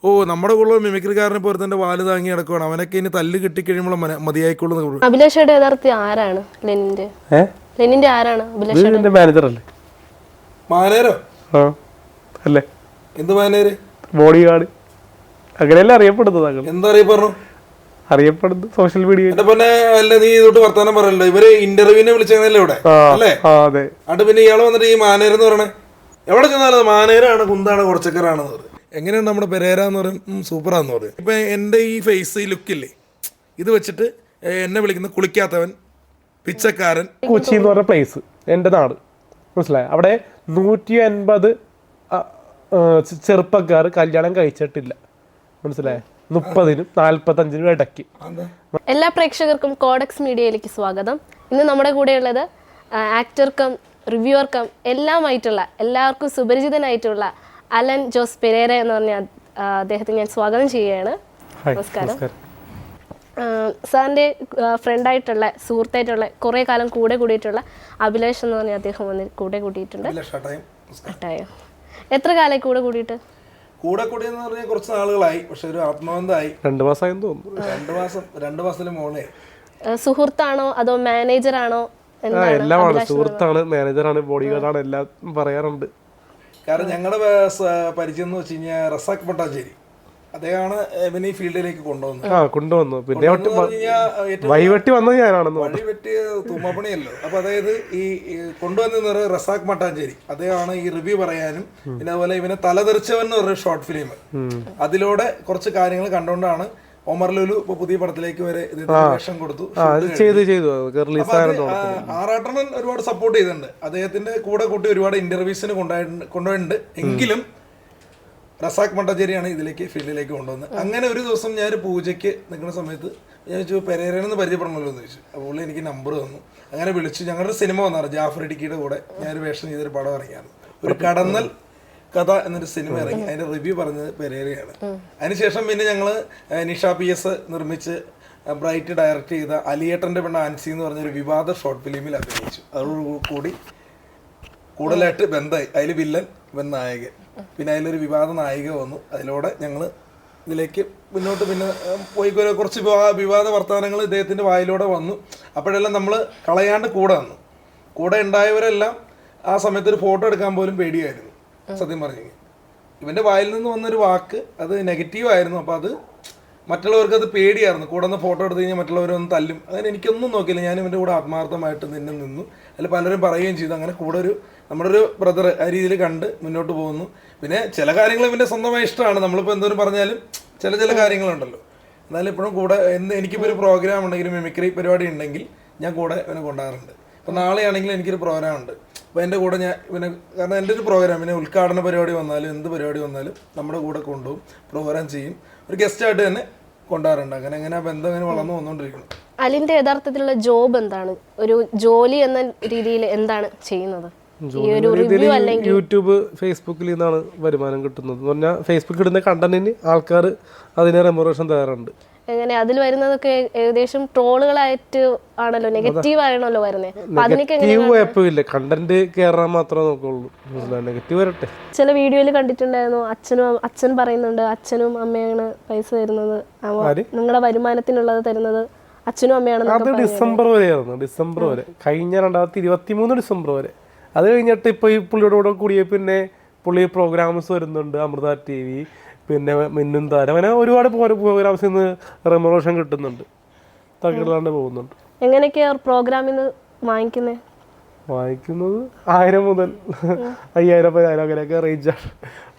ഓ നമ്മുടെ കൂടെ മിമിക്രിക്കാരനെ പോലെ തന്നെ വാല് താങ്ങി കിടക്കുവാണ്. അവനൊക്കെ ഇനി തല്ല് കിട്ടിക്കഴിയുമ്പോൾ മതിയായിക്കോളൂ. അഭിലാഷയുടെ യഥാർത്ഥ ആരാണ്? ലെനിന്റെ ആരാണ് അഭിലാഷയുടെ മാനേജർ അല്ലേ? മാനേരോ അല്ലേ? എന്ത് മാനേര്? ബോഡി ഗാർഡ് അങ്ങനെയല്ലേ അറിയപ്പെടുന്നത്? എന്താ അറിയപ്പെടുന്നു? അറിയപ്പെടുന്നത് സോഷ്യൽ മീഡിയ. എന്റെ പിന്നെ അല്ല, നീ ഇതോട്ട് വർത്താനം പറയല്ലോ. ഇവര് ഇന്റർവ്യൂവിനെ വിളിച്ചല്ലേ ഇവിടെ അല്ലേ? അതെ. അത് പിന്നെ ഇയാള് വന്നിട്ട് ഈ മാനേരെന്ന് പറയണേ, എവിടെ ചെന്നാലും മാനേരാണ്, കുന്താണ്, കുറച്ചക്കറാണെന്ന് പറയും. എങ്ങനെയാണ് നമ്മുടെ പെരേര എന്ന് പറയും, സൂപ്പറാന്ന് പറയും. ഇപ്പൊ എൻ്റെ ഈ ഫേസ്, ഈ ലുക്കില്ലേ, ഇത് വെച്ചിട്ട് എന്നെ വിളിക്കുന്ന കുളിക്കാത്തവൻ, പിച്ചക്കാരൻ. കൊച്ചി എന്ന് പറഞ്ഞ പ്ലേസ് എൻ്റെ നാട്, മനസ്സിലായി? അവിടെ 150 ചെറുപ്പക്കാർ കല്യാണം കഴിച്ചിട്ടില്ല, മനസ്സിലായ? 30-നും 45-നും ഇടയ്ക്ക്. എല്ലാ പ്രേക്ഷകർക്കും കോഡെക്സ് മീഡിയയിലേക്ക് സ്വാഗതം. ഇന്ന് നമ്മുടെ കൂടെയുള്ളത് ആക്ടർക്കും റിവ്യൂവർക്കും എല്ലാമായിട്ടുള്ള, എല്ലാവർക്കും സുപരിചിതനായിട്ടുള്ള അലൻ ജോസ് പെരേര എന്ന് പറഞ്ഞ അദ്ദേഹത്തെ ഞാൻ സ്വാഗതം ചെയ്യുകയാണ്. നമസ്കാരം. സാറിൻ്റെ ഫ്രണ്ടായിട്ടുള്ള, സുഹൃത്തായിട്ടുള്ള, കുറേ കാലം കൂടെ കൂടിയിട്ടുള്ള അഭിലാഷ് എന്ന് പറഞ്ഞ അദ്ദേഹം വന്ന് കൂടെ കൂട്ടിയിട്ടുണ്ട്. എത്ര കാലമായി കൂടെ കൂടിയിട്ട്? കൂടെ കൂടിയെന്ന് പറഞ്ഞാൽ കുറച്ച് നാളുകളായി, പക്ഷെ ഒരു ആത്മബന്ധമായി 2 മാസമായി തോന്നുന്നു. 2 മാസത്തിന് മോളെ. സുഹൃത്താണോ അതോ മാനേജറാണോ? എല്ലാമാണ്. സുഹൃത്താണ്, മാനേജറാണ്, ബോഡി ഗാർഡാണ്, എല്ലാം പറയാറുണ്ട്. കാരണം ഞങ്ങളുടെ പരിചയം എന്ന് വെച്ച് കഴിഞ്ഞാൽ റസാഖ് മട്ടാഞ്ചേരി, അദ്ദേഹമാണ് ഇവനെ ഈ ഫീൽഡിലേക്ക് കൊണ്ടുവന്നു. പിന്നെ വഴിവെട്ടി വന്നത് ഞാനാണെന്ന്. വഴിവെട്ടിയ തുമ്മപ്പണിയല്ലോ. അപ്പൊ അതായത് ഈ കൊണ്ടുവന്നത് റസാഖ് മട്ടാഞ്ചേരി, അദ്ദേഹമാണ് ഈ റിവ്യൂ പറയാനും പിന്നെ അതുപോലെ ഇവനെ തലതെറിച്ചവൻ എന്ന് പറഞ്ഞ ഷോർട്ട് ഫിലിം, അതിലൂടെ കുറച്ച് കാര്യങ്ങൾ കണ്ടുകൊണ്ടാണ് ഒമർ ലുലു ഇപ്പൊ പുതിയ പടത്തിലേക്ക് വരെ വേഷം കൊടുത്തു. ആറാട്ടണൻ ഒരുപാട് സപ്പോർട്ട് ചെയ്തിട്ടുണ്ട്, അദ്ദേഹത്തിന്റെ കൂടെ കൂട്ടി ഒരുപാട് ഇന്റർവ്യൂസിന് കൊണ്ടുപോയിട്ടുണ്ട്. എങ്കിലും റസാഖ് മട്ടാഞ്ചേരിയാണ് ഇതിലേക്ക് ഫീൽഡിലേക്ക് കൊണ്ടുവന്നത്. അങ്ങനെ ഒരു ദിവസം ഞാൻ പൂജയ്ക്ക് നിൽക്കുന്ന സമയത്ത് ഞാൻ ചോദിച്ചു, പെരേരനെന്ന് പരിചയപ്പെടണമല്ലോ എന്ന് ചോദിച്ചു. അപ്പോൾ എനിക്ക് നമ്പർ തന്നു. അങ്ങനെ വിളിച്ചു. ഞങ്ങളുടെ സിനിമ വന്നാറ് ജാഫർ ഇടുക്കിയുടെ കൂടെ ഞാനൊരു വേഷം ചെയ്തൊരു പടം ഇറങ്ങിയാണ്, ഒരു കടന്നൽ കഥ എന്നൊരു സിനിമ ഇറങ്ങി. അതിന്റെ റിവ്യൂ പറഞ്ഞത് പെരേരയാണ്. അതിനുശേഷം പിന്നെ ഞങ്ങൾ നിഷ PS നിർമ്മിച്ച് ബ്രൈറ്റ് ഡയറക്റ്റ് ചെയ്ത അലിയേട്ടന്റെ പെണ്ണ ആൻസി എന്ന് പറഞ്ഞൊരു വിവാദ ഷോർട്ട് ഫിലിമിൽ അഭിനയിച്ചു. അതോടുകൂടി കൂടുതലായിട്ട് ബന്ധമായി. അതിൽ വില്ലൻ, ഇവൻ നായകൻ, പിന്നെ അതിലൊരു വിവാദ നായിക വന്നു. അതിലൂടെ ഞങ്ങൾ ഇതിലേക്ക് മുന്നോട്ട് പിന്നെ പോയി കുറച്ച് വിവാദ വർത്തമാനങ്ങൾ ഇദ്ദേഹത്തിൻ്റെ വായിലൂടെ വന്നു. അപ്പോഴെല്ലാം നമ്മൾ കളയാണ്ട് കൂടെ വന്നു. കൂടെ ഉണ്ടായവരെല്ലാം ആ സമയത്ത് ഒരു ഫോട്ടോ എടുക്കാൻ പോലും പേടിയായിരുന്നു. സത്യം പറഞ്ഞു, ഇവൻ്റെ വായിൽ നിന്ന് വന്നൊരു വാക്ക് അത് നെഗറ്റീവായിരുന്നു. അപ്പോൾ അത് മറ്റുള്ളവർക്ക് അത് പേടിയായിരുന്നു. കൂടെ നിന്ന് ഫോട്ടോ എടുത്ത് കഴിഞ്ഞാൽ മറ്റുള്ളവരൊന്ന് തല്ലും. അങ്ങനെ എനിക്കൊന്നും നോക്കിയില്ല. ഞാൻ ഇവൻ്റെ കൂടെ ആത്മാർത്ഥമായിട്ട് നിന്നു. അതിൽ പലരും പറയുകയും ചെയ്തു. അങ്ങനെ കൂടെ നമ്മുടെ ഒരു ബ്രദർ ആ രീതിയിൽ കണ്ട് മുന്നോട്ട് പോകുന്നു. പിന്നെ ചില കാര്യങ്ങൾ ഇവൻ്റെ സ്വന്തമായി ഇഷ്ടമാണ്. നമ്മളിപ്പോൾ എന്തോരം പറഞ്ഞാലും ചില കാര്യങ്ങളുണ്ടല്ലോ. എന്നാലും ഇപ്പോഴും കൂടെ എനിക്കിപ്പോൾ ഒരു പ്രോഗ്രാം ഉണ്ടെങ്കിൽ, മിമിക്രി പരിപാടി ഉണ്ടെങ്കിൽ ഞാൻ കൂടെ ഇവനെ കൊണ്ടുപോകാറുണ്ട്. ഇപ്പോൾ നാളെയാണെങ്കിലും എനിക്കൊരു പ്രോഗ്രാം ഉണ്ട്. അപ്പോൾ എൻ്റെ കൂടെ ഞാൻ ഇവനെ, കാരണം എൻ്റെ ഒരു പ്രോഗ്രാം, പിന്നെ ഉദ്ഘാടന പരിപാടി വന്നാലും എന്ത് പരിപാടി വന്നാലും നമ്മുടെ കൂടെ കൊണ്ടുപോകും, പ്രോഗ്രാം ചെയ്യും, ഒരു ഗസ്റ്റായിട്ട് തന്നെ കൊണ്ടുപോകാറുണ്ട്. അങ്ങനെ ആ ബന്ധം അങ്ങനെ വളർന്നു വന്നുകൊണ്ടിരിക്കുന്നു. അലിന്റെ യഥാർത്ഥത്തിലുള്ള ജോബ് എന്താണ്? ഒരു ജോലി എന്ന രീതിയിൽ എന്താണ് ചെയ്യുന്നത്? യൂട്യൂബ്, ഫേസ്ബുക്കിൽ നിന്നാണ് വരുമാനം കിട്ടുന്നത്. എന്ന് പറഞ്ഞാൽ ഫേസ്ബുക്കിൽ ഇടുന്ന കണ്ടന്റിന് ആൾക്കാർ അതിന് റെമ്യൂറേഷൻ തരാറുണ്ട്. എങ്ങനെ അതിൽ വരുന്നതൊക്കെ ഏകദേശം ട്രോളുകളായിട്ട് ആണല്ലോ, നെഗറ്റീവ് ആണല്ലോ വരുന്നത്. കുഴപ്പമില്ല, കണ്ടന്റ് കയറാൻ മാത്രമേ നോക്കുള്ളൂ. നെഗറ്റീവ് വരട്ടെ. ചില വീഡിയോയിൽ കണ്ടിട്ടുണ്ടായിരുന്നു, അച്ഛൻ പറയുന്നുണ്ട് അച്ഛനും അമ്മയാണ് പൈസ തരുന്നത്, നിങ്ങളുടെ വരുമാനത്തിനുള്ളത് തരുന്നത് അച്ഛനും അമ്മയാണ്. അത് ഡിസംബർ വരെയായിരുന്നു, ഡിസംബർ വരെ, കഴിഞ്ഞ 2023 ഡിസംബർ വരെ. അത് കഴിഞ്ഞിട്ട് ഇപ്പോൾ ഈ പുള്ളിയുടെ കൂടെ കൂടിയ പിന്നെ പുള്ളി പ്രോഗ്രാംസ് വരുന്നുണ്ട്, അമൃത TV, പിന്നെ മിന്നും താരം, അങ്ങനെ ഒരുപാട് പ്രോഗ്രാംസിൽ നിന്ന് റെമ്യൂറേഷൻ കിട്ടുന്നുണ്ട്, തകിടാണ്ട് പോകുന്നുണ്ട്. എങ്ങനെയൊക്കെയാ പ്രോഗ്രാമിൽ നിന്ന് വാങ്ങിക്കുന്നത്? 1000 മുതൽ 5000 അങ്ങനെയൊക്കെ റേഞ്ചാണ്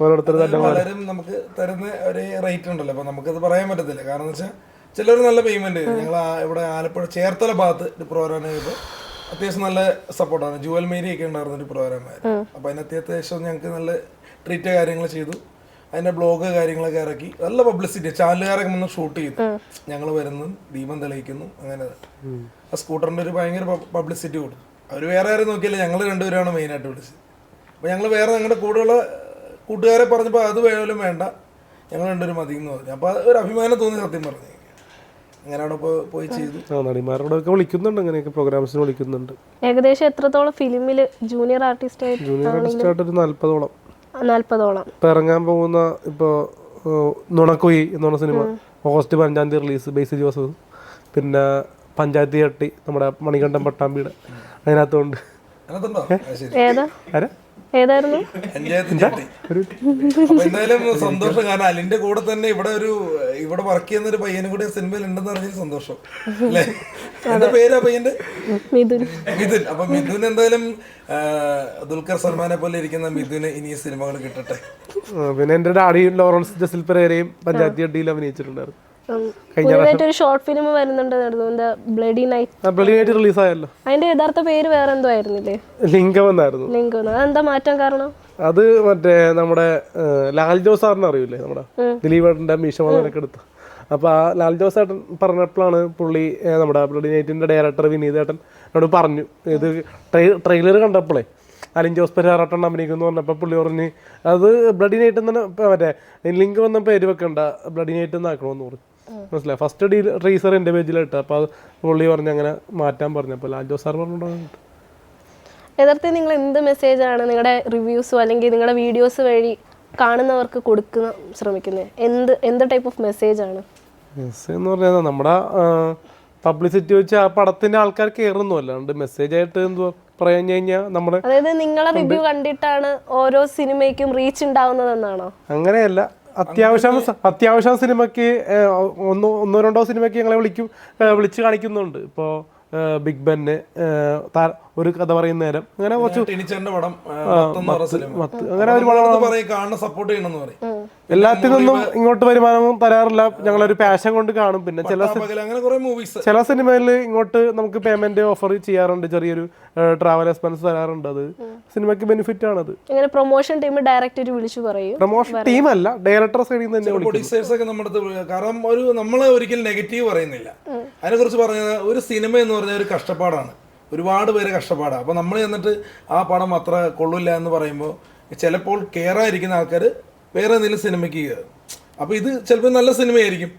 ഓരോരുത്തർ തന്നെ. പലരും നമുക്ക് തരുന്ന ഒരു റേറ്റ് ഉണ്ടല്ലോ, അപ്പോൾ നമുക്കത് പറയാൻ പറ്റത്തില്ല. കാരണം എന്ന് വെച്ചാൽ ചിലർ നല്ല പേയ്മെന്റ്. ഞങ്ങൾ ഇവിടെ ആലപ്പുഴ ചേർത്തല ഭാഗത്ത് ഒരു പ്രോഗ്രാം ചെയ്തപ്പോൾ അത്യാവശ്യം നല്ല സപ്പോർട്ടാണ്. ജുവൽ മേരി ഒക്കെ ഉണ്ടായിരുന്ന ഒരു പ്രോഗ്രാമായിരുന്നു. അപ്പോൾ അതിനകത്ത് അത്യാവശ്യം ഞങ്ങൾക്ക് നല്ല ട്രീറ്റ് കാര്യങ്ങൾ ചെയ്തു. അതിൻ്റെ ബ്ലോഗ് കാര്യങ്ങളൊക്കെ ഇറക്കി നല്ല പബ്ലിസിറ്റി, ചാനലുകാരൊക്കെ വന്ന് ഷൂട്ട് ചെയ്തു. ഞങ്ങൾ വരുന്നു, ദീപം തെളിയിക്കുന്നു, അങ്ങനെ ആ സ്കൂട്ടറിൻ്റെ ഒരു ഭയങ്കര പബ്ലിസിറ്റി കൊടുത്തു. അവർ വേറെ ആരും നോക്കിയില്ല, ഞങ്ങൾ രണ്ടുപേരാണ് മെയിനായിട്ട് വിളിച്ചത്. അപ്പോൾ ഞങ്ങൾ വേറെ ഞങ്ങളുടെ കൂടെയുള്ള കൂട്ടുകാരെ പറഞ്ഞപ്പോൾ അത് പോലും വേണ്ട, ഞങ്ങൾ രണ്ടുപേരും മതി എന്ന് പറഞ്ഞു. അപ്പോൾ ഒരു അഭിമാനം തോന്നി, സത്യം പറഞ്ഞു. അങ്ങനെ അവിടെ പോയി ചെയ്തു. നടിമാരോടൊക്കെ വിളിക്കുന്നുണ്ട്, അങ്ങനെയൊക്കെ പ്രോഗ്രാംസിന് വിളിക്കുന്നുണ്ട്. ഏകദേശം എത്രത്തോളം ഫിലിമിൽ ജൂനിയർ ആർട്ടിസ്റ്റ് ആയിട്ട്? ഒരു 40ഓളം. ഇപ്പൊ ഇറങ്ങാൻ പോകുന്ന ഇപ്പോൾ നുണക്കൊയ് എന്ന് പറഞ്ഞ സിനിമ ഓഗസ്റ്റ് 15 റിലീസ്, ബേസി ജോസഫ്. പിന്നെ പഞ്ചായത്ത് ചട്ടി നമ്മുടെ മണികണ്ഠൻ പട്ടാമ്പിയുടെ അതിനകത്തുണ്ട്. ഏതായിരുന്നു? എന്തായാലും സന്തോഷം, കാരണം അലിന്റെ കൂടെ തന്നെ ഇവിടെ വർക്ക് ചെയ്യുന്ന ഒരു പയ്യനും കൂടെ സിനിമയിൽ ഉണ്ടെന്ന് പറഞ്ഞ സന്തോഷം അല്ലേ? എന്താ പേരാ പയ്യന്റെ? മിഥുൻ. അപ്പൊ മിഥുൻ എന്തായാലും ദുൽഖർ സൽമാനെ പോലെ ഇരിക്കുന്ന മിഥുന് ഇനി സിനിമകൾ കിട്ടട്ടെ. പിന്നെ എന്റെ ഡാഡി ലോറൻസ് ജസിൽ പെരേരയും പഞ്ചായത്ത് ചട്ടിയിൽ അഭിനയിച്ചിട്ടുണ്ടായിരുന്നു. പുതിയതായിട്ടൊരു ഷോർട്ട് ഫിലിം വരുന്നുണ്ട്, ബ്ലഡി നൈറ്റ് റിലീസായല്ലോ. അതിന്റെ യഥാർത്ഥ പേര് വേറെ എന്തോ ആയിരുന്നില്ലേ? ലിംഗം എന്നായിരുന്നു. അതെന്താ മാറ്റാൻ കാരണം? അത് മറ്റേ നമ്മുടെ ലാൽ ജോസ് സാറിനെ അറിയില്ലേ, നമ്മുടെ ദിലീപേട്ടൻ്റെ മീശമൊക്കെ എടുത്തു. അപ്പോൾ ആ ലാൽ ജോസ് ഏട്ടൻ പറഞ്ഞപ്പോഴാണ് പുള്ളി നമ്മുടെ ബ്ലഡി നൈറ്റിൻ്റെ ഡയറക്ടർ വിനീതേട്ടൻ എന്നോട് പറഞ്ഞു, ഇത് ട്രെയിലർ കണ്ടപ്പോഴേ അലിൻ ജോസ് പെരേരട്ടൻ അഭിനയിക്കുന്നു പറഞ്ഞപ്പോൾ പുള്ളി പറഞ്ഞ് അത് ബ്ലഡി നൈറ്റ് തന്നെ മറ്റേ ലിങ്ക് വന്ന പേര് വെക്കണ്ട, ബ്ലഡി നൈറ്റ് എന്ന് ആക്കണമെന്ന് പറഞ്ഞു. മനസ്സിലായി. ഫസ്റ്റ് ട്രീസർ എൻ്റെ പേജിലിട്ട്, അപ്പോൾ അത് പുള്ളി പറഞ്ഞ് അങ്ങനെ മാറ്റാൻ പറഞ്ഞപ്പോൾ ലാൽ ജോസ് സാർ പറഞ്ഞിട്ടുണ്ടാകും. യഥാർത്ഥത്തിൽ നിങ്ങൾ എന്ത് മെസ്സേജാണ് നിങ്ങളുടെ റിവ്യൂസോ അല്ലെങ്കിൽ നിങ്ങളുടെ വീഡിയോസ് വഴി കാണുന്നവർക്ക് കൊടുക്കുന്ന ശ്രമിക്കുന്നത്? എന്ത് ടൈപ്പ് ഓഫ് മെസ്സേജാണ്? മെസ്സേജ് എന്ന് പറഞ്ഞാൽ നമ്മുടെ പബ്ലിസിറ്റി വെച്ച് ആ പടത്തിന്റെ ആൾക്കാർ കയറുന്നു, അല്ലാണ്ട് മെസ്സേജ് ആയിട്ട് എന്തുവാ പറഞ്ഞു കഴിഞ്ഞാൽ നമ്മുടെ, അതായത് നിങ്ങളെ റിവ്യൂ കണ്ടിട്ടാണ് ഓരോ സിനിമയ്ക്കും റീച്ച് ഉണ്ടാവുന്നതെന്നാണോ? അങ്ങനെയല്ല. അത്യാവശ്യം സിനിമയ്ക്ക് ഒന്നോ രണ്ടോ സിനിമയ്ക്ക് ഞങ്ങളെ വിളിച്ച് കാണിക്കുന്നുണ്ട്. ഇപ്പോൾ ബിഗ് ബെന്ന് ഒരു കഥ പറയുന്ന നേരം അങ്ങനെ കുറച്ച് അങ്ങനെ ഒരുപാട് എല്ലാത്തിൽ നിന്നും ഇങ്ങോട്ട് വരുമാനമൊന്നും തരാറില്ല. ഞങ്ങളൊരു പാഷൻ കൊണ്ട് കാണും. പിന്നെ ചില സിനിമയിൽ ഇങ്ങോട്ട് നമുക്ക് പേയ്മെന്റ് ഓഫർ ചെയ്യാറുണ്ട്, ചെറിയൊരു ട്രാവൽ എക്സ്പെൻസ് തരാറുണ്ട്. അത് സിനിമയ്ക്ക് ബെനിഫിറ്റ് ആണത്. പ്രൊമോഷൻ ടീം ഡയറക്റ്റ് വിളിച്ചു പറയും. പ്രൊമോഷൻ ടീം അല്ല, ഡയറക്ടർ സൈഡിൽ നിന്ന് തന്നെ കാരണം നമ്മൾ ഒരിക്കലും നെഗറ്റീവ് പറയുന്നില്ല. അതിനെ കുറിച്ച് പറഞ്ഞത് ഒരു സിനിമ എന്ന് പറഞ്ഞാൽ ഒരു കഷ്ടപ്പാടാണ്, ഒരുപാട് പേര് കഷ്ടപ്പാടാണ്. അപ്പോൾ നമ്മൾ ചെന്നിട്ട് ആ പടം അത്ര കൊള്ളില്ല എന്ന് പറയുമ്പോൾ ചിലപ്പോൾ കയറാതിരിക്കുന്ന ആൾക്കാർ വേറെ എന്തെങ്കിലും സിനിമയ്ക്ക് കയറും. അപ്പോൾ ഇത് ചിലപ്പോൾ നല്ല സിനിമയായിരിക്കും,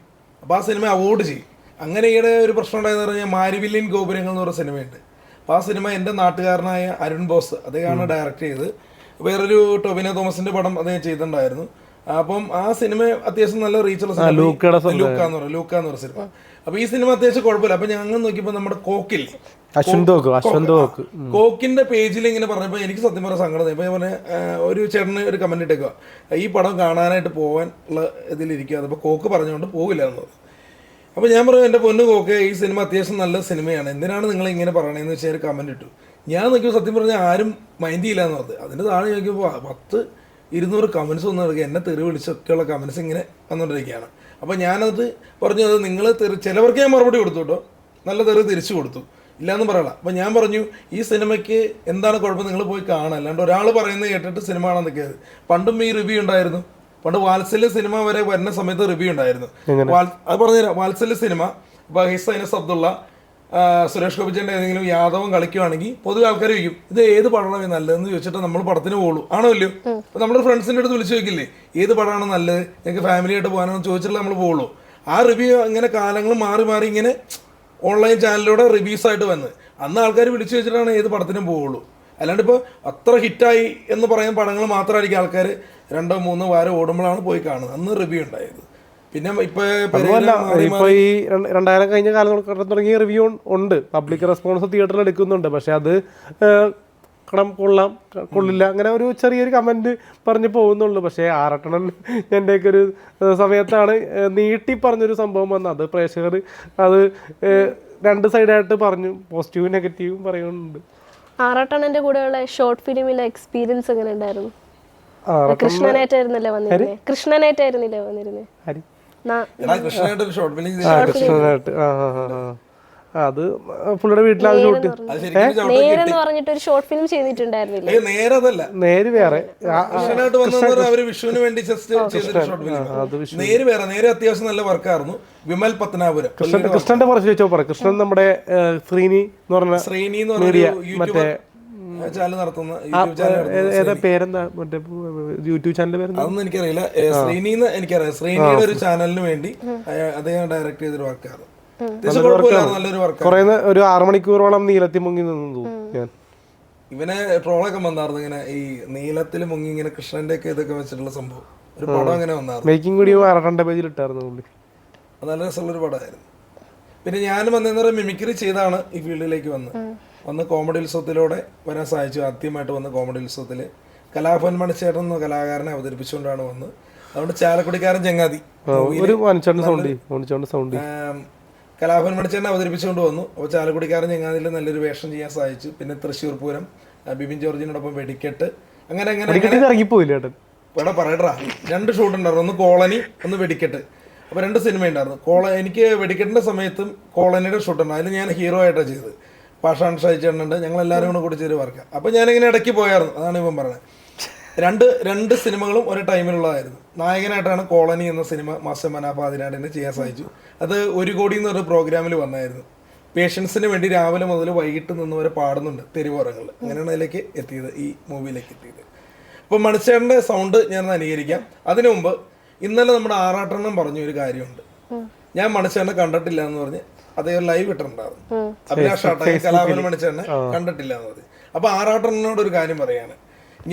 അപ്പോൾ ആ സിനിമ അവോയ്ഡ് ചെയ്യും. അങ്ങനെ ഈയിടെ ഒരു പ്രശ്നം ഉണ്ടായെന്ന് പറഞ്ഞാൽ മാരിവില്യൻ ഗോപുരങ്ങൾ എന്ന് പറഞ്ഞ സിനിമയുണ്ട്. അപ്പോൾ ആ സിനിമ എൻ്റെ നാട്ടുകാരനായ അരുൺ ബോസ് അദ്ദേഹമാണ് ഡയറക്റ്റ് ചെയ്ത്. വേറൊരു ടൊവിനോ തോമസിൻ്റെ പടം അദ്ദേഹം ചെയ്തിട്ടുണ്ടായിരുന്നു. അപ്പം ആ സിനിമ അത്യാവശ്യം നല്ല റീച്ചുള്ള സിനിമ, ലൂക്ക എന്ന് പറഞ്ഞ സിനിമ. അപ്പോൾ ഈ സിനിമ അത്യാവശ്യം കുഴപ്പമില്ല. അപ്പോൾ ഞങ്ങൾ നോക്കിയപ്പോൾ നമ്മുടെ കോക്കിൽ കോക്കിന്റെ പേജിൽ ഇങ്ങനെ പറഞ്ഞപ്പോൾ എനിക്ക് സത്യം പറഞ്ഞ സങ്കടം. ഇപ്പൊ ഞാൻ പറഞ്ഞ ഒരു ചേട്ടന് ഒരു കമന്റ് ഇട്ടേക്കുക, ഈ പടം കാണാനായിട്ട് പോകാൻ ഉള്ള ഇതിലിരിക്കുക, അതിപ്പോൾ കോക്ക് പറഞ്ഞുകൊണ്ട് പോകില്ല എന്ന് പറഞ്ഞു. അപ്പോൾ ഞാൻ പറഞ്ഞു, എൻ്റെ പൊന്നു കോക്ക്, ഈ സിനിമ അത്യാവശ്യം നല്ല സിനിമയാണ്, എന്തിനാണ് നിങ്ങൾ ഇങ്ങനെ പറയണതെന്ന് വെച്ചാൽ ഒരു കമന്റ് ഇട്ടു. ഞാൻ നോക്കിയപ്പോൾ സത്യം പറഞ്ഞാൽ ആരും മൈൻഡ് ചെയ്യില്ല എന്ന് പറഞ്ഞു. അതിൻ്റെ താഴെ നോക്കിയപ്പോൾ 100-200 കമൻസ് ഒന്നും എടുക്കുക, എന്നെ തെറി വിളിച്ചൊക്കെയുള്ള കമൻസ് ഇങ്ങനെ വന്നുകൊണ്ടിരിക്കുകയാണ്. അപ്പോൾ ഞാനത് പറഞ്ഞു, അത് നിങ്ങൾ ചിലവർക്ക് ഞാൻ മറുപടി കൊടുത്തു കേട്ടോ, നല്ല തെറി തിരിച്ചു കൊടുത്തു, ഇല്ലയെന്നും പറയണം. അപ്പം ഞാൻ പറഞ്ഞു, ഈ സിനിമയ്ക്ക് എന്താണ് കുഴപ്പം, നിങ്ങൾ പോയി കാണാം, അല്ലാണ്ട് ഒരാൾ പറയുന്നത് കേട്ടിട്ട് സിനിമ കാണാൻ നിൽക്കരുത്. പണ്ടും ഈ റിവ്യൂ ഉണ്ടായിരുന്നു, പണ്ട് വാത്സല്യ സിനിമ വരെ വരുന്ന സമയത്ത് റിവ്യൂ ഉണ്ടായിരുന്നു. അത് പറഞ്ഞുതരാം. വാത്സല്യ സിനിമ ഇപ്പോൾ ഹിസൈനസ് അബ്ദുള്ള, സുരേഷ് ഗോപിച്ചേൻ്റെ ഏതെങ്കിലും യാദവം കളിക്കുവാണെങ്കിൽ പൊതുവെ ആൾക്കാർ ചോദിക്കും, ഇത് ഏത് പടമാണ് നല്ലതെന്ന് ചോദിച്ചിട്ട് നമ്മൾ പടത്തിന് പോകുള്ളൂ, ആണോ ഇല്ലയോ? അപ്പോൾ നമ്മുടെ ഫ്രണ്ട്സിൻ്റെ അടുത്ത് വിളിച്ച് ചോദിക്കില്ലേ, ഏത് പടമാണ് നല്ലത്, ഞങ്ങൾക്ക് ഫാമിലിയായിട്ട് പോകാനാണെന്ന് ചോദിച്ചിട്ട് നമ്മൾ പോകുള്ളൂ. ആ റിവ്യൂ ഇങ്ങനെ കാലങ്ങൾ മാറി മാറി ഇങ്ങനെ ഓൺലൈൻ ചാനലിലൂടെ റിവ്യൂസ് ആയിട്ട് വന്ന് അന്ന് ആൾക്കാർ വിളിച്ചു വെച്ചിട്ടാണ് ഏത് പടത്തിനും പോവുള്ളൂ. അല്ലാണ്ട് ഇപ്പോൾ അത്ര ഹിറ്റായി എന്ന് പറയുന്ന പടങ്ങൾ മാത്രമായിരിക്കും ആൾക്കാർ 2-3 വാരം ഓടുമ്പോഴാണ് പോയി കാണുന്നത്. അന്ന് റിവ്യൂ ഉണ്ടായത്. പിന്നെ ഇപ്പോൾ ഈ 2000 കഴിഞ്ഞ കാലം തുടങ്ങിയ റിവ്യൂ ഉണ്ട്, പബ്ലിക് റെസ്പോൺസ് തിയേറ്ററിൽ എടുക്കുന്നുണ്ട്. പക്ഷെ അത് കൊള്ളില്ല അങ്ങനെ ഒരു ചെറിയൊരു കമന്റ് പറഞ്ഞ് പോകുന്നുള്ളൂ. പക്ഷേ ആറട്ടണൻ എൻ്റെയൊക്കെ ഒരു സമയത്താണ് നീട്ടി പറഞ്ഞൊരു സംഭവം വന്നത്. അത് പ്രേക്ഷകർ അത് 2 സൈഡായിട്ട് പറഞ്ഞു, പോസിറ്റീവും നെഗറ്റീവും പറയുന്നുണ്ട്. ആറട്ടണന്റെ കൂടെയുള്ള ഷോർട്ട് ഫിലിമിലെ എക്സ്പീരിയൻസ് എങ്ങനെ ഉണ്ടായിരുന്നു? കൃഷ്ണനായിട്ടായിരുന്നില്ലേ വന്നിരുന്നേ? അത് പുള്ളിയുടെ വീട്ടിലാണ് ഷൂട്ട്. നേരെന്ന് പറഞ്ഞിട്ട് ഒരു ഷോർട്ട് ഫിലിം ചെയ്തിട്ടുണ്ടായിരുന്നില്ലേ? നേര് വേറെ, വിഷുവിന് വേണ്ടി നേരെ അത്യാവശ്യം നല്ല വർക്കായിരുന്നു. വിമൽ പത്തനാപുരം കൃഷ്ണന്റെ കുറച്ച് ചോദിച്ചോ പറ. കൃഷ്ണൻ നമ്മുടെ ശ്രീനി എന്ന് പറഞ്ഞ മീഡിയ മറ്റേ ചാനൽ നടത്തുന്ന ഏതാ പേരെന്താ മറ്റേ യൂട്യൂബ് ചാനൽ പേര് അതൊന്നും എനിക്കറിയില്ല. ശ്രീനിന്ന് എനിക്കറിയാം. ശ്രീനിയുടെ ഒരു ചാനലിന് വേണ്ടി അദ്ദേഹം ഡയറക്ട് ചെയ്തൊരു വർക്കായിരുന്നു. ഒരു 6 മണിക്കൂറോളം നീലത്തിൽ മുങ്ങി നിന്നു ഞാൻ. ഇവനെ ട്രോളൊക്കെ വന്നായിരുന്നു ഇങ്ങനെ ഈ നീലത്തിൽ മുങ്ങി ഇങ്ങനെ കൃഷ്ണന്റെ ഒക്കെ ഇതൊക്കെ വെച്ചിട്ടുള്ള സംഭവം. ഒരു പടം അങ്ങനെ വന്നായിരുന്നു. മേക്കിംഗ് വീഡിയോ 6 പേജിൽ ഇട്ടായിരുന്നു പുള്ളി. അത് നല്ല രസമുള്ളൊരു പടമായിരുന്നു. പിന്നെ ഞാനും വന്നെന്ന് പറയുമ്പോൾ മിമിക്രി ചെയ്താണ് ഈ ഫീൽഡിലേക്ക് വന്ന് കോമഡി ഉത്സവത്തിലൂടെ വരാൻ സാധിച്ചു. ആദ്യമായിട്ട് വന്ന് കോമഡി ഉത്സവത്തിൽ കലാഭവൻ മണിച്ചേട്ടൻ എന്ന കലാകാരനെ അവതരിപ്പിച്ചുകൊണ്ടാണ് വന്നത്. അതുകൊണ്ട് ചാലക്കുടിക്കാരൻ ചങ്ങാതി കലാഭവൻ മണിച്ചേട്ടനെ അവതരിപ്പിച്ചുകൊണ്ട് വന്നു. അപ്പോൾ ചാലക്കുടിക്കാരൻ ചങ്ങാതിയിൽ നല്ലൊരു വേഷം ചെയ്യാൻ സാധിച്ചു. പിന്നെ തൃശ്ശൂർ പൂരം, ബിബിൻ ജോർജിനോടൊപ്പം വെടിക്കെട്ട്, അങ്ങനെ ഇറങ്ങിപ്പോയില്ല ഇവിടെ പറയട്ടാ. 2 ഷൂട്ട് ഉണ്ടായിരുന്നു, ഒന്ന് കോളനി, ഒന്ന് വെടിക്കെട്ട്. അപ്പോൾ 2 സിനിമ ഉണ്ടായിരുന്നു. എനിക്ക് വെടിക്കെട്ടിൻ്റെ സമയത്തും കോളനിയുടെ ഷൂട്ടുണ്ട്. അതിൽ ഞാൻ ഹീറോ ആയിട്ടാണ് ചെയ്തത്. പാഷാൺ ഷായിച്ചേട്ടനുണ്ട്, ഞങ്ങളെല്ലാവരും കൂടെ ചെയ്ത് വർക്ക്. അപ്പോൾ ഞാനിങ്ങനെ ഇടയ്ക്ക് പോയായിരുന്നു. അതാണ് ഇവൻ പറഞ്ഞത്. രണ്ട് സിനിമകളും ഒരു ടൈമിലുള്ളതായിരുന്നു. നായകനായിട്ടാണ് കോളനി എന്ന സിനിമ മാസ്റ്റർ മനാഫ് ആദിനാടിനെ ചെയ്യാൻ സാധിച്ചു. അത് 1 കോടി എന്നൊരു പ്രോഗ്രാമിൽ വന്നായിരുന്നു. പേഷ്യൻസിന് വേണ്ടി രാവിലെ മുതൽ വൈകിട്ട് നിന്ന് വരെ പാടുന്നുണ്ട് തെരുവോരങ്ങളിൽ. അങ്ങനെയാണ് അതിലേക്ക് എത്തിയത്, ഈ മൂവിയിലേക്ക് എത്തിയത്. അപ്പോൾ മണിച്ചേട്ടൻ്റെ സൗണ്ട് ഞാൻ അനുകരിക്കാം. അതിനു മുമ്പ് ഇന്നലെ നമ്മുടെ ആറാട്ടെണ്ണം പറഞ്ഞ ഒരു കാര്യമുണ്ട്. ഞാൻ മണിച്ചേട്ടനെ കണ്ടിട്ടില്ല എന്ന് പറഞ്ഞ് അദ്ദേഹം ലൈവ് ഇട്ടിട്ടുണ്ടായിരുന്നു. അഭിലാഷ് ആട്ടായി കലാഭവൻ മണിച്ചേട്ടനെ കണ്ടിട്ടില്ല എന്ന് പറഞ്ഞ്. അപ്പോൾ ആറാട്ടെണ്ണനോട് ഒരു കാര്യം പറയാണ്.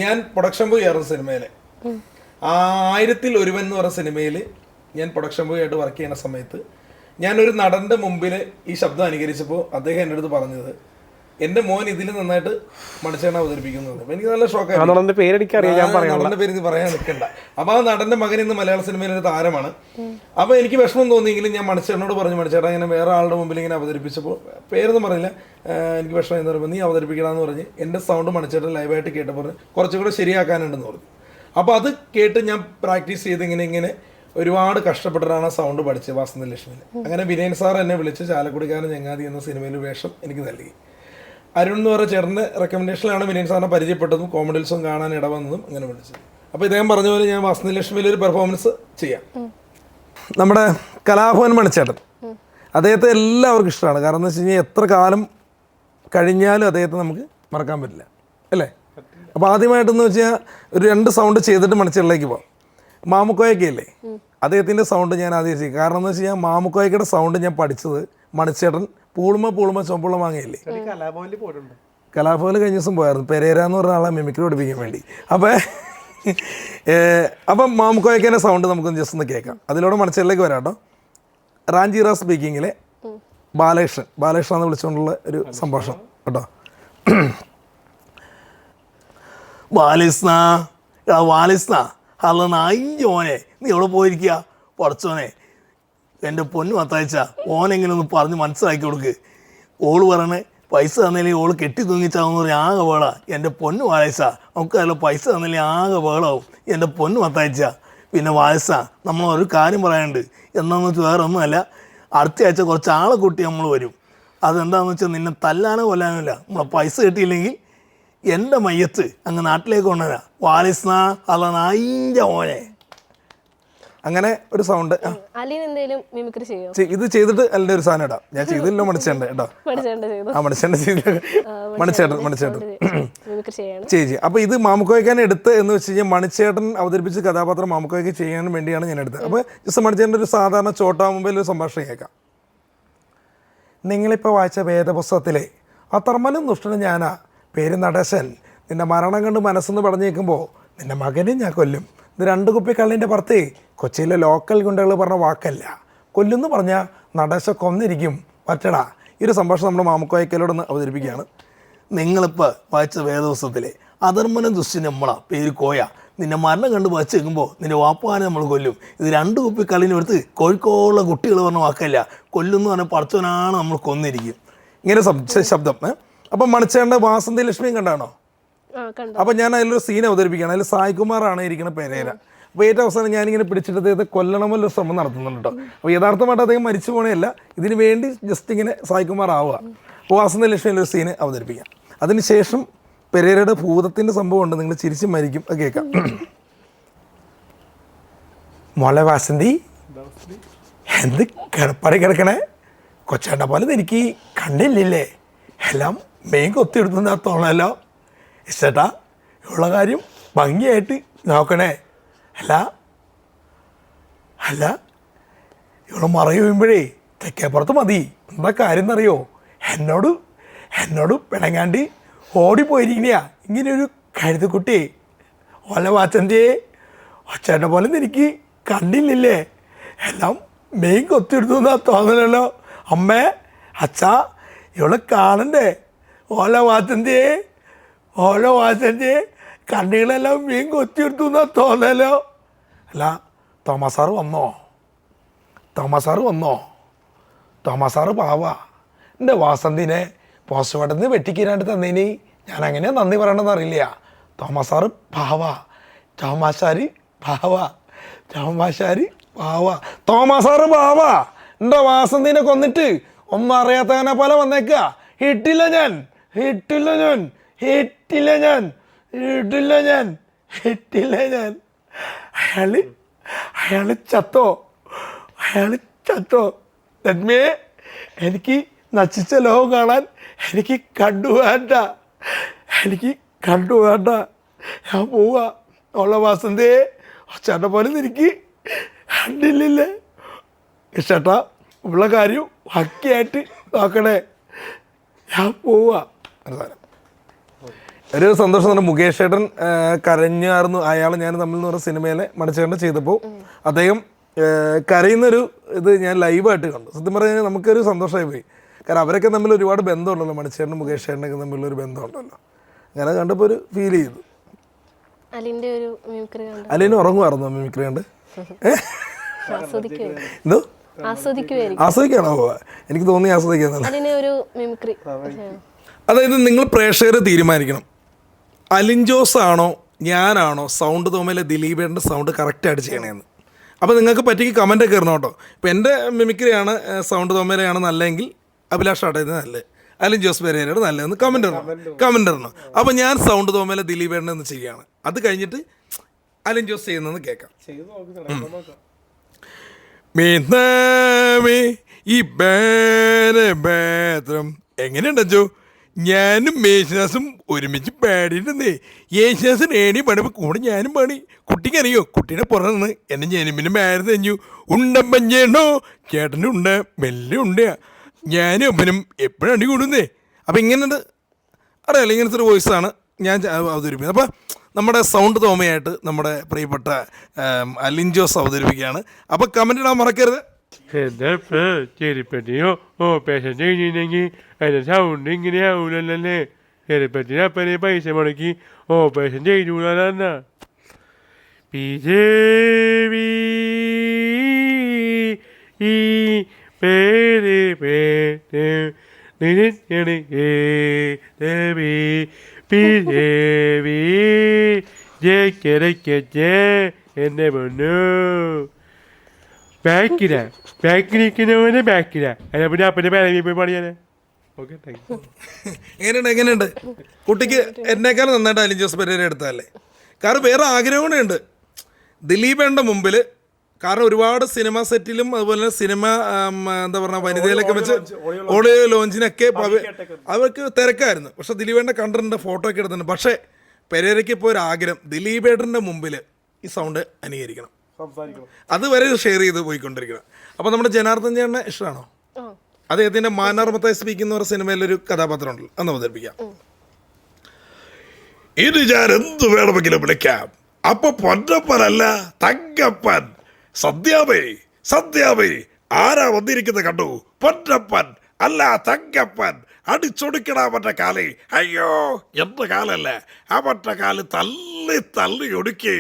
ഞാൻ പ്രൊഡക്ഷൻ ബോയ് ആയിരുന്നു സിനിമയിലെ. 1000-ൽ ഒരുവൻ എന്ന് പറഞ്ഞ സിനിമയിൽ ഞാൻ പ്രൊഡക്ഷൻ ബോയ് ആയിട്ട് വർക്ക് ചെയ്യുന്ന സമയത്ത് ഞാനൊരു നടൻ്റെ മുമ്പിൽ ഈ ശബ്ദം അനുകരിച്ചപ്പോൾ അദ്ദേഹം എൻ്റെ അടുത്ത് പറഞ്ഞത്, എൻ്റെ മോൻ ഇതിൽ നന്നായിട്ട് മണിച്ചേട്ടനെ അവതരിപ്പിക്കുന്നു. അപ്പോൾ എനിക്ക് നല്ല ഷോക്കായി. നടൻ്റെ പേര് ഇത് പറയാൻ നിൽക്കണ്ട. അപ്പോൾ ആ നടൻ്റെ മകൻ ഇന്ന് മലയാള സിനിമയിലൊരു താരമാണ്. അപ്പോൾ എനിക്ക് വിഷമം തോന്നിയെങ്കിലും ഞാൻ മണിച്ചേട്ടനോട് പറഞ്ഞു, മണിച്ചേട്ടൻ ഇങ്ങനെ വേറെ ആളുടെ മുമ്പിൽ ഇങ്ങനെ അവതരിപ്പിച്ചപ്പോൾ, പേരൊന്നും പറഞ്ഞില്ല, എനിക്ക് വിഷമം എന്ന് പറയുമ്പോൾ നീ അവതരിപ്പിക്കണമെന്ന് പറഞ്ഞ് എൻ്റെ സൗണ്ട് മണിച്ചേട്ടൻ ലൈവായിട്ട് കേട്ടപ്പോൾ പറഞ്ഞ് കുറച്ചും കൂടെ ശരിയാക്കാനുണ്ടെന്ന് പറഞ്ഞു. അപ്പോൾ അത് കേട്ട് ഞാൻ പ്രാക്ടീസ് ചെയ്ത് ഇങ്ങനെ ഒരുപാട് കഷ്ടപ്പെട്ടിട്ടാണ് ആ സൗണ്ട് പഠിച്ചത് വാസന്തി ലക്ഷ്മിയിൽ. അങ്ങനെ വിനയൻ സാർ എന്നെ വിളിച്ച് ചാലക്കുടിക്കാരൻ ചങ്ങാതി എന്ന സിനിമയിൽ വേഷം എനിക്ക് നൽകി. അരുൺ എന്ന് പറഞ്ഞ ചേട്ടൻ്റെ റെക്കമെൻഡേഷനിലാണ് വിനയൻ സാറിനെ പരിചയപ്പെട്ടതും കോമഡി ഉത്സവം കാണാൻ ഇടവന്നതും അങ്ങനെ വിളിച്ചത്. അപ്പോൾ ഇദ്ദേഹം പറഞ്ഞ പോലെ ഞാൻ വാസന്തി ലക്ഷ്മിയിൽ ഒരു പെർഫോമൻസ് ചെയ്യാം. നമ്മുടെ കലാഭവൻ മണിച്ചേട്ടൻ, അദ്ദേഹത്തെ എല്ലാവർക്കും ഇഷ്ടമാണ്. കാരണം എന്ന് വെച്ച് കഴിഞ്ഞാൽ എത്ര കാലം കഴിഞ്ഞാലും അദ്ദേഹത്തെ നമുക്ക് മറക്കാൻ പറ്റില്ല, അല്ലേ? അപ്പോൾ ആദ്യമായിട്ടെന്ന് വെച്ചാൽ ഒരു 2 സൗണ്ട് ചെയ്തിട്ട് മണിച്ചേട്ടനിലേക്ക് പോകാം. മാമുക്കോയൊക്കെയല്ലേ അദ്ദേഹത്തിൻ്റെ സൗണ്ട് ഞാൻ ആദ്യം ചെയ്യും. കാരണം എന്ന് വെച്ച് കഴിഞ്ഞാൽ മാമുക്കോയ്ക്കയുടെ സൗണ്ട് ഞാൻ പഠിച്ചത് മണിച്ചേട്ടൻ പൂളുമ ചുവപ്പുള്ള മാങ്ങയില്ലേ, കലാഭവനിൽ കഴിഞ്ഞ ദിവസം പോയായിരുന്നു. പെരേര എന്ന് പറഞ്ഞ ആളെ മിമിക്രി പഠിപ്പിക്കാൻ വേണ്ടി. അപ്പം മാമുക്കോയ്ക്കൻ്റെ സൗണ്ട് നമുക്കൊന്ന് ജസ്റ്റ് ഒന്ന് കേൾക്കാം. അതിലൂടെ മണിച്ചേട്ടനിലേക്ക് വരാം കേട്ടോ. റാഞ്ചിറ സ്പീക്കിങ്ങിലെ ബാലകൃഷ്ണൻ എന്ന് വിളിച്ചുകൊണ്ടുള്ള ഒരു സംഭാഷണം കേട്ടോ. വാലിസ്ന അല്ല നായിഞ്ചോനെ, നീ എവിടെ പോയിരിക്കുക? പഠിച്ചോനെ, എൻ്റെ പൊന്നു മത്തയച്ച ഓനെങ്ങനെ ഒന്ന് പറഞ്ഞ് മനസ്സിലാക്കി കൊടുക്ക്. ഓള് പറയണേ പൈസ തന്നില്ലെങ്കിൽ ഓള് കെട്ടി തൂങ്ങിച്ചാവെന്ന് പറഞ്ഞാൽ ആകെ വേള. എൻ്റെ പൊന്നു വായസ, നമുക്ക് അതിൽ പൈസ തന്നില്ലെങ്കിൽ ആകെ വേളാവും എൻ്റെ പൊന്നു മത്തയച്ച. പിന്നെ വായസ, നമ്മളൊരു കാര്യം പറയാനുണ്ട്. എന്താണെന്ന് വെച്ചാൽ വേറെ ഒന്നുമല്ല, അടുത്ത ആഴ്ച കുറച്ച് ആളെ കൂട്ടി നമ്മൾ വരും. അതെന്താണെന്ന് വെച്ചാൽ നിന്നെ തല്ലാനോ കൊല്ലാനോ ഇല്ല. നമ്മളെ പൈസ കിട്ടിയില്ലെങ്കിൽ എൻ്റെ മയ്യത്ത് അങ്ങ് നാട്ടിലേക്ക് കൊണ്ടുവരാം. വാലിസ്ന അല്ല നായിഞ്ച ഓനെ. അങ്ങനെ ഒരു സൗണ്ട്. ഇത് ചെയ്തിട്ട് അല്ലെ ഒരു സാധനം ഇടാം. ഞാൻ ചെയ്തില്ലോ മണിച്ചേട്ടൻ കേട്ടോ. മണിച്ചേട്ടൻ ചേച്ചി. അപ്പോൾ ഇത് മാമുക്കോയ്ക്കാൻ എടുത്ത് എന്ന് വെച്ച് കഴിഞ്ഞാൽ മണിച്ചേട്ടൻ അവതരിപ്പിച്ച കഥാപാത്രം മാമുക്കോയ്ക്ക് ചെയ്യാൻ വേണ്ടിയാണ് ഞാൻ എടുത്തത്. അപ്പോൾ ജസ്റ്റ് മണിച്ചേട്ടൻ്റെ ഒരു സാധാരണ ചോട്ടാ മുമ്പിൽ ഒരു സംഭാഷണം കേൾക്കാം. നിങ്ങളിപ്പോൾ വായിച്ച വേദപുസ്തകത്തിലെ അത്രമനും ദുഷ്ടനും ഞാനാ, പേര് നടേശൻ. നിന്റെ മരണം കണ്ട് മനസ്സെന്ന് പറഞ്ഞേക്കുമ്പോൾ നിന്റെ മകനെ ഞാൻ കൊല്ലും. ഇത് 2 കുപ്പി കള്ളിൻ്റെ പുറത്ത് കൊച്ചിയിലെ ലോക്കൽ ഗുണ്ടകൾ പറഞ്ഞ വാക്കല്ല. കൊല്ലുമെന്ന് പറഞ്ഞാൽ നടേശ കൊന്നിരിക്കും, പറ്റടാ. ഈ ഒരു സംഭാഷണം നമ്മുടെ മാമുക്കോയ്ക്കലോടൊന്ന് അവതരിപ്പിക്കുകയാണ്. നിങ്ങളിപ്പോൾ വായിച്ച വേദപുസ്തകത്തിലെ അധർമ്മനും ദുഷ്ടനും നമ്മളാ, പേര് കോയ. നിന്നെ മരണം കണ്ട് വച്ച് വെക്കുമ്പോൾ നിന്റെ വാപ്പാനെ നമ്മൾ കൊല്ലും. ഇത് 2 കുപ്പി കള്ളിനെടുത്ത് കോഴിക്കോടുള്ള കുട്ടികൾ പറഞ്ഞ വാക്കല്ല. കൊല്ലുമെന്ന് പറഞ്ഞാൽ പഠിച്ചവനാണ് നമ്മൾ കൊന്നിരിക്കും. ഇങ്ങനെ ശബ്ദം. അപ്പം മണിച്ചേട്ടൻ്റെ വാസന്തി ലക്ഷ്മിയും കണ്ടാണോ? അപ്പം ഞാൻ അതിലൊരു സീൻ അവതരിപ്പിക്കുകയാണ്. അതിൽ സായ്കുമാറാണ് ഇരിക്കുന്ന പെരേര. അപ്പോൾ ഏറ്റവും അവസാനം ഞാനിങ്ങനെ പിടിച്ചിട്ട് അദ്ദേഹത്തെ കൊല്ലണമെന്നൊരു ശ്രമം നടത്തുന്നുണ്ട് കേട്ടോ. അപ്പോൾ യഥാർത്ഥമായിട്ട് അദ്ദേഹം മരിച്ചു പോകണേയല്ല, ഇതിന് വേണ്ടി ജസ്റ്റ് ഇങ്ങനെ സായ്കുമാർ ആവുക. അപ്പോൾ വാസന്തി ലക്ഷ്മിയിലൊരു സീന് അവതരിപ്പിക്കാം. അതിനുശേഷം പെരേരയുടെ ഭൂതത്തിൻ്റെ സംഭവം ഉണ്ട്, നിങ്ങൾ ചിരിച്ച് മരിക്കും. അത് കേൾക്കാം. മോളെ വാസന്തി, എന്ത് കിടപ്പാടി കിടക്കണേ? കൊച്ചേട്ട പോലെ എനിക്ക് കണ്ടില്ലേ? എല്ലാം മെയിൻ കൊത്തിയെടുത്തുന്ന തോന്നല്ലോ. ഇഷ്ടേട്ടാ, ഉള്ള കാര്യം ഭംഗിയായിട്ട് നോക്കണേ. അല്ല ഇവിടെ മറയി വീഴുമ്പോഴേ തെക്കേപ്പുറത്ത് മതി. എന്താ കാര്യം എന്നറിയോ? എന്നോട് പിണങ്ങാണ്ട് ഓടിപ്പോയിരിക്കണയാ ഇങ്ങനെയൊരു കഴുതക്കുട്ടി. ഓല വാച്ചൻ്റെ ഒച്ചേട്ടനെ പോലെ എനിക്ക് കണ്ടില്ലേ, എല്ലാം മെയിൻ കൊത്തിയെടുത്തു എന്നാ തോന്നലല്ലോ. അമ്മേ അച്ഛാ ഇവിടെ കാണണ്ടേ, ഓല വാസന്റെ കണ്ണികളെല്ലാം മീൻ കൊത്തിയെടുത്തു എന്നാ തോന്നലോ. അല്ല തോമസ് സാറ് വന്നോ? തോമസ് സാറ് പാവാ. എൻ്റെ വാസന്തിനെ പോസ്റ്റ്മോർട്ടത്തിൽ നിന്ന് വെട്ടിക്കീരാണ്ട് തന്നേനി ഞാൻ എങ്ങനെയാ നന്ദി പറയണമെന്ന് അറിയില്ല. തോമസ് സാറ് പാവാ, തോമാശാരി പാവാ. തോമസ് സാറ് പാവാ. എൻ്റെ വാസന്തിനെ കൊന്നിട്ട് ഒന്നും അറിയാത്തവനെ പോലെ വന്നേക്കുക. ഇട്ടില്ല ഞാൻ. അയാള് ചത്തോ. നന്മേ, എനിക്ക് നശിച്ച ലോകം കാണാൻ എനിക്ക് കണ്ടു വേണ്ട. ഞാൻ പോവാ. ഉള്ള വാസന്തേ ചേട്ടാ പോലെ എനിക്ക് കണ്ടില്ലേ. ചേട്ടാ ഉള്ള കാര്യം ഹക്കിയായിട്ട് നോക്കണേ. ഞാൻ പോവാ. ഒരു സന്തോഷം തന്നെ. മുകേഷ് ഏട്ടൻ കരഞ്ഞായിരുന്നു അയാൾ ഞാൻ തമ്മിൽ എന്ന് പറഞ്ഞ സിനിമയിലെ മണിച്ചേട്ടൻ ചെയ്തപ്പോൾ അദ്ദേഹം കരയുന്നൊരു ഇത് ഞാൻ ലൈവായിട്ട് കണ്ടു. സത്യം പറഞ്ഞാൽ നമുക്കൊരു സന്തോഷമായി പോയി. കാരണം അവരൊക്കെ തമ്മിൽ ഒരുപാട് ബന്ധമുണ്ടല്ലോ, മണിച്ചേട്ടനും മുകേഷ് ഏട്ടനൊക്കെ തമ്മിലൊരു ബന്ധമുണ്ടല്ലോ. അങ്ങനെ കണ്ടപ്പോൾ ഒരു ഫീൽ ചെയ്തു. അലിന് ഉറങ്ങുമായിരുന്നു മിമിക്രി കണ്ട്? എന്തോ ആസ്വദിക്കാണോ? എനിക്ക് തോന്നി ആസ്വദിക്കാന്നല്ല. അതായത് നിങ്ങൾ പ്രേക്ഷകർ തീരുമാനിക്കണം, അലിൻ ജോസ് ആണോ ഞാനാണോ സൗണ്ട് തോമയിലെ ദിലീപേട്ടൻ്റെ സൗണ്ട് കറക്റ്റായിട്ട് ചെയ്യണമെന്ന്. അപ്പോൾ നിങ്ങൾക്ക് പറ്റിക്ക് കമൻറ്റൊക്കെ ഇടണം കേട്ടോ. ഇപ്പോൾ എൻ്റെ മിമിക്രിയാണ് സൗണ്ട് തോമയിലെയാണ് നല്ലതെങ്കിൽ അഭിലാഷ് ആട്ടയത് നല്ലത്, അലിൻ ജോസ് പെരേരയുടെ നല്ലതെന്ന് കമൻ്റ് ഇടണം. അപ്പോൾ ഞാൻ സൗണ്ട് തോമയിലെ ദിലീപേട്ടനെ ഒന്ന് ചെയ്യുകയാണ്. അത് കഴിഞ്ഞിട്ട് അലിൻ ജോസ് ചെയ്യുന്നതെന്ന് കേൾക്കാം. ഈ എങ്ങനെയുണ്ടോ? ഞാനും യേശുദാസും ഒരുമിച്ച് പാടിയിട്ടുണ്ടേ. യേശുദാസൻ ഏണി പണിപ്പോൾ കൂടെ ഞാനും പാടി. കുട്ടിക്കറിയോ, കുട്ടീനെ പുറന്ന് എന്നെ ജനിമിനും മാരി തഞ്ഞു. ഉണ്ടമ്പഞ്ഞേണോ ചേട്ടൻ്റെ ഉണ്ട്, മെല്ലെ ഉണ്ട്, ഞാനും അപ്പനും എപ്പോഴും അടി കൂടുന്നേ. അപ്പം ഇങ്ങനെ അറിയാലോ, ഇങ്ങനത്തെ ഒരു വോയിസാണ് ഞാൻ അവതരിപ്പിക്കുന്നത്. അപ്പം നമ്മുടെ സൗണ്ട് തോമയായിട്ട് നമ്മുടെ പ്രിയപ്പെട്ട അലിൻ ജോസ് അവതരിപ്പിക്കുകയാണ്. അപ്പോൾ കമൻ്റ് ഇടാൻ മറക്കരുത്. എന്താ ചെരുപ്പറ്റിയോ ഓപ്പറേഷൻ കഴിഞ്ഞില്ലെങ്കിൽ അതിൻ്റെ സൗണ്ട് ഇങ്ങനെ ആവൂലല്ലേ. ചെരുപ്പത്തിന് അപ്പനെ പൈസ മുടക്കി ഓപ്പറേഷൻ ചെയ്യൂലെന്നാ. ഈ പേര് എന്റെ പൊന്നു ബാക്കിലിരിക്കുന്നവന് ബാക്കിലാ. അല്ല പിന്നെ അപ്പൻ്റെ പേരങ്ങി പോയി പാടിയാലേ. Okay, thank you. എങ്ങനെയുണ്ട് കുട്ടിക്ക് എന്നേക്കാളും നന്നായിട്ട് അലിൻ ജോസ് പെരേര എടുത്തതല്ലേ? കാരണം വേറെ ആഗ്രഹം കൂടെ ഉണ്ട് ദിലീപേണ്ട മുമ്പിൽ. കാരണം ഒരുപാട് സിനിമ സെറ്റിലും അതുപോലെ തന്നെ സിനിമ എന്താ പറയുക വനിതയിലൊക്കെ വെച്ച് ഓഡിയോ ലോഞ്ചിനൊക്കെ അവർക്ക് തിരക്കായിരുന്നു. പക്ഷെ ദിലീപേണ്ട കണ്ടിട്ടുണ്ട്, ഫോട്ടോ ഒക്കെ എടുത്തിട്ടുണ്ട്. പക്ഷേ പെരേരയ്ക്ക് ഇപ്പോൾ ഒരു ആഗ്രഹം ദിലീപേട്ടൻ്റെ മുമ്പിൽ ഈ സൗണ്ട് അനുകരിക്കണം, അതുവരെ ഷെയർ ചെയ്ത് പോയിക്കൊണ്ടിരിക്കണം. അപ്പോൾ നമ്മുടെ ജനാർദ്ദൻ ചേട്ടനെ ഇഷ്ടമാണോ? അദ്ദേഹത്തിൻ്റെ മാനാർമത്തായി സ്പീക്കുന്ന ഒരു സിനിമയിലൊരു കഥാപാത്രം ഉണ്ടല്ലോ, അന്ന് അവതരിപ്പിക്കാം. ഇത് ഞാൻ എന്ത് വേണമെങ്കിലും വിളിക്കാം. അപ്പൊ പൊന്നപ്പനല്ല തങ്കപ്പൻ. സന്ധ്യാമേ ആരാ വന്നിരിക്കുന്നത് കണ്ടു? പൊന്നപ്പൻ അല്ല തങ്കപ്പൻ. അടിച്ചൊടുക്കണ അവൻ്റെ കാല്. അയ്യോ എന്ത് കാലല്ല, അവൻ്റെ കാല് തള്ളി ഒടുക്കി.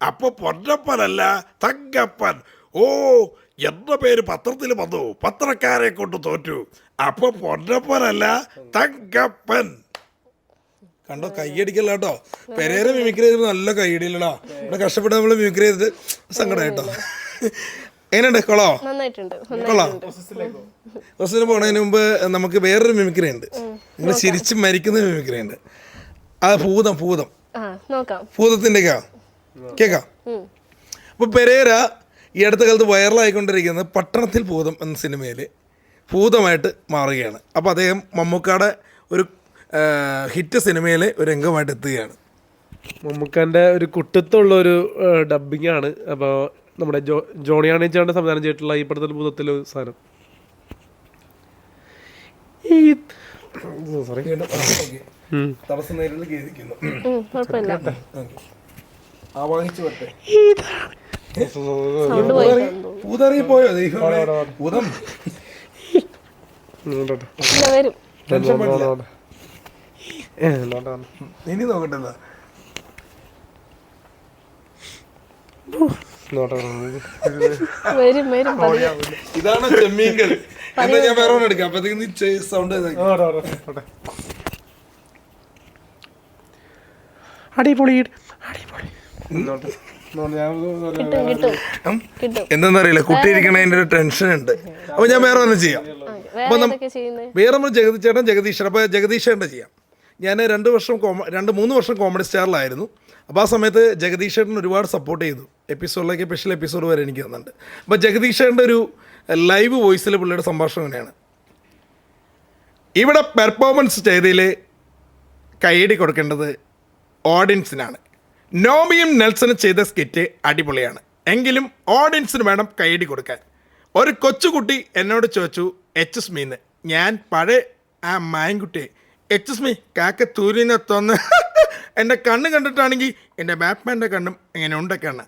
അപ്പൊ പൊന്നപ്പനല്ല തങ്കപ്പൻ. ഓ എന്റെ പേര് പത്രത്തിൽ വന്നു, പത്രക്കാരെ കൊണ്ട് തോറ്റു. അപ്പൊ പൊന്നപ്പനല്ല തങ്കപ്പൻ. കണ്ടോ, കൈയടിക്കല്ല കേട്ടോ. പെരേര മിമിക്രി ചെയ്തിട്ട് നല്ല കൈയടിയില്ലടാ. ഇവിടെ കഷ്ടപ്പെട്ട് നമ്മൾ മിമിക്രി ചെയ്തിട്ട് സങ്കടമായിട്ടോ. എങ്ങനെയുണ്ട്? കൊള്ളാം. ക്വസ്റ്റിന് പോണതിന് മുമ്പ് നമുക്ക് വേറൊരു മിമിക്രി ഉണ്ട്. നിങ്ങൾ ചിരിച്ച് മരിക്കുന്ന മിമിക്രി ഉണ്ട്. ആ ഭൂതത്തിന്റെ കേക്കാം. അപ്പൊ പെരേര ഈ അടുത്ത കാലത്ത് വൈറലായിക്കൊണ്ടിരിക്കുന്നത് പട്ടണത്തിൽ ഭൂതം എന്ന സിനിമയിൽ ഭൂതമായിട്ട് മാറുകയാണ്. അപ്പോൾ അദ്ദേഹം മമ്മൂക്കാടെ ഒരു ഹിറ്റ് സിനിമയിലെ ഒരു രംഗമായിട്ട് എത്തുകയാണ്. മമ്മൂക്കാൻ്റെ ഒരു കുട്ടിത്തുള്ള ഒരു ഡബിങ് ആണ്. അപ്പോൾ നമ്മുടെ ജോണിയാണി ചേട്ടൻ്റെ സംവിധാനം ചെയ്തിട്ടുള്ള ഈ പടത്തിൽ ഭൂതത്തിലെ സാധനം. ആവാഹിച്ചു വരട്ടെ. സൗണ്ട് പോയി പൂതറി പോയോ ദൈവമേ? ഭൂതം ഇല്ല, വരും. ടെൻഷൻ പറ്റില്ല. ഇനി നോക്കട്ടെ എന്താ. വരും വരും പതിയെ. ഇതാണ് ചെമ്മീങ്കൽ. എന്നാ ഞാൻ വേറെ ഒന്ന് എടുക്കാം. അപ്പത്തേക്ക് നീ സൗണ്ട് അടിപൊളി അടിപൊളി. കിട്ടും കിട്ടും കിട്ടും. എന്താന്നറിയില്ല, കുട്ടി ഇരിക്കണതിന്റെ ഒരു ടെൻഷൻ ഉണ്ട്. അപ്പൊ ഞാൻ വേറെ ഒന്ന് ചെയ്യാം. വേറെ ഏതൊക്കെ ചെയ്യുന്നത്? വേറെ നമ്മൾ ജഗദീഷ്. അപ്പോൾ ജഗദീഷേട്ടൻ്റെ ചെയ്യാം. ഞാൻ 2-3 വർഷം കോമഡി സ്റ്റാറിലായിരുന്നു. അപ്പോൾ ആ സമയത്ത് ജഗദീഷേട്ടൻ ഒരുപാട് സപ്പോർട്ട് ചെയ്തു. എപ്പിസോഡിലേക്ക് സ്പെഷ്യൽ എപ്പിസോഡ് വരെ എനിക്ക് തന്നിട്ടുണ്ട്. അപ്പോൾ ജഗദീഷേട്ടൻ്റെ ഒരു ലൈവ് വോയിസിൽ പുള്ളിയുടെ സംഭാഷണം ഇങ്ങനെയാണ്: ഇവിടെ പെർഫോമൻസ് ചെയ്തതിൽ കൈയടി കൊടുക്കേണ്ടത് ഓഡിയൻസിനാണ്. നോമിയും നെൽസനും ചെയ്ത സ്കിറ്റ് അടിപൊളിയാണ്, എങ്കിലും ഓഡിയൻസിന് വേണം കൈയടി കൊടുക്കാൻ. ഒരു കൊച്ചുകുട്ടി എന്നോട് ചോദിച്ചു എച്ച് മീന്ന്. ഞാൻ പഴയ ആ മായൻകുട്ടിയെ എച്ച് മീ കാക്ക തൂരിനെത്തോന്ന് എൻ്റെ കണ്ണ് കണ്ടിട്ടാണെങ്കിൽ എൻ്റെ ബാറ്റ്മാൻ്റെ കണ്ണും എങ്ങനെ ഉണ്ടൊക്കെയാണ്.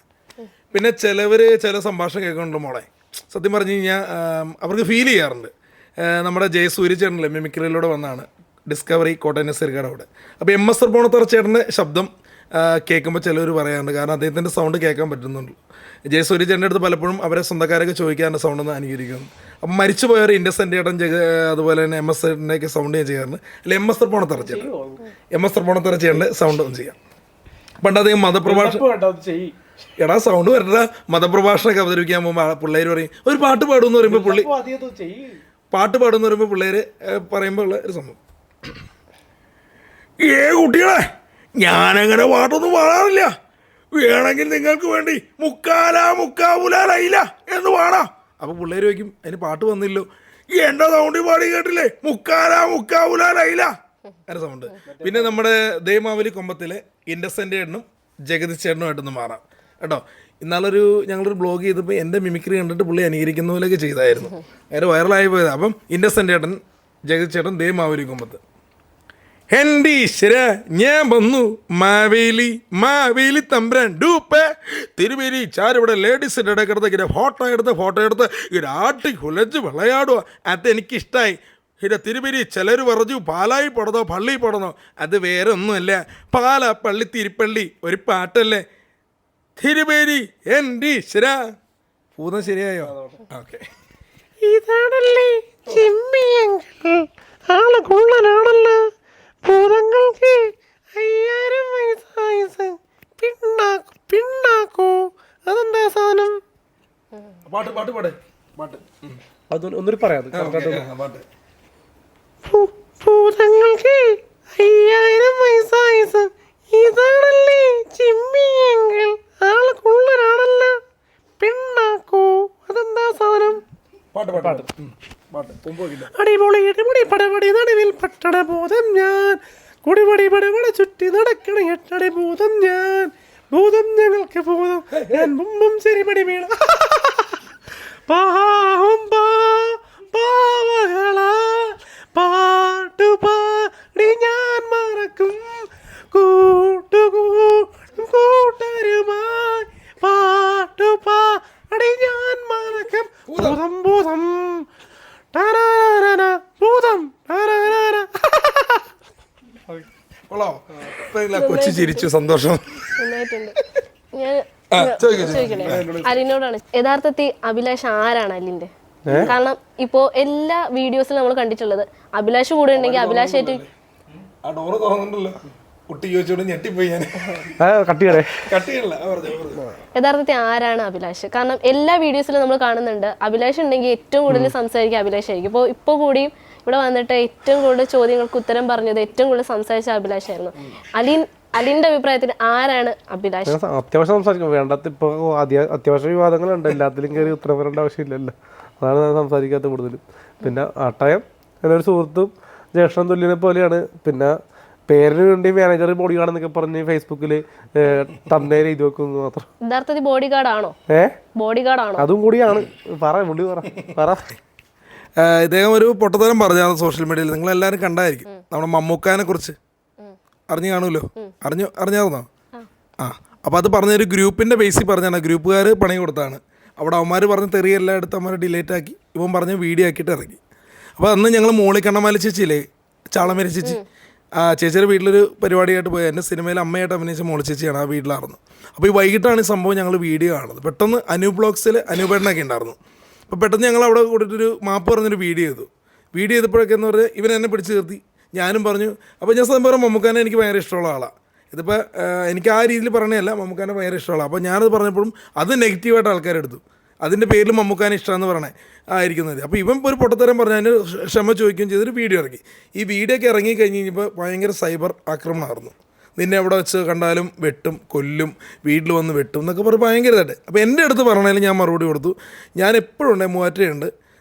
പിന്നെ ചില സംഭാഷണം കേൾക്കുന്നുണ്ട് മോളെ. സത്യം പറഞ്ഞു കഴിഞ്ഞാൽ അവർക്ക് ഫീൽ ചെയ്യാറുണ്ട്. നമ്മുടെ ജയസൂര്യ ചേട്ടനില്ലേ, മിമിക്രിയിലൂടെ വന്നാണ് ഡിസ്കവറി കോട്ടയം സിർഗാടോട്. അപ്പോൾ MS പോണത്തറ ചേട്ടൻ്റെ ശബ്ദം കേൾക്കുമ്പോൾ ചിലവർ പറയാറുണ്ട്, കാരണം അദ്ദേഹത്തിൻ്റെ സൗണ്ട് കേൾക്കാൻ പറ്റുന്നുള്ളൂ. ജയസൂര്യ ചേട്ടൻ്റെ അടുത്ത് പലപ്പോഴും അവരെ സ്വന്തക്കാരൊക്കെ ചോദിക്കാറുണ്ട് സൗണ്ട് ഒന്ന് അനുകരിക്കുന്നു. അപ്പം മരിച്ചു പോയവർ ഇൻഡസെൻ്റ് ചേട്ടൻ അതുപോലെ തന്നെ MS ചേട്ടൻ്റെയൊക്കെ സൗണ്ട് ഞാൻ ചെയ്യാറുണ്ട്. അല്ല MS പോണത്തറ ചേട്ടൻ്റെ സൗണ്ട് ഒന്ന് ചെയ്യാം. പണ്ട് അദ്ദേഹം എടാ സൗണ്ട് വരട്ടാ, മതപ്രഭാഷണമൊക്കെ അവതരിപ്പിക്കാൻ പോകുമ്പോൾ പിള്ളേർ പറയും ഒരു പാട്ട് പാടുമെന്ന് പറയുമ്പോൾ പിള്ളേർ പറയുമ്പോൾ ഉള്ള ഒരു സംഭവം. കുട്ടികളെ, ഞാനങ്ങനെ പാട്ടൊന്നും പാടാറില്ല, വേണമെങ്കിൽ നിങ്ങൾക്ക് വേണ്ടി മുക്കാവുലാലയില്ല എന്ന് പാടാം. അപ്പോൾ പിള്ളേർ വയ്ക്കും അതിന് പാട്ട് വന്നില്ലോ, എൻ്റെ സൗണ്ട് പാടി കേട്ടില്ലേ മുക്കാവുലാലയില്ല അങ്ങനെ സൗണ്ട്. പിന്നെ നമ്മുടെ ദേമാവലി കൊമ്പത്തിലെ ഇൻഡസെൻ്റ് ചേട്ടനും ജഗദീഷ് ചേട്ടനുമായിട്ടൊന്ന് മാറാം കേട്ടോ. ഞങ്ങളൊരു ബ്ലോഗ് ചെയ്തപ്പോൾ എൻ്റെ മിമിക്രി കണ്ടിട്ട് പുള്ളി അനുകരിക്കുന്ന പോലെയൊക്കെ ചെയ്തായിരുന്നു, അതിന് വൈറലായി പോയത്. അപ്പം ഇൻഡസെൻ്റ് ചേട്ടൻ ജഗദീഷ് ചേട്ടൻ ദേമാവലി കൊമ്പത്ത്. എൻ്റെ ഈശ്വര ഞാൻ വന്നു മാവേലി തമ്പ്രാൻ ഡൂപ്പേ തിരുമേനി ചാരിവിടെ ലേഡീസിൻ്റെ ഇടക്കിടത്ത് ഇങ്ങനെ ഫോട്ടോ എടുത്ത് ഇങ്ങനെ ആട്ടി കുലച്ച് വിളയാടുക. അതെനിക്കിഷ്ടമായി. ഇവിടെ തിരുമേനി ചിലർ പറഞ്ഞു പാലായി പോടണോ പള്ളി പോടണോ, അത് വേറെ ഒന്നുമല്ല, പാല പള്ളി തിരുപ്പള്ളി ഒരു പാട്ടല്ലേ തിരുമേനി എൻ്റെ ഈശ്വര. പൂതം ശരിയായോ? ഓക്കെ. ഇതാണല്ലേ ആള് കൊള്ളനാണല്ലോ. ഭൂതങ്ങൾക്ക് 5000 വയസ്സായുസ്. പിണ്ണാക്കോ അതെന്താ സാധനം? ഒന്നൊരു പറയാം. ഭൂതങ്ങൾക്ക് 5000 വയസ്സായുസ്. ഇതാണല്ലേ ചിമ്മിയെങ്കിൽ ആള് കൊള്ളനാണല്ലോ. പിണ്ണാക്കോ അതെന്താ സാധനം? അടിപൊളി പടപടി നടുവിൽ പട്ടണ ഭൂതം ഞാൻ, കുടിപടി പടപട ചുറ്റി നടക്കണ എട്ടടി ഭൂതം ഞാൻ. ഭൂതം ഞങ്ങൾക്ക് ഭൂതം ഞാൻ മുമ്പും ശരിപടി വീണ പാവകള പാട്ടുപാടി ഞാൻ മറക്കും കൂട്ടരുമായി പാട്ടുപാടി ഞാൻ മറക്കും. ഭൂതം ഭൂതം കൊച്ചു ചിരിച്ചു, സന്തോഷം. നന്നായിട്ടുണ്ട്. ഞാൻ ചോദിക്കണേ, അലിനോടാണ് യഥാർത്ഥത്തിൽ അഭിലാഷ് ആരാണ് അലിന്റെ? കാരണം ഇപ്പോ എല്ലാ വീഡിയോസിലും നമ്മൾ കണ്ടിട്ടുള്ളത് അഭിലാഷ് കൂടെ ഉണ്ടെങ്കിൽ അഭിലാഷ് ആയിട്ട് യഥാർത്ഥത്തിൽ ആരാണ് അഭിലാഷ്? കാരണം എല്ലാ വീഡിയോസിലും നമ്മൾ കാണുന്നുണ്ട് അഭിലാഷ് ഉണ്ടെങ്കിൽ ഏറ്റവും കൂടുതൽ സംസാരിക്കുക അഭിലാഷ് ആയിരിക്കും. ഇപ്പോൾ കൂടിയും ഇവിടെ വന്നിട്ട് ഏറ്റവും കൂടുതൽ ചോദ്യങ്ങൾക്ക് ഉത്തരം പറഞ്ഞത് ഏറ്റവും കൂടുതൽ സംസാരിച്ച അഭിലാഷായിരുന്നു. അലിന്റെ അഭിപ്രായത്തിൽ ആരാണ് അഭിലാഷ്? അത്യാവശ്യം സംസാരിക്കും, വേണ്ടാത്ത ഇപ്പൊ അത്യാവശ്യ വിവാദങ്ങളുണ്ട്, എല്ലാത്തിലും കയറി ഉത്തരം വരേണ്ട ആവശ്യമില്ലല്ലോ, അതാണ് ഞാൻ സംസാരിക്കാത്ത കൂടുതലും. പിന്നെ ആട്ടായം എന്നൊരു സുഹൃത്തും ജ്യേഷ്ഠൻ തുല്യനെ പോലെയാണ്. പിന്നെ പേരിന് വേണ്ടി മാനേജർ ബോഡി ഗാർഡ് എന്നൊക്കെ പറഞ്ഞ് ഫേസ്ബുക്കില് തമ്മിൽ എഴുതി വെക്കുന്നു മാത്രം. യഥാർത്ഥത്തിൽ ബോഡി ഗാർഡ് ആണോ? ബോഡി ഗാർഡ് ആണോ? അതും കൂടിയാണ്. പറ ഇദ്ദേഹം ഒരു പൊട്ടത്തരം പറഞ്ഞാണ് സോഷ്യൽ മീഡിയയിൽ, നിങ്ങളെല്ലാവരും കണ്ടായിരിക്കും. നമ്മുടെ മമ്മൂക്കാനെ കുറിച്ച് അറിഞ്ഞു കാണുമല്ലോ, അറിഞ്ഞായിരുന്നോ? അപ്പോൾ അത് പറഞ്ഞൊരു ഗ്രൂപ്പിൻ്റെ ബേസിൽ പറഞ്ഞാണ്, ഗ്രൂപ്പുകാർ പണി കൊടുത്താണ്. അവിടെ അവന്മാർ പറഞ്ഞ തെറിയെല്ലാം എടുത്ത് അവന്മാർ ഡിലേറ്റ് ആക്കി ഇവൻ പറഞ്ഞ് വീഡിയോ ആക്കിയിട്ട് ഇറങ്ങി. അപ്പോൾ അന്ന് ഞങ്ങൾ മോളി കണ്ണമാലി ചേച്ചിയില്ലേ, ചാളമേരി ചേച്ചി, ആ ചേച്ചിയുടെ വീട്ടിലൊരു പരിപാടിയായിട്ട് പോയി. എൻ്റെ സിനിമയിൽ അമ്മയായിട്ട് അഭിനയിച്ച മോളി ചേച്ചിയാണ് ആ വീട്ടിലായിരുന്നു. അപ്പോൾ ഈ വൈകിട്ടാണ് ഈ സംഭവം ഞങ്ങൾ വീഡിയോ കാണുന്നത്. പെട്ടെന്ന് അനൂപ് ബ്ലോഗ്സിൽ അനൂപേട്ടനൊക്കെ ഉണ്ടായിരുന്നു. അപ്പോൾ പെട്ടെന്ന് ഞങ്ങൾ അവിടെ കൂടിയിട്ടൊരു മാപ്പ് പറഞ്ഞൊരു വീഡിയോ ചെയ്തപ്പോഴൊക്കെ എന്ന് പറഞ്ഞാൽ ഇവൻ എന്നെ പിടിച്ച് നിർത്തി. ഞാനും പറഞ്ഞു. അപ്പോൾ ഞാൻ സത്യം പറഞ്ഞാൽ മമ്മൂക്കാനെ എനിക്ക് ഭയങ്കര ഇഷ്ടമുള്ള ആളാണ്. ഇതിപ്പോൾ എനിക്ക് ആ രീതിയിൽ പറയണതല്ല, മമ്മൂക്കാനെ ഭയങ്കര ഇഷ്ടമുള്ള. അപ്പോൾ ഞാനത് പറഞ്ഞപ്പോഴും അത് നെഗറ്റീവായിട്ട് ആൾക്കാരെടുത്തു. അതിൻ്റെ പേരിൽ മമ്മൂക്കാനെ ഇഷ്ടമെന്ന് പറയണേ ആയിരിക്കുന്നത്. അപ്പോൾ ഇവൻ ഒരു പൊട്ടത്തരം പറഞ്ഞ് അതിന് ക്ഷമ ചോദിക്കുകയും ചെയ്തൊരു വീഡിയോ ഇറങ്ങി. ഈ വീഡിയോ ഒക്കെ ഇറങ്ങി കഴിഞ്ഞ് കഴിഞ്ഞപ്പോൾ ഭയങ്കര സൈബർ ആക്രമണമായിരുന്നു. നിന്നെ എവിടെ വെച്ച് കണ്ടാലും വെട്ടും, കൊല്ലും, വീട്ടിൽ വന്ന് വെട്ടും എന്നൊക്കെ പറഞ്ഞ് ഭയങ്കരമായിട്ട്. അപ്പോൾ എൻ്റെ അടുത്ത് പറഞ്ഞാലും ഞാൻ മറുപടി കൊടുത്തു. ഞാൻ എപ്പോഴും ഉണ്ട്, മൂവാറ്റുപുഴയുണ്ട്,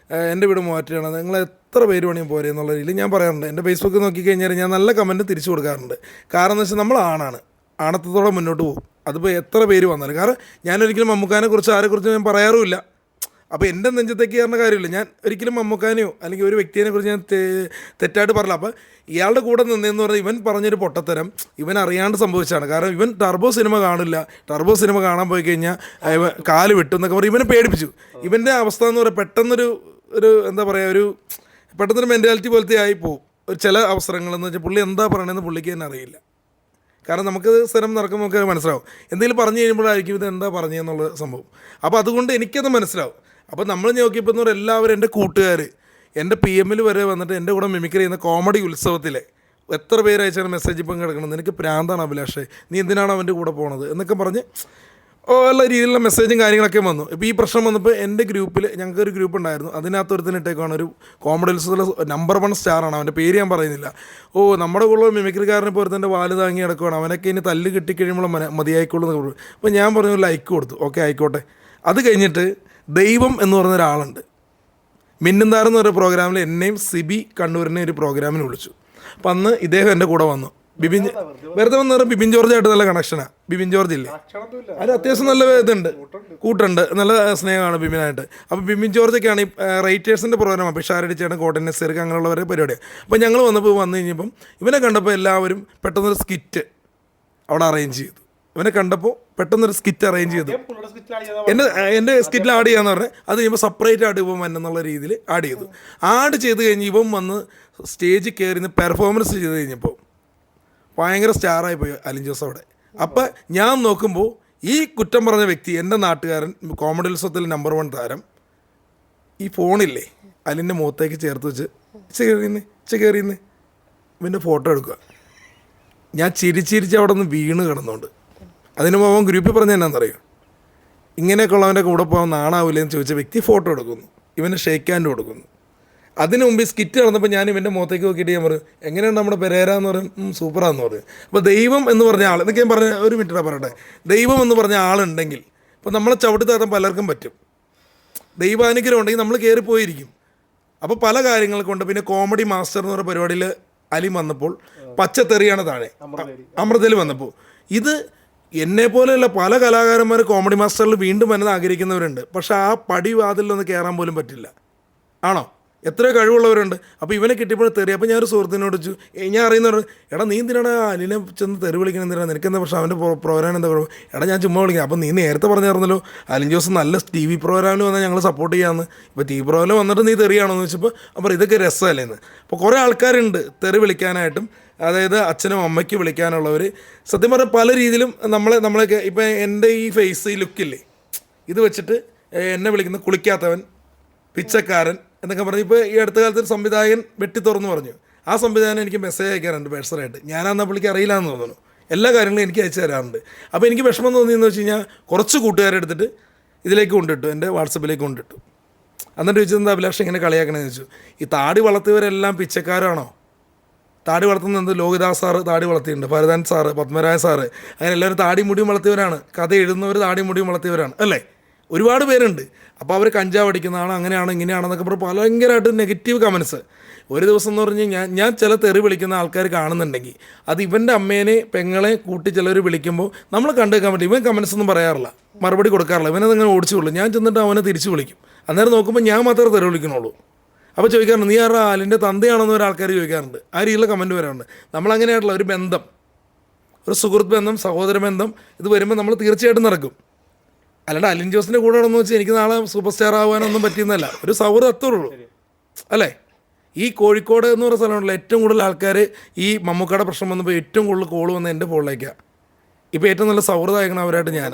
എൻ്റെ വീട് മൂവാറ്റുപുഴയാണ്, നിങ്ങൾ എത്ര പേര് വേണമെങ്കിൽ പോരെ എന്നുള്ള രീതിയിൽ ഞാൻ പറയാറുണ്ട്. എൻ്റെ ഫേസ്ബുക്ക് നോക്കിക്കഴിഞ്ഞാൽ ഞാൻ നല്ല കമൻറ്റ് തിരിച്ചു കൊടുക്കാറുണ്ട്. കാരണം എന്ന് വെച്ചാൽ നമ്മൾ ആണാണ്, ആണത്തത്തോടെ മുന്നോട്ട് പോകും. അതിപ്പോൾ എത്ര പേര് വന്നാലും. കാരണം ഞാനൊരിക്കലും മമ്മൂക്കാനെക്കുറിച്ച് ആരെക്കുറിച്ച് ഞാൻ പറയാറുമില്ല. അപ്പോൾ എൻ്റെ നെഞ്ചത്തേക്ക് കയറുന്ന കാര്യമില്ല. ഞാൻ ഒരിക്കലും മമ്മൂക്കാനെയോ അല്ലെങ്കിൽ ഒരു വ്യക്തിയെക്കുറിച്ച് ഞാൻ തെറ്റായിട്ട് പറഞ്ഞില്ല. അപ്പോൾ ഇയാളുടെ കൂടെ നിന്നതെന്ന് പറഞ്ഞാൽ ഇവൻ പറഞ്ഞൊരു പൊട്ടത്തരം ഇവൻ അറിയാണ്ട് സംഭവിച്ചാണ്. കാരണം ഇവൻ ടർബോ സിനിമ കാണില്ല, ടർബോ സിനിമ കാണാൻ പോയി കഴിഞ്ഞാൽ ഇവൻ കാല് വെട്ടും എന്നൊക്കെ പറയും. ഇവനെ പേടിപ്പിച്ചു. ഇവൻ്റെ അവസ്ഥ എന്ന് പറയുക പെട്ടെന്നൊരു എന്താ പറയുക, ഒരു പെട്ടെന്നൊരു മെൻറ്റാലിറ്റി പോലത്തെ ആയിപ്പോവും ഒരു ചില അവസരങ്ങളെന്ന് വെച്ചാൽ. പുള്ളി എന്താ പറയണമെന്ന് പുള്ളിക്ക് തന്നെ അറിയില്ല. കാരണം നമുക്കത് സ്ഥലം നടക്കുമ്പോൾ നമുക്ക് മനസ്സിലാവും. എന്തെങ്കിലും പറഞ്ഞു കഴിയുമ്പോഴായിരിക്കും ഇത് എന്താ പറഞ്ഞതെന്നുള്ള സംഭവം. അപ്പോൾ അതുകൊണ്ട് എനിക്കത് മനസ്സിലാവും. അപ്പോൾ നമ്മൾ നോക്കിയപ്പോൾ എന്ന് പറഞ്ഞാൽ എല്ലാവരും എൻ്റെ കൂട്ടുകാർ എൻ്റെ PM വരെ വന്നിട്ട് എൻ്റെ കൂടെ മിമിക്രി ചെയ്യുന്ന കോമഡി ഉത്സവത്തിലെ എത്ര പേര് അയച്ചാണ് മെസ്സേജ് ഇപ്പം കിടക്കണം, നിനക്ക് പ്രാന്താണ് അഭിലാഷേ, നീ എന്തിനാണ് അവൻ്റെ കൂടെ പോണത് എന്നൊക്കെ പറഞ്ഞ് എല്ലാ രീതിയിലുള്ള മെസ്സേജും കാര്യങ്ങളൊക്കെ വന്നു. ഇപ്പോൾ ഈ പ്രശ്നം വന്നപ്പോൾ എൻ്റെ ഗ്രൂപ്പിൽ ഞങ്ങൾക്കൊരു ഗ്രൂപ്പ് ഉണ്ടായിരുന്നു. അതിനകത്ത് ഒരുത്തിനിട്ടേക്കാണ് ഒരു കോമഡി ഉത്സവത്തിലെ നമ്പർ 1 സ്റ്റാറാണ്. അവൻ്റെ പേര് ഞാൻ പറയുന്നില്ല. നമ്മുടെ കൂടെ മിമിക്രിക്കാരനെ പോലെ തന്നെ വാല് താങ്ങി കിടക്കുകയാണ്, അവനൊക്കെ ഇനി തല്ല് കിട്ടിക്കഴിയുമ്പോൾ മതിയായിക്കോളൂ എന്നൊക്കെ പറഞ്ഞു. അപ്പോൾ ഞാൻ പറഞ്ഞു ലൈക്ക് കൊടുത്തു, ഓക്കെ ആയിക്കോട്ടെ. അത് കഴിഞ്ഞിട്ട് ദൈവം എന്ന് പറഞ്ഞ ഒരാളുണ്ട്, മിന്നുന്താരം എന്ന് പറയുന്ന പ്രോഗ്രാമിൽ എന്നെയും സിബി കണ്ണൂരിനെ ഒരു പ്രോഗ്രാമിന് വിളിച്ചു. അപ്പം അന്ന് ഇദ്ദേഹം എൻ്റെ കൂടെ വന്നു. വെറുതെ വന്ന് പറഞ്ഞാൽ ബിബിൻ ജോർജായിട്ട് നല്ല കണക്ഷനാണ്. ബിബിൻ ജോർജ് ഇല്ലേ, അത് അത്യാവശ്യം നല്ല ഇതുണ്ട്, കൂട്ടുണ്ട്, നല്ല സ്നേഹമാണ് ബിബിനായിട്ട്. അപ്പോൾ ബിബിൻ ജോർജൊക്കെയാണ് ഈ റൈറ്റേഴ്സിൻ്റെ പ്രോഗ്രാം. അപ്പോൾ ഷാരടിച്ചാണ് കോട്ടൻ നെസ്സർക്ക് അങ്ങനെയുള്ളവരെ പരിപാടിയാണ്. അപ്പോൾ ഞങ്ങൾ വന്നു കഴിഞ്ഞപ്പം ഇവനെ കണ്ടപ്പോൾ എല്ലാവരും പെട്ടെന്നൊരു സ്കിറ്റ് അവിടെ അറേഞ്ച് ചെയ്തു. ഇവനെ കണ്ടപ്പോൾ പെട്ടെന്നൊരു സ്കിറ്റ് അറേഞ്ച് ചെയ്തു. എൻ്റെ സ്കിറ്റിൽ ആഡ് ചെയ്യാന്ന് പറഞ്ഞാൽ അത് കഴിയുമ്പോൾ സെപ്പറേറ്റ് ആയിട്ട് ഇവൻ വന്നെന്നുള്ള രീതിയിൽ ആഡ് ചെയ്ത് കഴിഞ്ഞ് ഇവൻ വന്ന് സ്റ്റേജിൽ കയറി പെർഫോമൻസ് ചെയ്ത് കഴിഞ്ഞപ്പോൾ ഭയങ്കര സ്റ്റാറായി പോയി അലിൻ ജോസ് അവിടെ. അപ്പം ഞാൻ നോക്കുമ്പോൾ ഈ കുറ്റം പറഞ്ഞ വ്യക്തി, എൻ്റെ നാട്ടുകാരൻ, കോമഡി ഉത്സവത്തിൽ നമ്പർ 1 താരം, ഈ ഫോണില്ലേ അലിൻ്റെ മുഖത്തേക്ക് ചേർത്ത് വെച്ച് കയറിയെന്ന് ഇവൻ്റെ ഫോട്ടോ എടുക്കുക. ഞാൻ ചിരിച്ചിരിച്ച് അവിടെ നിന്ന് വീണ് കിടന്നുകൊണ്ട്. അതിന് അവൻ ഗ്രൂപ്പിൽ പറഞ്ഞ എന്നാണെന്നറിയോ, ഇങ്ങനെയൊക്കെ ഉള്ളവൻ്റെ കൂടെ പോകാൻ നാണാവില്ലെന്ന് ചോദിച്ച വ്യക്തി ഫോട്ടോ എടുക്കുന്നു, ഇവന് ഷേക്ക് ഹാൻഡ് കൊടുക്കുന്നു. അതിന് മുമ്പ് ഈ സ്കിറ്റ് നടന്നപ്പോൾ ഞാൻ ഇവൻ്റെ മുഖത്തേക്ക് നോക്കിയിട്ട് ഞാൻ പറയും എങ്ങനെയുണ്ട് നമ്മുടെ പെരേര എന്ന് പറയും, സൂപ്പറാന്ന് പറയും. അപ്പോൾ ദൈവം എന്ന് പറഞ്ഞ ആൾ, എന്നൊക്കെ ഞാൻ പറഞ്ഞ ഒരു മിനിറ്റാണ് പറയട്ടെ, ദൈവം എന്ന് പറഞ്ഞ ആളുണ്ടെങ്കിൽ ഇപ്പോൾ നമ്മളെ ചവിട്ടി താത്താൻ പലർക്കും പറ്റും. ദൈവാനുഗ്രഹം ഉണ്ടെങ്കിൽ നമ്മൾ കയറിപ്പോയിരിക്കും. അപ്പോൾ പല കാര്യങ്ങൾ കൊണ്ട് പിന്നെ കോമഡി മാസ്റ്റർ എന്ന് പറയുന്ന പരിപാടിയിൽ അലി വന്നപ്പോൾ പച്ചത്തെറിയാണ് താഴെ അമൃതയിൽ വന്നപ്പോൾ. ഇത് എന്നെപ്പോലെയുള്ള പല കലാകാരന്മാർ കോമഡി മാസ്റ്ററിൽ വീണ്ടും വന്നത് ആഗ്രഹിക്കുന്നവരുണ്ട്. പക്ഷെ ആ പടി വാതിലൊന്ന് കയറാൻ പോലും പറ്റില്ല. ആണോ? എത്രയോ കഴിവുള്ളവരുണ്ട്. അപ്പോൾ ഇവനെ കിട്ടിയപ്പോൾ തെറി. അപ്പോൾ ഞാനൊരു സുഹൃത്തിനോട് ചോദിച്ചു, ഞാൻ അറിയുന്നവർ, എടാ നീ എന്തിനാണ് അലിനെ ചെന്ന് തെറി വിളിക്കണം, എന്തിനാണ് നിനക്കെന്താ പ്രശ്നം, അവൻ്റെ പ്രോഗ്രാം എന്താ കുഴപ്പം? എടാ ഞാൻ ചുമ്മാ വിളിക്കാം. അപ്പോൾ നീ നേരത്തെ പറഞ്ഞായിരുന്നല്ലോ അലിൻ ജോസ് നല്ല TV പ്രോഗ്രാമിൽ വന്നാൽ ഞങ്ങൾ സപ്പോർട്ട് ചെയ്യാമെന്ന്. ഇപ്പോൾ TV പ്രോഗ്രാമിൽ വന്നിട്ട് നീ തെറിയാണോ എന്ന് വെച്ചപ്പോൾ അപ്പോൾ ഇതൊക്കെ രസമല്ലേന്ന്. അപ്പോൾ കുറേ ആൾക്കാരുണ്ട് തെറി വിളിക്കാനായിട്ടും, അതായത് അച്ഛനും അമ്മയ്ക്ക് വിളിക്കാനുള്ളവർ. സത്യം പറഞ്ഞാൽ പല രീതിയിലും നമ്മളൊക്കെ ഇപ്പോൾ എൻ്റെ ഈ ഫേസ്, ഈ ലുക്കില്ലേ, ഇത് വെച്ചിട്ട് എന്നെ വിളിക്കുന്ന കുളിക്കാത്തവൻ, പിച്ചക്കാരൻ എന്നൊക്കെ പറഞ്ഞ് ഇപ്പോൾ ഈ അടുത്ത കാലത്ത് ഒരു സംവിധായകൻ വെട്ടി തുറന്ന് പറഞ്ഞു. ആ സംവിധാനം എനിക്ക് മെസ്സേജ് അയക്കാറുണ്ട് പേഴ്സണലായിട്ട്. ഞാനാന്ന് പുള്ളിക്ക് അറിയില്ല എന്ന് തോന്നുന്നു. എല്ലാ കാര്യങ്ങളും എനിക്ക് അയച്ചു തരാറുണ്ട്. അപ്പോൾ എനിക്ക് വിഷമം തോന്നിയെന്ന് വെച്ച് കഴിഞ്ഞാൽ കുറച്ച് കൂട്ടുകാരെടുത്തിട്ട് ഇതിലേക്ക് കൊണ്ടിട്ടു, എൻ്റെ വാട്സപ്പിലേക്ക് കൊണ്ടിട്ടു. എന്നിട്ട് ചോദിച്ചത് എന്താ അഭിലാഷം ഇങ്ങനെ കളിയാക്കണമെന്ന് ചോദിച്ചു. ഈ താടി വളർത്തിയവരെല്ലാം പിച്ചക്കാരാണോ? താടി വളർത്തുന്നത് ലോഹിദാസ് സാറ് താടി വളർത്തിയിട്ടുണ്ട്, ഭരതൻ സാറ്, പത്മരായ സാറ്, അങ്ങനെ എല്ലാവരും താടി മുടിയും വളർത്തിയവരാണ്. കഥ എഴുതുന്നവർ താടി മുടിയും വളർത്തിയവരാണ് അല്ലേ? ഒരുപാട് പേരുണ്ട്. അപ്പോൾ അവർ കഞ്ചാവ് അടിക്കുന്നതാണ്, അങ്ങനെയാണ് ഇങ്ങനെയാണെന്നൊക്കെ പറഞ്ഞ് ഭയങ്കരമായിട്ട് നെഗറ്റീവ് കമൻസ്. ഒരു ദിവസം എന്ന് പറഞ്ഞ് ഞാൻ ചില തെറി വിളിക്കുന്ന ആൾക്കാർ കാണുന്നുണ്ടെങ്കിൽ അത് ഇവൻ്റെ അമ്മേനെ പെങ്ങളെ കൂട്ടി ചിലർ വിളിക്കുമ്പോൾ നമ്മൾ കണ്ടേക്കാൻ പറ്റും. ഇവൻ കമൻസ് ഒന്നും പറയാറില്ല, മറുപടി കൊടുക്കാറില്ല, ഇവനതങ്ങനെ ഓടിച്ചുള്ളൂ. ഞാൻ ചെന്നിട്ട് അവനെ തിരിച്ചു വിളിക്കും. അന്നേരം നോക്കുമ്പോൾ ഞാൻ മാത്രമേ തെറി വിളിക്കണുള്ളൂ. അപ്പോൾ ചോദിക്കാറുണ്ട്, നീ ആരുടെ അലിൻ്റെ തന്തയാണെന്ന് ഒരാൾക്കാർ ചോദിക്കാറുണ്ട്. ആ രീതിയിലുള്ള കമൻറ്റ് വരാറുണ്ട്. നമ്മളങ്ങനെയായിട്ടുള്ള ഒരു ബന്ധം, ഒരു സുഹൃത്ത് ബന്ധം, സഹോദര ബന്ധം ഇത് വരുമ്പോൾ നമ്മൾ തീർച്ചയായിട്ടും നടക്കും. അല്ലാണ്ട് അലിൻ ജോസിൻ്റെ കൂടെ ആണെന്ന് വെച്ചാൽ എനിക്ക് നാളെ സൂപ്പർ സ്റ്റാർ ആവാനൊന്നും പറ്റിയെന്നല്ല, ഒരു സൗഹൃദം അത്രേ ഉള്ളൂ അല്ലേ. ഈ കോഴിക്കോട് എന്ന് പറയുന്ന സ്ഥലമുണ്ടല്ലോ, ഏറ്റവും കൂടുതൽ ആൾക്കാർ ഈ മമ്മൂക്കയുടെ പ്രശ്നം വന്നപ്പോൾ ഏറ്റവും കൂടുതൽ കോൾ വന്ന എൻ്റെ ഫോണിലേക്കാണ്. ഇപ്പോൾ ഏറ്റവും നല്ല സൗഹൃദം അയക്കണം അവരായിട്ട് ഞാൻ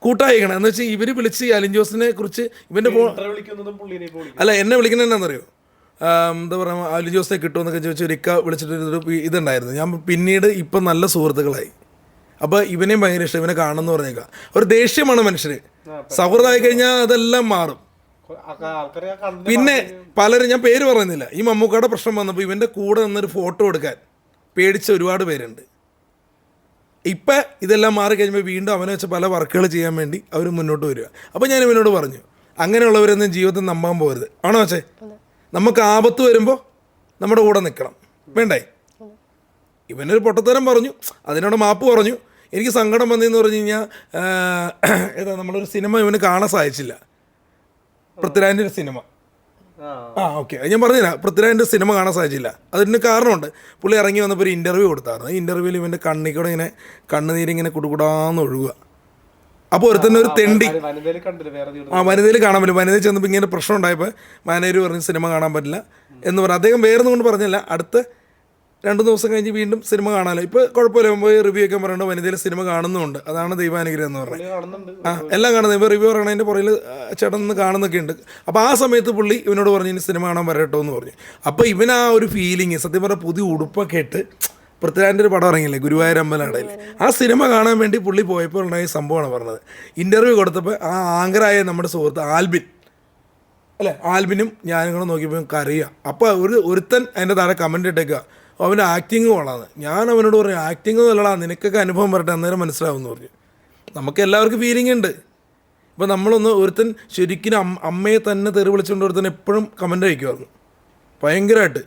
കൂട്ടായിക്കണം എന്ന് വെച്ചാൽ ഇവർ വിളിച്ച് അലിൻ ജോസിനെ കുറിച്ച് ഇവൻ്റെ ഫോൺ അല്ല എന്നെ വിളിക്കുന്നത് എന്നാണെന്നറിയോ, എന്താ പറയുക അലിൻ ജോസിനെ കിട്ടുമെന്നൊക്കെ ചോദിച്ചു ഒരിക്ക വിളിച്ചിട്ട് ഇതുണ്ടായിരുന്നു. ഞാൻ പിന്നീട് ഇപ്പം നല്ല സുഹൃത്തുക്കളായി. അപ്പോൾ ഇവനെയും ഭയങ്കര ഇഷ്ടം, ഇവനെ കാണുമെന്ന് പറഞ്ഞേക്കാം. ഒരു ദേഷ്യമാണ് മനുഷ്യർ, സൗഹൃദമായി കഴിഞ്ഞാൽ അതെല്ലാം മാറും. പിന്നെ പലരും, ഞാൻ പേര് പറയുന്നില്ല, ഈ മമ്മൂക്കയുടെ പ്രശ്നം വന്നപ്പോൾ ഇവൻ്റെ കൂടെ നിന്നൊരു ഫോട്ടോ എടുക്കാൻ പേടിച്ച ഒരുപാട് പേരുണ്ട്. ഇപ്പം ഇതെല്ലാം മാറി കഴിയുമ്പോൾ വീണ്ടും അവനെ വെച്ച് പല വർക്കുകൾ ചെയ്യാൻ വേണ്ടി അവർ മുന്നോട്ട് വരിക. അപ്പോൾ ഞാൻ ഇവനോട് പറഞ്ഞു, അങ്ങനെയുള്ളവരൊന്നും ജീവിതത്തിൽ നമ്പാൻ പോകരുത്. ആണോ വെച്ചേ? നമുക്ക് ആപത്ത് വരുമ്പോൾ നമ്മുടെ കൂടെ നിൽക്കണം, വേണ്ടേ? ഇവനൊരു പൊട്ടത്തരം പറഞ്ഞു, അതിനോട് മാപ്പ് പറഞ്ഞു. എനിക്ക് സങ്കടം വന്നതെന്ന് പറഞ്ഞു കഴിഞ്ഞാൽ ഏതാ നമ്മളൊരു സിനിമ ഇവന് കാണാൻ സാധിച്ചില്ല, പൃഥ്വിരാജിൻ്റെ ഒരു സിനിമ. ഓക്കെ, ഞാൻ പറഞ്ഞില്ല, പൃഥ്വിരാജിൻ്റെ സിനിമ കാണാൻ സാധിച്ചില്ല. അതിന് കാരണമുണ്ട്. പുള്ളി ഇറങ്ങി വന്നപ്പോൾ ഒരു ഇൻ്റർവ്യൂ കൊടുത്തായിരുന്നു. ഈ ഇൻ്റർവ്യൂവിൽ ഇവൻ്റെ കണ്ണിക്കൂടെ ഇങ്ങനെ കണ്ണുനീരിങ്ങനെ കുടുകുടാന്ന് ഒഴുകുക. അപ്പോൾ ഒരുത്തന്നെ ഒരു തെണ്ടി വനിതയിൽ കാണാൻ പറ്റും. വനിതയിൽ ചെന്നപ്പോൾ ഇങ്ങനെ പ്രശ്നം ഉണ്ടായപ്പോൾ മാനേജർ പറഞ്ഞ് സിനിമ കാണാൻ പറ്റില്ല എന്ന് പറഞ്ഞു. അദ്ദേഹം വേറൊന്നും കൊണ്ട് പറഞ്ഞില്ല, അടുത്ത 2 ദിവസം കഴിഞ്ഞ് വീണ്ടും സിനിമ കാണാമല്ലോ. ഇപ്പോൾ കുഴപ്പമില്ല, പോയി റിവ്യൂ ഒക്കെ പറയണ്ട, വനിതയിൽ സിനിമ കാണുന്നുമുണ്ട്. അതാണ് ദൈവാനുഗ്രഹം എന്ന് പറയുന്നത്. എല്ലാം കാണുന്നത്. ഇപ്പോൾ റിവ്യൂ പറയണതിൻ്റെ പുറകിൽ ചേട്ടൻ നിന്ന് കാണുന്നൊക്കെ ഉണ്ട്. അപ്പോൾ ആ സമയത്ത് പുള്ളി ഇവനോട് പറഞ്ഞു ഇനി സിനിമ കാണാൻ വരട്ടോ എന്ന് പറഞ്ഞു. അപ്പോൾ ഇവൻ ആ ഒരു ഫീലിങ്, സത്യം പറഞ്ഞാൽ പുതിയ ഉടുപ്പൊക്കെ ഇട്ട് പൃഥ്വിരാജിൻ്റെ ഒരു പടം ഇറങ്ങിയില്ലേ ഗുരുവായൂർ അമ്പലനടയിൽ, ആ സിനിമ കാണാൻ വേണ്ടി പുള്ളി പോയപ്പോൾ ഉണ്ടായ സംഭവമാണ് പറഞ്ഞത്. ഇൻ്റർവ്യൂ കൊടുത്തപ്പോൾ ആ ആങ്കറായ നമ്മുടെ സുഹൃത്ത് ആൽബിൻ അല്ലേ, ആൽബിനും ഞാനും കൂടെ നോക്കിയപ്പോൾ കറിയാം. അപ്പോൾ ഒരുത്തൻ അതിൻ്റെ താഴെ കമൻ്റ് ഇട്ടേക്കുക, അവൻ്റെ ആക്ടിങ് കൊള്ളാന്ന്. ഞാൻ അവനോട് പറഞ്ഞു, ആക്ടിങ് നല്ലടാ, നിനക്കൊക്കെ അനുഭവം വരട്ടെ, അന്നേരം മനസ്സിലാവുമെന്ന് പറഞ്ഞു. നമുക്ക് എല്ലാവർക്കും ഫീലിംഗ് ഉണ്ട്. ഇപ്പോൾ നമ്മളൊന്ന് ഒരുത്തൻ ശരിക്കും അമ്മയെ തന്നെ തെറി വിളിച്ചുകൊണ്ട് ഒരുത്തൻ എപ്പോഴും കമൻ്റ് അയക്കുമായിരുന്നു ഭയങ്കരമായിട്ട്.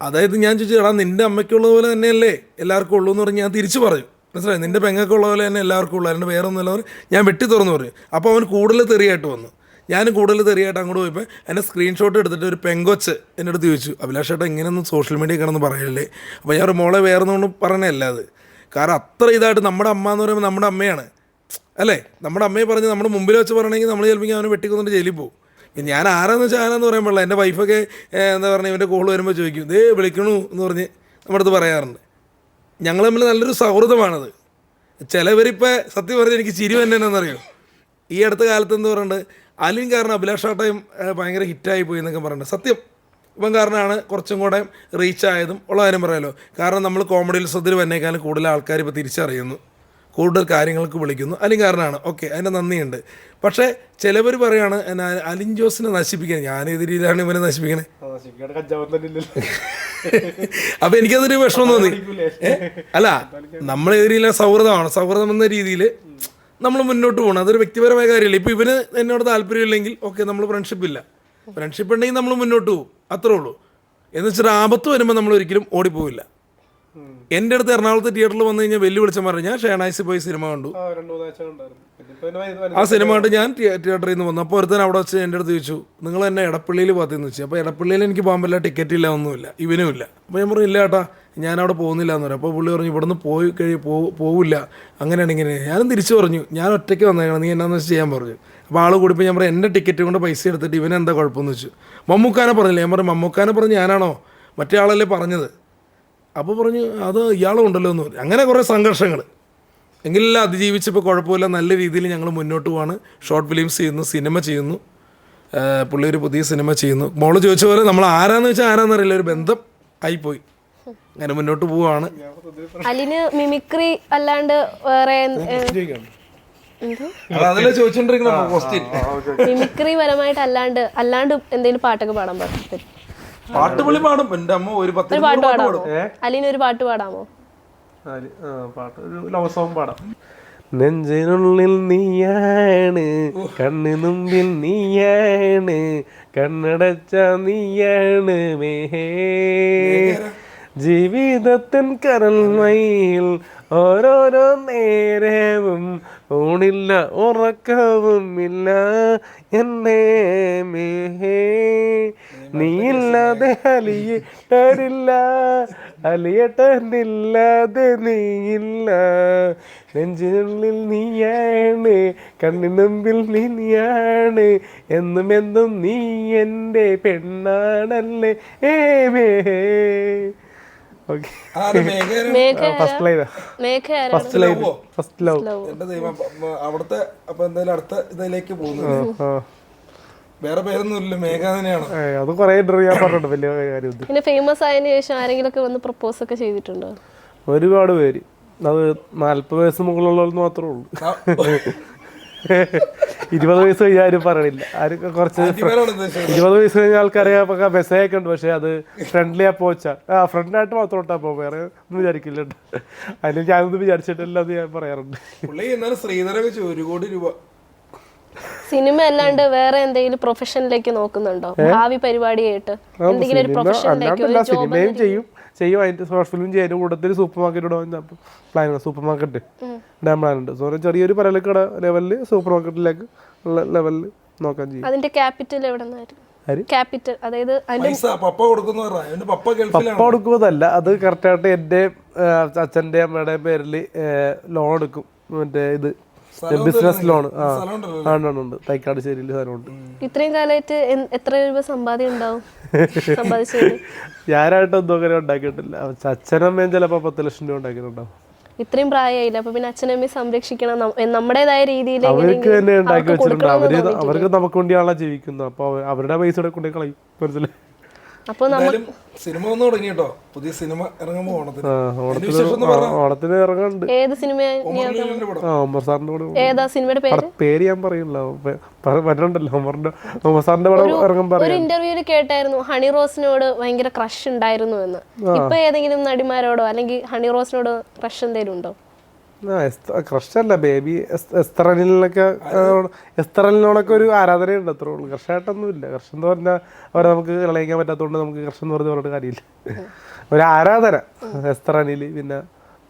അതായത് ഞാൻ ചോദിച്ചു, എടാ നിൻ്റെ അമ്മയ്ക്കുള്ള പോലെ തന്നെയല്ലേ എല്ലാവർക്കും ഉള്ളൂ എന്ന് പറഞ്ഞ് ഞാൻ തിരിച്ചു പറഞ്ഞു. മനസ്സിലായി, നിൻ്റെ പെങ്ങൾക്കുള്ള പോലെ തന്നെ എല്ലാവർക്കും ഉള്ളൂ, അതിൻ്റെ വേറെ ഒന്നുമില്ല ഞാൻ വെട്ടി തുറന്നു പറഞ്ഞു. അപ്പോൾ അവൻ കൂടുതൽ തെറിയായിട്ട് വന്നു. ഞാൻ കൂടുതൽ തെറിയായിട്ട് അങ്ങോട്ട് പോയപ്പോൾ എന്നെ സ്ക്രീൻഷോട്ട് എടുത്തിട്ട് ഒരു പെങ്കൊച്ച് എൻ്റെ അടുത്ത് ചോദിച്ചു, അഭിലാഷ് ചേട്ടാ ഇങ്ങനെയൊന്നും സോഷ്യൽ മീഡിയ കിടന്ന് പറയല്ലേ. അപ്പോൾ ഞാൻ ഒരു മോളെ വേറെ ഒന്നും പറയണല്ല അത്, കാരണം അത്ര ഇതായിട്ട് നമ്മുടെ അമ്മ എന്ന് പറയുമ്പോൾ നമ്മുടെ അമ്മയാണ് അല്ലേ. നമ്മുടെ അമ്മയെ പറഞ്ഞ് നമ്മുടെ മുമ്പിൽ വെച്ച് പറയണമെങ്കിൽ നമ്മൾ ചിലപ്പോൾ അവനെ വെട്ടിക്കൊന്നിട്ട് ജയിലിൽ പോകും. ഞാൻ ആരാന്ന് വെച്ചാൽ ആരാന്ന് പറയാൻ പാടില്ല. എൻ്റെ വൈഫൊക്കെ എന്താ പറയുക, ഇവൻ്റെ കോൾ വരുമ്പോൾ ചോദിക്കും ഇതേ വിളിക്കണു എന്ന് പറഞ്ഞ് നമ്മുടെ അടുത്ത് പറയാറുണ്ട്. ഞങ്ങൾ തമ്മിൽ നല്ലൊരു സൗഹൃദമാണത്. ചിലവരിപ്പോൾ സത്യം പറഞ്ഞാൽ എനിക്ക് ചിരി തന്നെ എന്നറിയോ, ഈ അടുത്ത കാലത്ത് എന്താ പറയുന്നത്, അലിൻ കാരണം അഭിലാഷ് ചേട്ടയും ഭയങ്കര ഹിറ്റായി പോയി എന്നൊക്കെ പറയുന്നുണ്ട്. സത്യം ഇവൻ കാരണമാണ് കുറച്ചും കൂടെ റീച്ച് ആയതും ഉള്ള കാര്യം പറയാമല്ലോ. കാരണം നമ്മൾ കോമഡി ഉത്സവത്തിൽ വന്നേക്കാളും കൂടുതൽ ആൾക്കാർ ഇപ്പോൾ തിരിച്ചറിയുന്നു, കൂടുതൽ കാര്യങ്ങൾക്ക് വിളിക്കുന്നു. അലിൻ കാരണമാണ്. ഓക്കെ, അതിൻ്റെ നന്ദിയുണ്ട്. പക്ഷേ ചിലവർ പറയാണ് അലിൻ ജോസിനെ നശിപ്പിക്കാൻ. ഞാൻ ഏത് രീതിയിലാണ് ഇവനെ നശിപ്പിക്കണേ? അപ്പം എനിക്കതൊരു വിഷമം തോന്നി. അല്ല, നമ്മൾ ഏത് രീതിയിലാണ് സൗഹൃദമാണ്, സൗഹൃദം എന്ന രീതിയിൽ നമ്മൾ മുന്നോട്ട് പോകണം. അതൊരു വ്യക്തിപരമായ കാര്യമില്ല. ഇപ്പോൾ ഇവന് എന്നോട് താല്പര്യമില്ലെങ്കിൽ ഓക്കെ, നമ്മൾ ഫ്രണ്ട്ഷിപ്പ് ഇല്ല. ഫ്രണ്ട്ഷിപ്പ് ഉണ്ടെങ്കിൽ നമ്മൾ മുന്നോട്ട് പോകും, അത്രേ ഉള്ളൂ. എന്ന് വെച്ചാൽ ആപത്ത് വരുമ്പോൾ നമ്മൾ ഒരിക്കലും ഓടിപ്പോവില്ല. എൻ്റെ അടുത്ത് എറണാകുളത്ത് തിയേറ്ററിൽ വന്നു കഴിഞ്ഞാൽ വെല്ലുവിളിച്ചാൽ പറഞ്ഞു, ഞാൻ ഷേണായിസിൽ പോയി സിനിമ കണ്ടു. ആ സിനിമ കണ്ട് ഞാൻ തിയേറ്ററിൽ നിന്ന് വന്നു. അപ്പോൾ ഒരുത്തൻ അവിടെ വെച്ച് എൻ്റെ അടുത്ത് ചോദിച്ചു, നിങ്ങൾ എന്നെ എടപ്പള്ളിയിൽ പാത്തിന്ന് വെച്ചു. അപ്പോൾ എടപ്പള്ളിയിൽ എനിക്ക് പോകാൻ പറ്റില്ല, ടിക്കറ്റ് ഇല്ല, ഒന്നുമില്ല, ഇവനും ഇല്ല. അപ്പോൾ ഞാൻ പറഞ്ഞു ഇല്ല ഏട്ടാ, ഞാനവിടെ പോകുന്നില്ല എന്ന് പറഞ്ഞു. അപ്പോൾ പുള്ളി പറഞ്ഞു ഇവിടെ നിന്ന് പോയി പോവില്ല, അങ്ങനെയാണ് ഇങ്ങനെ. ഞാനും തിരിച്ചു പറഞ്ഞു, ഞാൻ ഒറ്റയ്ക്ക് വന്നേക്കണം, നീ എന്നാന്ന് വെച്ച് ചെയ്യാൻ പറഞ്ഞു. അപ്പോൾ ആൾ കൂടിപ്പോൾ ഞാൻ പറഞ്ഞു എൻ്റെ ടിക്കറ്റ് കൊണ്ട് പൈസ എടുത്തിട്ട് ഇവനെന്താ കുഴപ്പമെന്ന് വെച്ചു. മമ്മൂക്കാനെ പറഞ്ഞില്ല. ഞാൻ പറഞ്ഞു മമ്മൂക്കാനെ പറഞ്ഞ് ഞാനാണോ, മറ്റേ ആളല്ലേ പറഞ്ഞത്. അപ്പോൾ പറഞ്ഞു അത് ഇയാളും ഉണ്ടല്ലോ എന്ന് പറഞ്ഞു. അങ്ങനെ കുറേ സംഘർഷങ്ങൾ എങ്കിലും അതിജീവിച്ചപ്പോൾ കുഴപ്പമില്ല, നല്ല രീതിയിൽ ഞങ്ങൾ മുന്നോട്ട് പോവാണ്. ഷോർട്ട് ഫിലിംസ് ചെയ്യുന്നു, സിനിമ ചെയ്യുന്നു. പുള്ളി ഒരു പുതിയ സിനിമ ചെയ്യുന്നു. മോള് ചോദിച്ച പോലെ നമ്മൾ ആരാന്ന് വെച്ചാൽ ആരാന്നറിയില്ല, ഒരു ബന്ധം ആയിപ്പോയി. അങ്ങനെ മുന്നോട്ട് പോവാണ്. അലിന് മിമിക്രി അല്ലാണ്ട് വേറെ മിമിക്രി പരമായിട്ട് അല്ലാണ്ട് എന്തെങ്കിലും പാട്ടൊക്കെ പാടാൻ പറ്റും? പാട്ട് പുള്ളി പാടും. എൻ്റെ അമ്മ ഒരു പാട്ട് പാടാമോ? അലിന് ഒരു പാട്ട് പാടാമോ? പാട്ട് ഒരു ലവ് സോങ് പാടാം. നെഞ്ചിനുള്ളിൽ നീയാണ്, കണ്ണിന് മുമ്പിൽ നീയാണ്, കണ്ണടച്ച നീയാണ് മേഹേ, ജീവിതത്തിൻ കരൽമയിൽ ഓരോരോ നേരവും ഊണില്ല ഉറക്കവുമില്ല എന്നെ മേഹേ നീയില്ലാതെ അലിയേട്ടനില്ല, അലിയേട്ടനില്ലാതെ നീയില്ല, നെഞ്ചിനുള്ളിൽ നീയാണ്, കണ്ണിനുമ്പിൽ നീയാണ്, എന്നും എന്നും നീ എൻ്റെ പെണ്ണാണല്ലേ. Okay, first line, first line, first love. എന്റെ ദൈവം, അവിടുത്തെ അപ്പൊ എന്തായാലും അടുത്ത ഇതിലേക്ക് പോകുന്നത് വേറെ പേരൊന്നും ഇല്ല, മേഘ തന്നെയാണ്. അത് കുറെ ഇന്റർവ്യൂ ഞാൻ പറഞ്ഞിട്ടുണ്ട്, വലിയ കാര്യം. പിന്നെ ഫേമസ് ആയതിനു ശേഷം ആരെങ്കിലും ഒക്കെ വന്ന് പ്രപ്പോസ് ഒക്കെ ചെയ്തിട്ടുണ്ടോ? ഒരുപാട് പേര്. അത് 40 വയസ്സ് മുകളിലുള്ളവർ മാത്രമേ ഉള്ളൂ. 20 വയസ്സ് കഴിഞ്ഞാൽ ആരും പറയണില്ല. ആരും കുറച്ച് 20 വയസ്സ് കഴിഞ്ഞ ആൾക്കാരെ മെസ്സേജ് ഒക്കെ ഉണ്ട്, പക്ഷെ അത് ഫ്രണ്ട്ലി അപ്പോച്ചാ. ഫ്രണ്ടായിട്ട് മാത്രം ഇട്ടാ പോ, വേറെ ഒന്നും വിചാരിക്കില്ലുണ്ട്. അതിന് ഞാനൊന്നും വിചാരിച്ചിട്ടില്ല എന്ന് ഞാൻ പറയാറുണ്ട്. പുള്ളി എന്നാലും ശ്രീധരൊക്കെ 1 കോടി രൂപ. സിനിമ അല്ലാണ്ട് വേറെ എന്തെങ്കിലും പ്രൊഫഷനിലേക്ക് നോക്കുന്നുണ്ടോ? ഭാവി പരിപാടിയായിട്ട് എന്തെങ്കിലും ഒരു പ്രൊഫഷനിലേക്ക്, ഒരു ജോബ്? സിനിമയും ചെയ്യും, അതിന്റെ ഷോർട്ട് ഫിലിം ചെയ്യാൻ കൂട്ടത്തിൽ super market plan, super market ഇടാൻ പ്ലാൻ ഉണ്ട്. സോ ചെറിയൊരു പലചരക്കട ലെവലില് സൂപ്പർ മാർക്കറ്റിലേക്ക് ഉള്ള ലെവലിൽ നോക്കാൻ ചെയ്യും. അതിന്റെ ക്യാപിറ്റൽ എവിടെ നിന്നായിരുന്നു? ക്യാപിറ്റൽ അതായത് പപ്പ കൊടുക്കുന്നതല്ല, അത് കറക്റ്റായിട്ട് എൻ്റെ അച്ഛൻ്റെ അമ്മയുടെ പേരിൽ ലോൺ എടുക്കും. മറ്റേ ഇത് ബിസിനസ് ലോൺ. ഉണ്ട്, തൈക്കാട് ശരിയിൽ സ്ഥലമുണ്ട്. ഇത്രയും കാലമായിട്ട് എത്ര രൂപ സമ്പാദ്യം ഉണ്ടാവും? ഞാനായിട്ട് ഒന്നും അങ്ങനെ ഉണ്ടാക്കിയിട്ടില്ല. അച്ഛനമ്മയും ചിലപ്പോ 10 ലക്ഷം രൂപ ഉണ്ടാക്കിയിട്ടുണ്ടാവും. ഇത്രയും പ്രായമായില്ല, അപ്പൊ പിന്നെ അച്ഛനമ്മയെ സംരക്ഷിക്കണം, നമ്മുടേതായ രീതിയിൽ അവർക്ക് തന്നെ ഉണ്ടാക്കി വെച്ചിട്ടുണ്ട്. അവർക്ക് നമുക്ക് വേണ്ടിയാണല്ലോ ജീവിക്കുന്നത്. അപ്പൊ അവരുടെ പൈസ കൊണ്ടേ കളയും, മനസ്സിലായി. അപ്പൊ സിനിമ ഒന്ന് തുടങ്ങി കേട്ടോ, പുതിയ സിനിമ ഇറങ്ങുമ്പോ ഓണത്തിന് ഇറങ്ങുന്നുണ്ട്. ഏത് സിനിമയാണ്? ഒമർ സാറിന്റെ കൂടെ. ഏതാ സിനിമയുടെ പേര് ഞാൻ പറയില്ല, വരണ്ടല്ലോ. ഒമർ സാറിന്റെ പടം ഇറങ്ങുമ്പോ ഒരു ഇന്റർവ്യൂല് കേട്ടായിരുന്നു ഹണി റോസിനോട് ഭയങ്കര ക്രഷ് ഉണ്ടായിരുന്നു എന്ന്. ഇപ്പൊ ഏതെങ്കിലും നടിമാരോടോ അല്ലെങ്കിൽ ഹണി റോസിനോട് ക്രഷ് എന്തെങ്കിലും ഉണ്ടോ? ക്രഷല്ല, ബേബി എസ്തറലിനോടൊക്കെ ഒരു ആരാധനയുണ്ട്, അത്രേ ഉള്ളൂ. ക്രഷായിട്ടൊന്നും ഇല്ല. ക്രഷ് എന്ന് പറഞ്ഞാൽ അവരെ നമുക്ക് കളയിക്കാൻ പറ്റാത്തതുകൊണ്ട് നമുക്ക് ക്രഷ് എന്ന് പറഞ്ഞിട്ട് കാര്യമില്ല. ഒരു ആരാധന എസ്തറനിൽ. പിന്നെ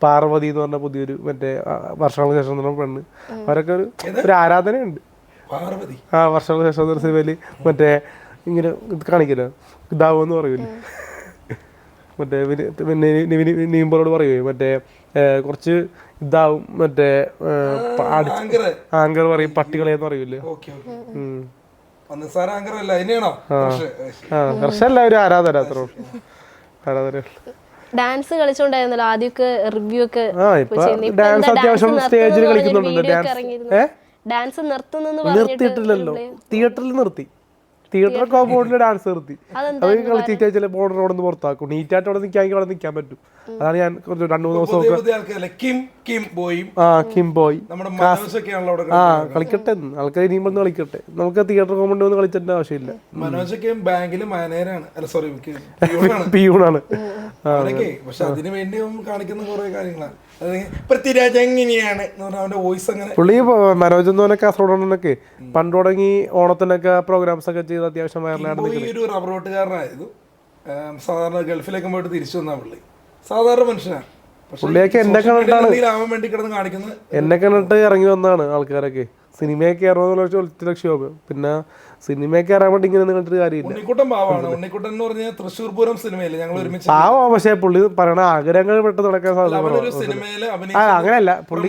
പാർവതി എന്ന് പറഞ്ഞ പുതിയൊരു മറ്റേ വർഷങ്ങൾക്ക് ശേഷം എന്ന് പറഞ്ഞ പെണ്ണ്, അവരൊക്കെ ഒരു ആരാധനയുണ്ട്. വർഷങ്ങൾക്ക് ശേഷം സിനിമയില് മറ്റേ ഇങ്ങനെ കാണിക്കല്ലോ, ഇതാവെന്ന് പറയൂലേ, മറ്റേ നീമ്പോളോട് പറയുവേ മറ്റേ കുറച്ച് ഇതാവും, മറ്റേ ആങ്കർ പറയും, പട്ടികളെന്ന് പറയൂലേ. കർഷല്ല, ഒരു ആരാധന, അത്ര ആരാധന. ഡാൻസ് കളിച്ചോണ്ടായിരുന്നല്ലോ ആദ്യമൊക്കെ, റിവ്യൂ ഒക്കെ. ഡാൻസ് അത്യാവശ്യം സ്റ്റേജിൽ കളിക്കുന്നുണ്ട്. ഡാൻസ് നിർത്തിയിട്ടില്ലല്ലോ, തിയേറ്ററിൽ നിർത്തി. തിയേറ്റർ കോമ്പൗണ്ടിൽ ഡാൻസ് നിർത്തി. അത് കളിച്ചിട്ട് ചില ബോർഡർ അവിടെ നിന്ന് പുറത്താക്കും. നീറ്റായിട്ട് അവിടെ നിൽക്കാമെങ്കിൽ അവിടെ നിൽക്കാൻ പറ്റും. അതാണ് ഞാൻ കുറച്ച് 2-3 ദിവസം കിം ബോയ് കളിക്കട്ടെ, ആൾക്കാർ ഇനിയും വന്ന് കളിക്കട്ടെ. നമുക്ക് തിയേറ്റർ കോമ്പൗണ്ടിൽ വന്ന് കളിച്ചേണ്ട ആവശ്യമില്ല. പിയൂണാണ്. പുള്ളി മനോജ് എന്ന് പറഞ്ഞ കാസർഗോഡൊക്കെ പണ്ട് തുടങ്ങി ഓണത്തിനൊക്കെ പ്രോഗ്രാംസ് ഒക്കെ ചെയ്ത് അത്യാവശ്യം വയറിലാണ്. റബ്ബർ വെട്ടുകാരനായിരുന്നു. സാധാരണ ഗൾഫിലേക്ക് പോയിട്ട് തിരിച്ചു വന്ന പുള്ളി സാധാരണ മനുഷ്യനാണ്. പുള്ളിയൊക്കെ എന്നെ കണ്ടിട്ട് ഇറങ്ങി വന്നതാണ് ആൾക്കാരൊക്കെ. സിനിമയൊക്കെ ഇറങ്ങുന്ന ലക്ഷ്യം. പിന്നെ സിനിമയൊക്കെ ഇറങ്ങാൻ വേണ്ടി ഇങ്ങനെ കണ്ടിട്ട് കാര്യമില്ല. തൃശ്ശൂർ പൂരം സിനിമയില് ഞങ്ങൾ ഒരുമിച്ച് പാവം. പക്ഷെ പുള്ളി പറയണ ആഗ്രഹങ്ങൾ പെട്ടെന്ന് നടക്കാൻ സാധ്യത. അങ്ങനെയല്ല, പുള്ളി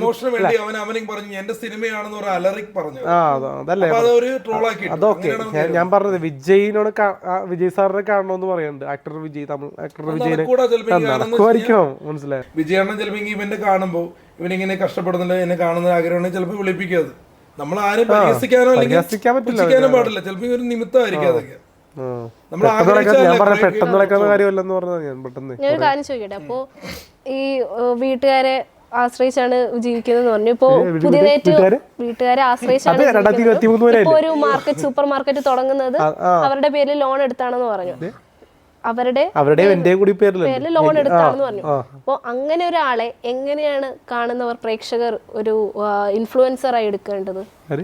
അതൊക്കെ ഞാൻ പറഞ്ഞത്. വിജയിനോട് വിജയ് സാറിനെ കാണണമെന്ന് പറയുന്നുണ്ട്. ആക്ടർ വിജയ്, തമിഴ് ആക്ടർ വിജയിനെ മനസ്സിലായി. വിജയണ്ണൻ ചിലപ്പോ ഇവന്റെ കാണുമ്പോ ഇവനിങ്ങനെ കഷ്ടപ്പെടുന്നുണ്ട്, എന്നെ കാണുന്ന ആഗ്രഹമാണെങ്കിൽ ചിലപ്പോ വിളിപ്പിക്കാതെ. നമ്മൾ ആരും പരിഹസിക്കാനോ അല്ലെങ്കിൽ പാടില്ല. ചിലപ്പോ ഒരു നിമിത്തമായിരിക്കും അതൊക്കെ. ഞാൻ കാര്യം ചോദിക്കട്ടെ, അപ്പോ ഈ വീട്ടുകാരെ ആശ്രയിച്ചാണ് ജീവിക്കുന്നത് പറഞ്ഞു. ഇപ്പോ പുതിയതായിട്ട് വീട്ടുകാരെ ആശ്രയിച്ചാണ് ഒരു മാർക്കറ്റ്, സൂപ്പർ മാർക്കറ്റ് തുടങ്ങുന്നത് അവരുടെ പേരിൽ ലോൺ എടുത്താണെന്ന് പറഞ്ഞു. അവരുടെ പേരിൽ ലോൺ എടുത്താണെന്ന് പറഞ്ഞു. അപ്പോൾ അങ്ങനെ ഒരാളെ എങ്ങനെയാണ് കാണുന്നവർ, പ്രേക്ഷകർ ഒരു ഇൻഫ്ലുവൻസറായി എടുക്കേണ്ടത്?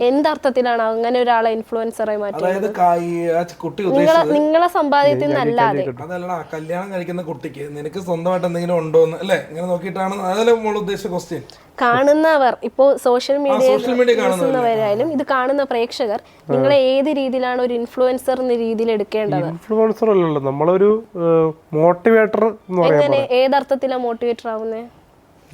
എന്തർത്ഥത്തിലാണ് അങ്ങനെ ഒരാളെ ഇൻഫ്ലുവൻസറായി മാറ്റുന്നത്? നിങ്ങളെ സമ്പാദ്യത്തിൽ നിന്നല്ലാതെ. കല്യാണം കഴിക്കുന്ന കുട്ടിക്ക് നിനക്ക് സ്വന്തമായിട്ട് എന്തെങ്കിലും ഉണ്ടോ എന്ന് അല്ലേ ഇങ്ങനെ നോക്കിയിട്ടാണ്. അതല്ലേ നമ്മൾ ഉദ്ദേശിച്ച ക്വസ്റ്റ്യൻ. കാണുന്നവർ ഇപ്പോൾ സോഷ്യൽ social media കാണുന്നവരായാലും ഇത് കാണുന്ന പ്രേക്ഷകർ നിങ്ങളെ ഏത് രീതിയിലാണ് ഒരു ഇൻഫ്ലുവൻസർ എന്ന രീതിയിൽ എടുക്കേണ്ടത്? ഇൻഫ്ലുവൻസർ അല്ലല്ലോ, നമ്മളൊരു മോട്ടിവേറ്റർ എന്ന് പറയാം. എങ്ങനെ ഏതർത്ഥത്തിലാണ് മോട്ടിവേറ്റർ ആവുന്നത്?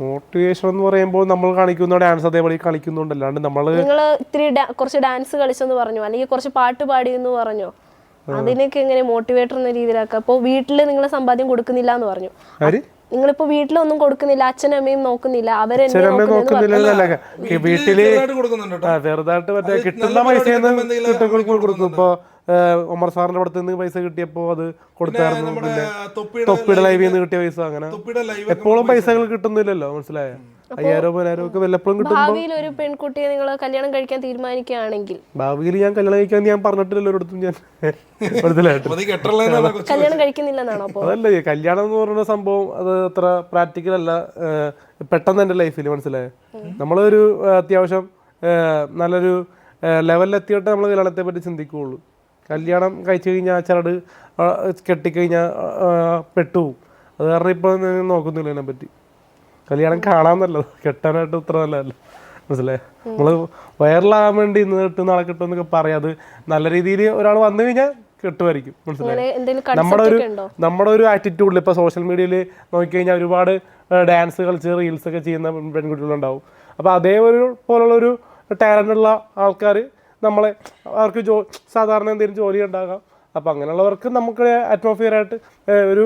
മോട്ടിവേഷൻ എന്ന് പറയുമ്പോൾ നമ്മൾ കാണിക്കുന്ന ഡാൻസ് അതേപോലെ കളിക്കുന്നുണ്ട്, അല്ലാണ്ട് നമ്മള് നിങ്ങൾ ഇത്തിരി കുറച്ച് ഡാൻസ് കളിച്ചെന്ന് പറഞ്ഞു, അല്ലെങ്കിൽ കുറച്ച് പാട്ട് പാടി എന്ന് പറഞ്ഞു, അതിനൊക്കെ എങ്ങനെ മോട്ടിവേറ്റർ എന്ന രീതിയിലാക്കുക? അപ്പോൾ വീട്ടില് നിങ്ങൾ സമ്പാദ്യം കൊടുക്കുന്നില്ല എന്ന് പറഞ്ഞു, നിങ്ങളിപ്പോ വീട്ടിലൊന്നും കൊടുക്കുന്നില്ല, അച്ഛനും അമ്മയും നോക്കുന്നില്ല, അവരെന്നെ വീട്ടില് ചെറുതായിട്ട് മറ്റേ കിട്ടുന്ന പൈസ കൊടുക്കും. ഇപ്പൊ ഒമർ സാറിന്റെ അടുത്ത് നിന്ന് പൈസ കിട്ടിയപ്പോ അത് കൊടുത്തായിരുന്നു. പിന്നെ തൊപ്പിയുടെ ലൈവിൽ നിന്ന് കിട്ടിയ പൈസ, അങ്ങനെ എപ്പോഴും പൈസകൾ കിട്ടുന്നില്ലല്ലോ, മനസ്സിലായ 5000 10,000 ഒക്കെ വല്ലപ്പോഴും കിട്ടും. ഭാവിയിൽ ഒരു പെൺകുട്ടിയെ നിങ്ങൾ കല്യാണം കഴിക്കാൻ തീരുമാനിക്കുകയാണെങ്കിൽ, ഭാവിയിൽ ഞാൻ കല്യാണം കഴിക്കാൻ ഞാൻ പറഞ്ഞിട്ടില്ലല്ലോ ഒരിടത്തും, ഞാൻ കല്യാണം കഴിക്കുന്നില്ലെന്നാണോ? അപ്പോൾ അതല്ല, കല്യാണം എന്ന് പറയുന്ന സംഭവം അത് അത്ര പ്രാക്ടിക്കൽ അല്ല പെട്ടെന്ന് എൻ്റെ ലൈഫിൽ, മനസ്സിലായ. നമ്മളൊരു അത്യാവശ്യം നല്ലൊരു ലെവലിലെത്തിയിട്ട് നമ്മൾ കല്യാണത്തെ പറ്റി ചിന്തിക്കുകയുള്ളൂ. കല്യാണം കഴിച്ചു കഴിഞ്ഞാൽ ചരട് കെട്ടിക്കഴിഞ്ഞാൽ പെട്ടുപോകും. അത് കാരണം ഇപ്പൊ നോക്കുന്നില്ല അതിനെപ്പറ്റി. കല്യാണം കാണാൻ നല്ലത്, കെട്ടാനായിട്ട് ഇത്ര നല്ലതല്ല, മനസ്സിലായി. നമ്മള് വൈറലാകാൻ വേണ്ടി ഇന്ന് കിട്ടും നാളെ കിട്ടും എന്നൊക്കെ പറയാം. അത് നല്ല രീതിയിൽ ഒരാൾ വന്നു കഴിഞ്ഞാൽ കെട്ടുമായിരിക്കും, മനസ്സിലായി. നമ്മുടെ ഒരു ആറ്റിറ്റ്യൂഡിൽ ഇപ്പൊ സോഷ്യൽ മീഡിയയിൽ നോക്കിക്കഴിഞ്ഞാൽ ഒരുപാട് ഡാൻസ് കളിച്ച് റീൽസ് ഒക്കെ ചെയ്യുന്ന പെൺകുട്ടികളുണ്ടാവും. അപ്പൊ അതേപോലെ പോലുള്ളൊരു ടാലൻ്റുള്ള ആൾക്കാർ നമ്മളെ അവർക്ക് സാധാരണ എന്തെങ്കിലും ജോലി ഉണ്ടാകാം. അപ്പം അങ്ങനെയുള്ളവർക്ക് നമുക്ക് അറ്റ്മോസ്ഫിയർ ആയിട്ട് ഒരു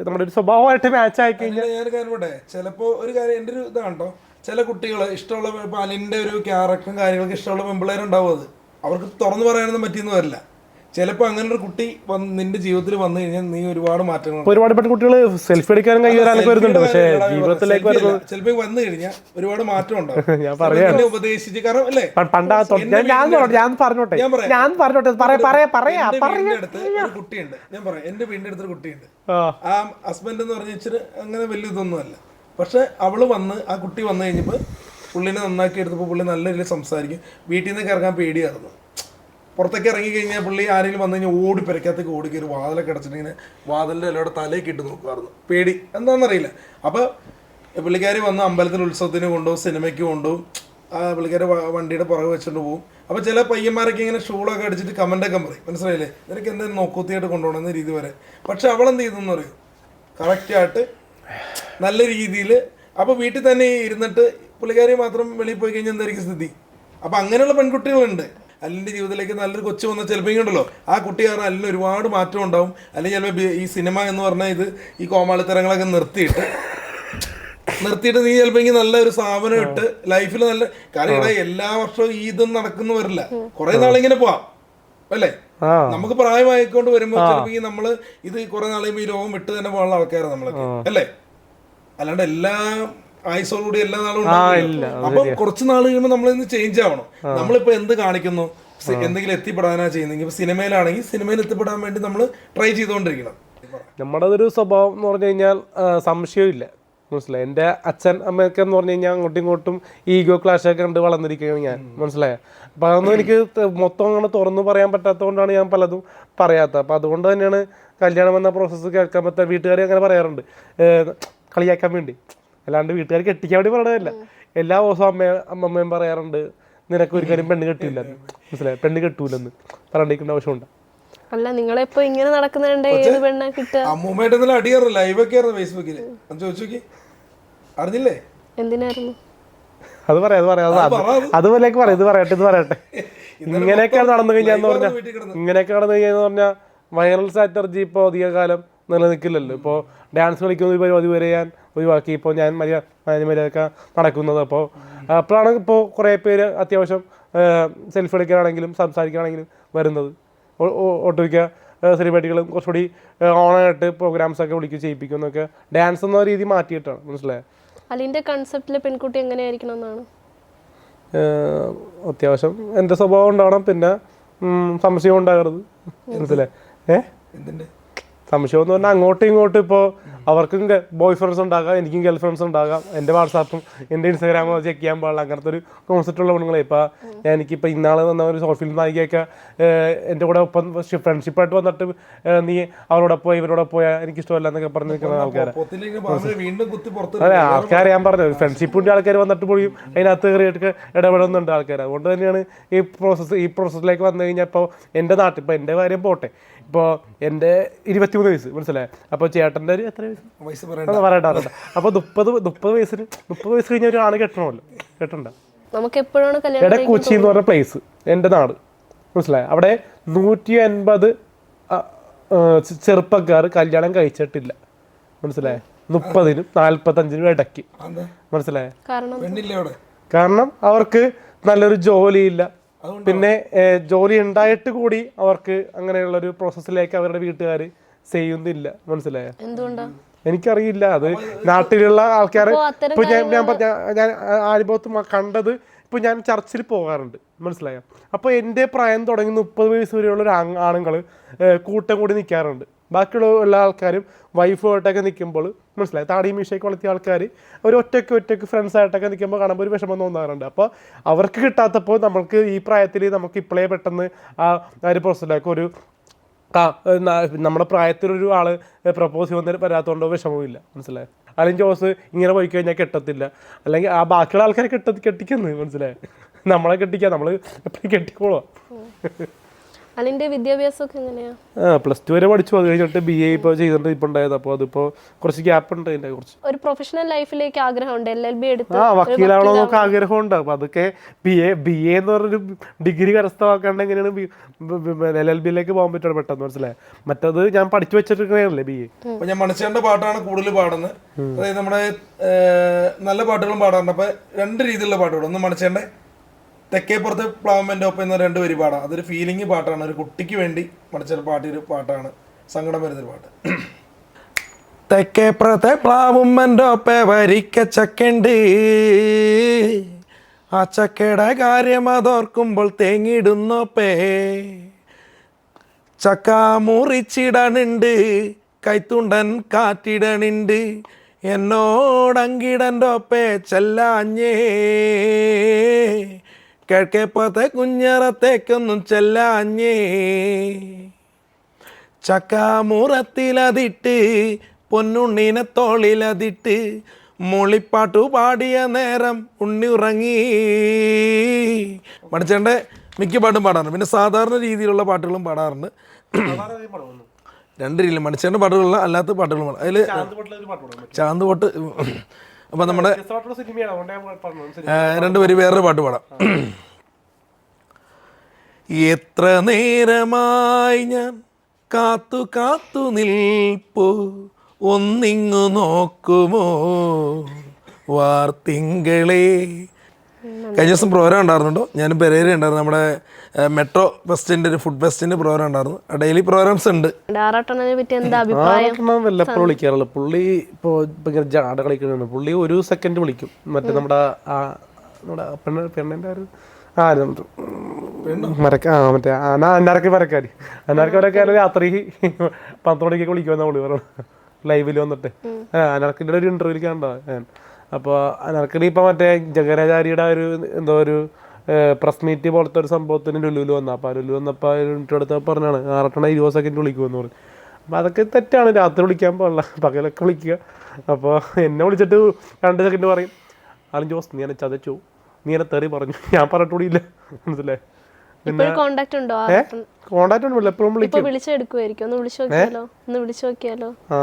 നമ്മുടെ ഒരു സ്വഭാവമായിട്ട് മാച്ച് ആയി കഴിഞ്ഞാൽ ഞാൻ കാര്യപ്പെട്ടെ ചിലപ്പോൾ ഒരു കാര്യം എൻ്റെ ഒരു ഇതാണോ, ചില കുട്ടികൾ ഇഷ്ടമുള്ള അലിൻ്റെ ഒരു ക്യാരക്ടറും കാര്യങ്ങളൊക്കെ ഇഷ്ടമുള്ള പെമ്പിള്ളേരുണ്ടാവും. അത് അവർക്ക് തുറന്നു പറയാനൊന്നും പറ്റിയെന്ന് വരില്ല. ചിലപ്പോൾ അങ്ങനെ ഒരു കുട്ടി നിന്റെ ജീവിതത്തിൽ വന്നു കഴിഞ്ഞാൽ നീ ഒരുപാട് മാറ്റങ്ങൾ, ഒരുപാട് പെൺകുട്ടികൾ സെൽഫി എടുക്കാനും കൈവരാനൊക്കെ വരുന്നുണ്ട്. പക്ഷേ ജീവിതത്തിലേക്ക് ചിലപ്പോൾ വന്നു കഴിഞ്ഞാൽ ഒരുപാട് മാറ്റം ഉണ്ടാവും. ഞാൻ പറയാം ഉപദേശിച്ച്, കാരണം അല്ലേ കുട്ടിയുണ്ട്, ഞാൻ പറയാം, എന്റെ വീടിന്റെ അടുത്തൊരു കുട്ടിയുണ്ട്. ആ ഹസ്ബൻഡ് എന്ന് പറഞ്ഞ ഇച്ചിരി അങ്ങനെ വലിയ ഇതൊന്നും അല്ല. പക്ഷെ അവള് വന്ന് ആ കുട്ടി വന്നു കഴിഞ്ഞപ്പോൾ പുള്ളിനെ നന്നാക്കി എടുത്തപ്പോൾ പുള്ളി നല്ല രീതിയിൽ സംസാരിക്കും. വീട്ടിൽ നിന്നൊക്കെ ഇറങ്ങാൻ പേടിയായിരുന്നു. പുറത്തേക്ക് ഇറങ്ങി കഴിഞ്ഞാൽ പുള്ളി ആരെങ്കിലും വന്നു കഴിഞ്ഞാൽ ഓടി പെരക്കകത്തേക്ക് ഓടിക്കൊരു വാതിലൊക്കെ അടച്ചിട്ടിങ്ങനെ വാതിലിൻ്റെ എല്ലാവരുടെ തലയൊക്കെ ഇട്ട് നോക്കുമായിരുന്നു, പേടി എന്താണെന്നറിയില്ല. അപ്പോൾ പുള്ളിക്കാരി വന്ന് അമ്പലത്തിൽ ഉത്സവത്തിന് കൊണ്ടുപോകും, സിനിമയ്ക്ക് കൊണ്ടുപോകും. ആ പുള്ളിക്കാരി വണ്ടിയുടെ പുറകെ വെച്ചുകൊണ്ട് പോകും. അപ്പോൾ ചില പയ്യന്മാരൊക്കെ ഇങ്ങനെ ഷൂളൊക്കെ അടിച്ചിട്ട് കമൻ്റൊക്കെ പറയും, മനസ്സിലായില്ലേ, നിനക്ക് എന്തെങ്കിലും നോക്കൂത്തിയായിട്ട് കൊണ്ടുപോകണമെന്ന രീതി വരെ. പക്ഷെ അവളെന്ത് ചെയ്തെന്ന് പറയും, കറക്റ്റായിട്ട് നല്ല രീതിയിൽ. അപ്പോൾ വീട്ടിൽ തന്നെ ഇരുന്നിട്ട് പുള്ളിക്കാരി മാത്രം വെളിയിൽ പോയി കഴിഞ്ഞാൽ എന്തായിരിക്കും സ്ഥിതി? അപ്പോൾ അങ്ങനെയുള്ള പെൺകുട്ടികളുണ്ട്. അല്ലിൻ്റെ ജീവിതത്തിലേക്ക് നല്ലൊരു കൊച്ചു വന്നാൽ ചിലപ്പോൾ ഉണ്ടല്ലോ, ആ കുട്ടി കാരണം അല്ലിന് ഒരുപാട് മാറ്റം ഉണ്ടാവും. അല്ലെങ്കിൽ ചിലപ്പോൾ ഈ സിനിമ എന്ന് പറഞ്ഞാൽ ഇത് ഈ കോമാളിത്തരങ്ങളൊക്കെ നിർത്തിയിട്ട് നീ ചിലപ്പോൾ നല്ലൊരു സ്ഥാപനം ഇട്ട് ലൈഫിൽ നല്ല കാര്യം. എല്ലാ വർഷവും ഈ ഇതൊന്നും നടക്കുന്നു വരില്ല, കുറെ നാളിങ്ങനെ പോവാം അല്ലേ. നമുക്ക് പ്രായമായിക്കൊണ്ട് വരുമ്പോൾ ചിലപ്പോൾ നമ്മള് ഇത് കുറെ നാളെയും ഈ രോഗം വിട്ട് തന്നെ പോകാനുള്ള ആൾക്കാരാണ് നമ്മളൊക്കെ, അല്ലേ. അല്ലാണ്ട് എല്ലാ ആയുസോടുകൂടി എല്ലാ നാളും ഉണ്ടാവില്ല. അപ്പൊ കുറച്ച് നാൾ കഴിയുമ്പോൾ നമ്മളിന്ന് ചേഞ്ച് ആവണം. നമ്മളിപ്പോ എന്ത് കാണിക്കുന്നു, എന്തെങ്കിലും എത്തിപ്പെടാനാ ചെയ്യുന്നെങ്കിൽ ഇപ്പൊ സിനിമയിലാണെങ്കിൽ സിനിമയിൽ എത്തിപ്പെടാൻ വേണ്ടി നമ്മൾ ട്രൈ ചെയ്തുകൊണ്ടിരിക്കണം. നമ്മുടെ ഒരു സ്വഭാവം എന്ന് പറഞ്ഞു കഴിഞ്ഞാൽ സംശയമില്ല, മനസ്സിലായി. എൻ്റെ അച്ഛൻ അമ്മയൊക്കെ എന്ന് പറഞ്ഞു കഴിഞ്ഞാൽ അങ്ങോട്ടും ഇങ്ങോട്ടും ഈഗോ ക്ലാഷൊക്കെ കണ്ട് വളർന്നിരിക്കുകയാണ് ഞാൻ, മനസ്സിലായ. അപ്പം അതൊന്നും എനിക്ക് മൊത്തം അങ്ങനെ തുറന്നു പറയാൻ പറ്റാത്തതുകൊണ്ടാണ് ഞാൻ പലതും പറയാത്തത്. അപ്പം അതുകൊണ്ട് തന്നെയാണ് കല്യാണം എന്ന പ്രോസസ്സ് കേൾക്കാൻ പറ്റുക. വീട്ടുകാർ അങ്ങനെ പറയാറുണ്ട്, കളിയാക്കാൻ വേണ്ടി, അല്ലാണ്ട് വീട്ടുകാർ കെട്ടിക്കാൻ വേണ്ടി പറയണതല്ല. എല്ലാ ദിവസവും അമ്മയും പറയാറുണ്ട്, നിനക്ക് ഒരിക്കലും പെണ്ണ് കെട്ടില്ല, മനസ്സിലായി, പെണ്ണ് കെട്ടൂലെന്ന് പറയേണ്ട ആവശ്യമുണ്ട്. അല്ല, നിങ്ങളിപ്പോ ഇങ്ങനെ നടക്കുന്നുണ്ട്, ഏത് പെണ്ണ കിട്ടുക? അമ്മൂമ്മയായിട്ട് ഇന്നലെ അടിയായിരുന്നു, ലൈവൊക്കെ ആയിരുന്നു ഫേസ്ബുക്കിൽ. അത് ചോദിച്ചോക്കി, അറിഞ്ഞില്ലേ? എന്തിനായിരുന്നു അത് പറയാം, അതുപോലെയൊക്കെ പറയാം. ഇത് പറയട്ടെ ഇങ്ങനെയൊക്കെ നടന്നു കഴിഞ്ഞാന്ന് പറഞ്ഞാൽ വൈറൽ സ്ട്രാറ്റജി ഇപ്പോൾ അധിക കാലം നിലനിൽക്കില്ലല്ലോ. ഇപ്പോൾ ഡാൻസ് കളിക്കുന്ന ഒരു പരിപാടി വരെ ഞാൻ ഒഴിവാക്കി. ഇപ്പോൾ ഞാൻ മര്യാദയൊക്കെ നടക്കുന്നത്. അപ്പോഴാണ് ഇപ്പോൾ കുറേ പേര് അത്യാവശ്യം സെൽഫി എടുക്കാനാണെങ്കിലും സംസാരിക്കാനാണെങ്കിലും വരുന്നത്. ഒട്ടുമിക്ക സെലിബ്രിറ്റികളും കുറച്ചുകൂടി ഓണായിട്ട് പ്രോഗ്രാംസൊക്കെ വിളിക്കും, ചെയ്യിപ്പിക്കും എന്നൊക്കെ ഡാൻസ് എന്ന രീതി മാറ്റിയിട്ടാണ്, മനസ്സിലായത്. അലിൻ്റെ കൺസെപ്റ്റിലെ പെൺകുട്ടി എങ്ങനെയായിരിക്കണം എന്നാണ്? അത്യാവശ്യം എൻ്റെ സ്വഭാവം ഉണ്ടാവണം, പിന്നെ സംശയം ഉണ്ടാകരുത്, മനസ്സിലായി. സംശയം എന്ന് പറഞ്ഞാൽ അങ്ങോട്ടും ഇങ്ങോട്ടും ഇപ്പോൾ അവർക്കും ബോയ് ഫ്രണ്ട്സ് ഉണ്ടാകാം, എനിക്കും ഗേൾ ഫ്രണ്ട്സ് ഉണ്ടാകാം. എൻ്റെ വാട്സാപ്പും എൻ്റെ ഇൻസ്റ്റാഗ്രാമും ചെക്ക് ചെയ്യാൻ പാടില്ല, അങ്ങനത്തെ ഒരു കോൺസെപ്റ്റ് ഉള്ള പെണ്ണുങ്ങളെ. ഇപ്പോൾ എനിക്കിപ്പോൾ ഇന്നാളെ വന്ന ഒരു ഷോർട്ട് ഫിലിം നായികയൊക്കെ എൻ്റെ കൂടെ ഒപ്പം ഫ്രണ്ട്ഷിപ്പായിട്ട് വന്നിട്ട് നീ അവരോടെ പോയി ഇവരോടെ പോയാൽ എനിക്കിഷ്ടമല്ല എന്നൊക്കെ പറഞ്ഞ് നിൽക്കുന്ന ആൾക്കാരെ. അതെ, ആൾക്കാരെ ഞാൻ പറഞ്ഞത് ഫ്രണ്ട്ഷിപ്പിൻ്റെ ആൾക്കാർ വന്നിട്ട് പോയും അതിനകത്ത് കയറിയിട്ട് ഇടപെടുന്നുണ്ട് ആൾക്കാർ. അതുകൊണ്ട് തന്നെയാണ് ഈ പ്രോസസ്സിലേക്ക് വന്നു കഴിഞ്ഞാൽ ഇപ്പോൾ എൻ്റെ നാട്ടിൽ ഇപ്പോൾ എൻ്റെ കാര്യം പോട്ടെ, ഇപ്പോൾ എൻ്റെ 23 വയസ്സ് മനസ്സിലായി. അപ്പോൾ ചേട്ടൻ്റെ ഒരു എത്ര വയസ്സ് പറയണ്ട. അപ്പോൾ 30 വയസ്സ് കഴിഞ്ഞ ഒരു ആള് കെട്ടണമല്ലോ, കെട്ടണ്ട. നമുക്ക് എപ്പോഴാണ് എടക്കൊച്ചി എന്ന് പറഞ്ഞ പ്ലേസ് എൻ്റെ നാട് മനസ്സിലായി. അവിടെ 150 ചെറുപ്പക്കാർ കല്യാണം കഴിച്ചിട്ടില്ല മനസ്സിലായ, 30-നും 45-നും ഇടയ്ക്ക് മനസ്സിലായ. കാരണം അവർക്ക് നല്ലൊരു ജോലിയില്ല, പിന്നെ ജോലി ഉണ്ടായിട്ട് കൂടി അവർക്ക് അങ്ങനെയുള്ളൊരു പ്രോസസ്സിലേക്ക് അവരുടെ വീട്ടുകാർ ചെയ്യുന്നില്ല മനസ്സിലായ. എനിക്കറിയില്ല, അത് നാട്ടിലുള്ള ആൾക്കാർ. ഇപ്പൊ ഞാൻ അനുഭവത്ത് കണ്ടത്, ഇപ്പൊ ഞാൻ ചർച്ചിൽ പോകാറുണ്ട് മനസ്സിലായോ. അപ്പോൾ എൻ്റെ പ്രായം തുടങ്ങി 30 വയസ്സ് വരെയുള്ള ഒരു ആണുങ്ങൾ കൂട്ടം കൂടി നിൽക്കാറുണ്ട്. ബാക്കിയുള്ള ആൾക്കാരും വൈഫുമായിട്ടൊക്കെ നിൽക്കുമ്പോൾ മനസ്സിലായി, താടി മീശയൊക്കെ വളർത്തിയ ആൾക്കാർ ഒരു ഒറ്റയ്ക്ക് ഫ്രണ്ട്സായിട്ടൊക്കെ നിൽക്കുമ്പോൾ കാണുമ്പോൾ ഒരു വിഷമം തോന്നാറുണ്ട്. അപ്പോൾ അവർക്ക് കിട്ടാത്തപ്പോൾ നമ്മൾക്ക് ഈ പ്രായത്തിൽ നമുക്ക് ഇപ്പോഴേ പെട്ടെന്ന് ആ ഒരു പ്രോസസ്സിലേക്ക് ഒരു നമ്മുടെ പ്രായത്തിലൊരു ആൾ പ്രപ്പോസ് ചെയ്യുന്നതിന് വരാത്തതുകൊണ്ടോ വിഷമവുമില്ല മനസ്സിലായി. അല്ലെങ്കിൽ ജോസ് ഇങ്ങനെ പോയി കഴിഞ്ഞാൽ കെട്ടത്തില്ല, അല്ലെങ്കിൽ ആ ബാക്കിയുള്ള ആൾക്കാരെ കെട്ടിക്കുന്നു മനസ്സിലായി. നമ്മളെ കെട്ടിക്കാം, നമ്മൾ എപ്പോഴും കെട്ടിക്കോളാം. അതിന്റെ വിദ്യാഭ്യാസമൊക്കെ എങ്ങനെയാ? +2 വരെ പഠിച്ചു, അത് കഴിഞ്ഞിട്ട് BA ഇപ്പോൾ ചെയ്തിട്ട് ഇപ്പോൾ ഉണ്ടായത്. അപ്പോൾ അതിപ്പോൾ കുറച്ച് ഗ്യാപ്പ് ഉണ്ട് അതിൻ്റെ കുറച്ച്. ഒരു പ്രൊഫഷണൽ ലൈഫിലേക്ക് ആഗ്രഹമുണ്ട്, LLB എടുത്ത് വക്കീലാവണമെന്നൊക്കെ ആഗ്രഹമുണ്ട്. അപ്പോൾ അതൊക്കെ BA എന്ന് പറഞ്ഞൊരു ഡിഗ്രി കരസ്ഥമാക്കാണ്ട് എങ്ങനെയാണ് LLBയിലേക്ക് പോകാൻ പറ്റുള്ളൂ പെട്ടെന്ന് മനസ്സിലായി. മറ്റത് ഞാൻ പഠിച്ചു വെച്ചിട്ടിരിക്കണേ BA. അപ്പൊ ഞാൻ മണിച്ചേട്ടൻ്റെ പാട്ടാണ് കൂടുതൽ പാടുന്നത്. അതായത് നമ്മുടെ നല്ല പാട്ടുകളും പാടാറുണ്ട്. അപ്പൊ 2 രീതിയിലുള്ള പാട്ടുകൾ. ഒന്ന് മണിച്ചേട്ടൻ്റെ തെക്കേപ്പുറത്തെ പ്ലാവ്മെൻ്റെ ഒപ്പം എന്ന 2 വരി പാടാം. അതൊരു ഫീലിംഗ് പാട്ടാണ്, ഒരു കുട്ടിക്ക് വേണ്ടി മണിച്ചേട്ടൻ പാട്ടിയൊരു പാട്ടാണ്, സങ്കടം വരുന്നൊരു പാട്ട്. തെക്കേപ്പുറത്തെ പ്ലാവുമ്മൻ്റെ ഒപ്പ വരിക്ക ചക്കണ്ട്, ആ ചക്കയുടെ കാര്യം അതോർക്കുമ്പോൾ തേങ്ങിടുന്നോപ്പേ. ചക്ക മുറിച്ചിടണുണ്ട്, കൈത്തുണ്ടൻ കാറ്റിടണുണ്ട്, എന്നോടങ്കിടൻ്റെ ഒപ്പേ ചെല്ലാഞ്ഞേ. കിഴക്കേപ്പത്തെ കുഞ്ഞറത്തേക്കൊന്നും ചെല്ലാഞ്ഞേ. ചക്കാമുറത്തിലതിട്ട് പൊന്നുണ്ണീനെ തോളിലതിട്ട് മൂളിപ്പാട്ടു പാടിയ നേരം ഉണ്ണി ഉറങ്ങി. മണിച്ചേട്ടൻ്റെ മിക്ക പാട്ടും പാടാറുണ്ട്. പിന്നെ സാധാരണ രീതിയിലുള്ള പാട്ടുകളും പാടാറുണ്ട്. 2 രീതിയിൽ മണിച്ചേട്ടൻ്റെ പാട്ടുകളുള്ള അല്ലാത്ത പാട്ടുകളും പാടാം. അതിൽ ചാന്ത് പൊട്ട്. അപ്പം നമ്മുടെ 2 വരി വേറൊരു പാട്ട് പാടാം. എത്ര നേരമായി ഞാൻ കാത്തു നിൽപ്പു, ഒന്നിങ്ങു നോക്കുമോ വാർത്തിങ്കളേ. കഴിഞ്ഞ ദിവസം പ്രോഗ്രാം ഉണ്ടായിരുന്നുണ്ടോ? ഞാനും പെരേര ഉണ്ടായിരുന്നു. നമ്മുടെ മെട്രോ ഫെസ്റ്റിൻ്റെ ഒരു ഫുഡ് ഫെസ്റ്റിൻ്റെ പ്രോഗ്രാം ഉണ്ടായിരുന്നു. ഡെയിലി പ്രോഗ്രാംസ് ഉണ്ട്. വല്ലപ്പോഴും വിളിക്കാറുള്ളൂ. പുള്ളി ഇപ്പോൾ ഭയങ്കര ജാട കളിക്കണ പുള്ളി. 1 സെക്കൻഡ് വിളിക്കും. മറ്റേ നമ്മുടെ പെണ്ണിൻ്റെ ഒരു മറ്റേ അനാർക്കി വരക്കാര് രാത്രി 10 മണിക്കൊക്കെ വിളിക്കുമെന്നാണ് പുള്ളി പറയുന്നത്. ലൈവിൽ വന്നിട്ട് അനാർക്കിൻ്റെ ഒരു ഇൻ്റർവ്യൂവിൽ കണ്ടാ ഞാൻ. അപ്പോൾ അനാർക്കലി ഇപ്പം മറ്റേ ജഗരാചാരിയുടെ ഒരു എന്തോ ഒരു പ്രസ് മീറ്റ് പോലത്തെ ഒരു സംഭവത്തിന് ലുലുവിൽ വന്നു. അപ്പോൾ ലുലു വന്നപ്പോൾ മിനിറ്റ് അടുത്ത് പറഞ്ഞാണ് 20 സെക്കൻഡ് വിളിക്കുമെന്ന് പറഞ്ഞു. അപ്പോൾ അതൊക്കെ തെറ്റാണ്. രാത്രി വിളിക്കാൻ പാടില്ല, പകലൊക്കെ വിളിക്കുക. അപ്പോൾ എന്നെ വിളിച്ചിട്ട് 2 സെക്കൻഡ് പറയും, ആളും ജോസ് നീ എന്നെ ചതച്ചു, നീ എന്നെ തെറി പറഞ്ഞു, ഞാൻ പറഞ്ഞിട്ടുകൂടിയില്ല മനസ്സിലായി. പിന്നെ കോണ്ടാക്ട് ഉണ്ട്, എപ്പോഴും വിളിച്ചെടുക്കുമായിരിക്കും. ഒന്ന് വിളിച്ചു നോക്കിയാലോ? ആ